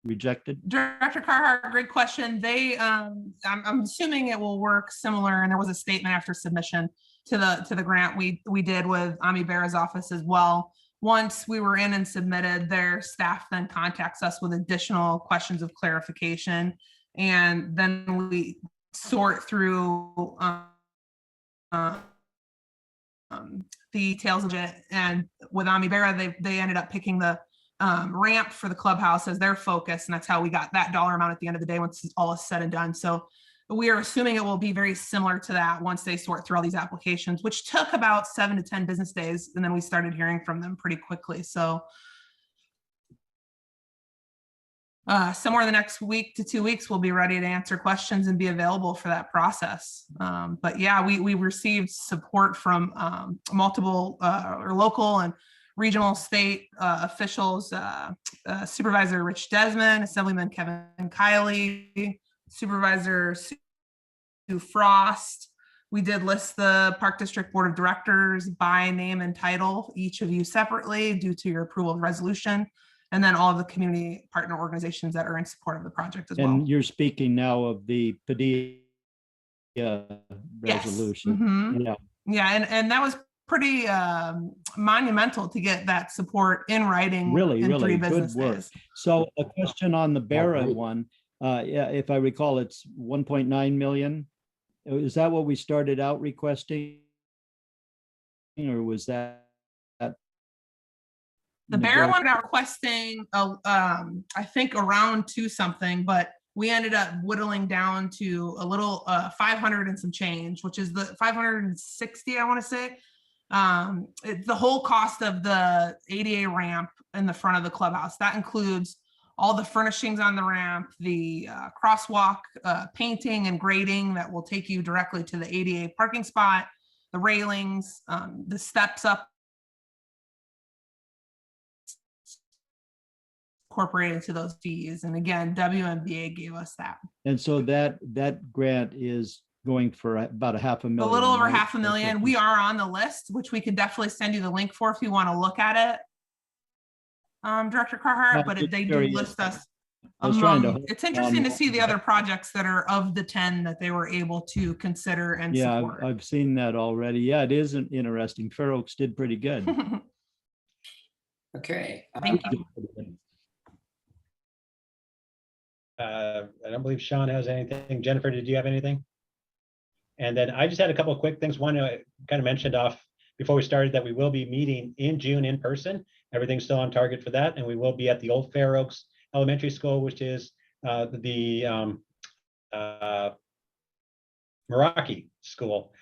rejected? Director Carhart, great question. They, I'm assuming it will work similar, and there was a statement after submission to the grant we did with Ami Bera's office as well. Once we were in and submitted, their staff then contacts us with additional questions of clarification, and then we sort through the details of it. And with Ami Bera, they ended up picking the ramp for the clubhouse as their focus, and that's how we got that dollar amount at the end of the day once all is said and done. So we are assuming it will be very similar to that once they sort through all these applications, which took about 7 to 10 business days, and then we started hearing from them pretty quickly. So somewhere in the next week to 2 weeks, we'll be ready to answer questions and be available for that process. But yeah, we received support from multiple or local and regional state officials, Supervisor Rich Desmond, Assemblyman Kevin Kiley, Supervisor Sue Frost. We did list the Park District Board of Directors by name and title, each of you separately due to your approval of resolution, and then all of the community partner organizations that are in support of the project as well. And you're speaking now of the Padilla resolution. Mhm. Yeah. Yeah, and that was pretty monumental to get that support in writing Really, in 3 really good business work. days. So a question on the Barra great. one, yeah, if I recall, it's 1.9 million. Is that what we started out requesting? Or was that? The Barra one got requesting, I think around 2 something, but we ended up whittling down to a little 500 and some change, which is the 560, I want to say. The whole cost of the ADA ramp in the front of the clubhouse. That includes all the furnishings on the ramp, the crosswalk painting and grading that will take you directly to the ADA parking spot, the railings, the steps up incorporated into those fees. And again, WMBA gave us that. And so that grant is going for about a $500,000. A little over right? $500,000. We are on the list, which we could definitely send you the link for if you want to look at it, Director Carhart, No, but just they do curious. list us. I was trying to among- hook It's interesting to on- see the other projects that are of the 10 that they were able to consider and Yeah, support. I've seen that already. Yeah, it is interesting. Fair Oaks did pretty good. Okay. Thank you. I don't believe Sean has anything. Jennifer, did you have anything? And then I just had a couple of quick things. One, I kind of mentioned off before we started that we will be meeting in June in person. Everything's still on target for that. And we will be at the old Fair Oaks Elementary School, which is the Meraki School.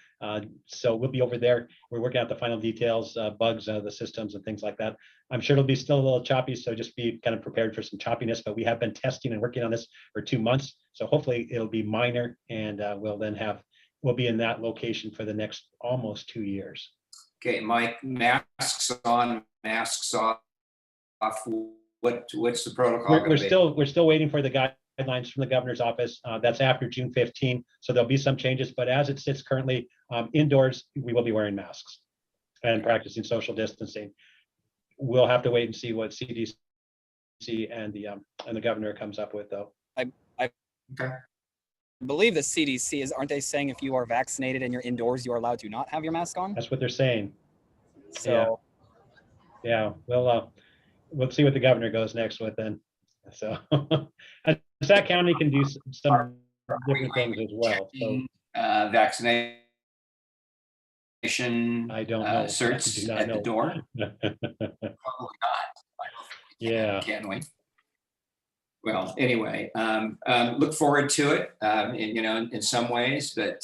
So we'll be over there. We're working out the final details, bugs, the systems and things like that. I'm sure it'll be still a little choppy, so just be kind of prepared for some choppiness, but we have been testing and working on this for 2 months. So hopefully it'll be minor, and we'll be in that location for the next almost 2 years. Okay, Mike, masks on, masks off. What's the protocol? We're still waiting for the guidelines from the governor's office. That's after June 15. So there'll be some changes, but as it sits currently, indoors, we will be wearing masks and practicing social distancing. We'll have to wait and see what CDC and the governor comes up with, though. I believe the CDC aren't they saying if you are vaccinated and you're indoors, you are allowed to not have your mask on? That's what they're saying. So Yeah, we'll see what the governor goes next with then. So and Sac County can do some different things as well. So Vaccination. I don't know. Certs I do not at the know. door. Probably not. Yeah. Can we? Well, anyway, look forward to it, in some ways, but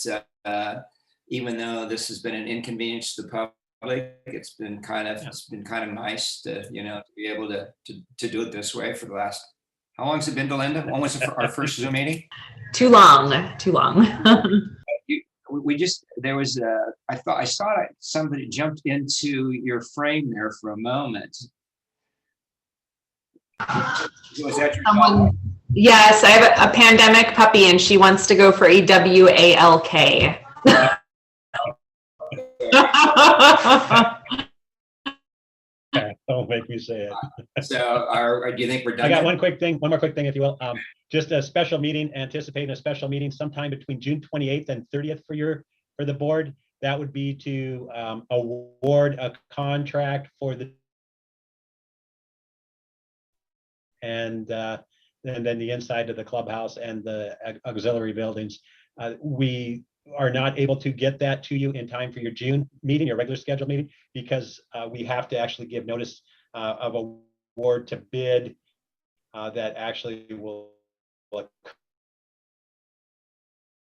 even though this has been an inconvenience to the public, it's been kind of nice to, to be able to do it this way for the last, how long has it been, Belinda? When was our first Zoom meeting? Too long. We we just, there was I thought I saw somebody jumped into your frame there for a moment. Was that your dog? Someone, yes, I have a pandemic puppy and she wants to go for a WALK. Don't make me say it. So do you think we're done? I got then? one more quick thing, if you will. Just a special meeting, anticipating a special meeting sometime between June 28th and 30th for the board. That would be to award a contract for the and then the inside of the clubhouse and the auxiliary buildings. We are not able to get that to you in time for your June meeting, your regular scheduled meeting, because we have to actually give notice of award to bid that actually will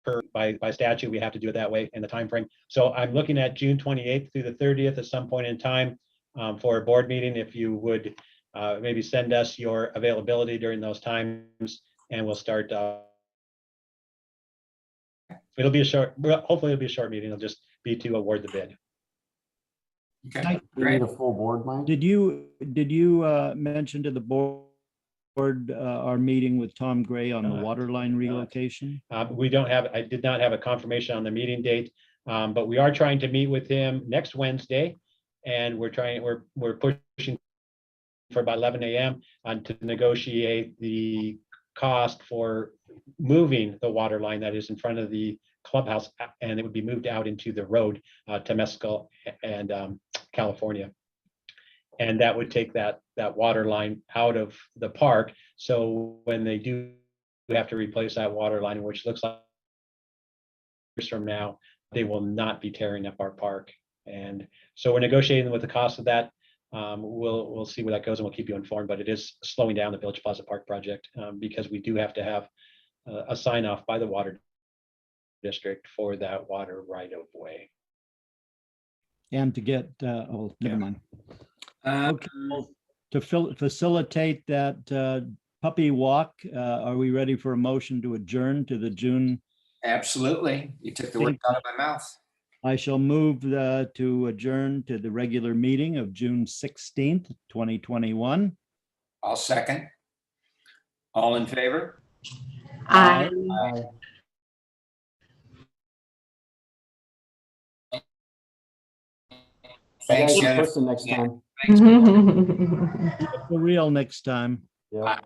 occur by statute. We have to do it that way in the time frame. So I'm looking at June 28th through the 30th at some point in time for a board meeting. If you would maybe send us your availability during those times, and we'll start. It'll be a short, hopefully it'll be a short meeting. It'll just be to award the bid. Okay, We need a full board, Mike. Did you mention to the board our meeting with Tom Gray on the water line relocation? We don't have, I did not have a confirmation on the meeting date, but we are trying to meet with him next Wednesday. And we're pushing for about 11 a.m. To negotiate the cost for moving the water line that is in front of the clubhouse, and it would be moved out into the road to Mescal and California. And that would take that water line out of the park. So when they do have to replace that water line, which looks like years from now, they will not be tearing up our park. And so we're negotiating with the cost of that. We'll see where that goes, and we'll keep you informed, but it is slowing down the Village Plaza Park project because we do have to have a sign off by the water district for that water right of way. And to get, oh, never mind. Okay, well, to facilitate that puppy walk, are we ready for a motion to adjourn to the June? Absolutely. You took the words out of my mouth. I shall move to adjourn to the regular meeting of June 16th, 2021. I'll second. All in favor? Aye. Thanks, Guys, in Jennifer. person next time. Thanks. For real next time. Yeah.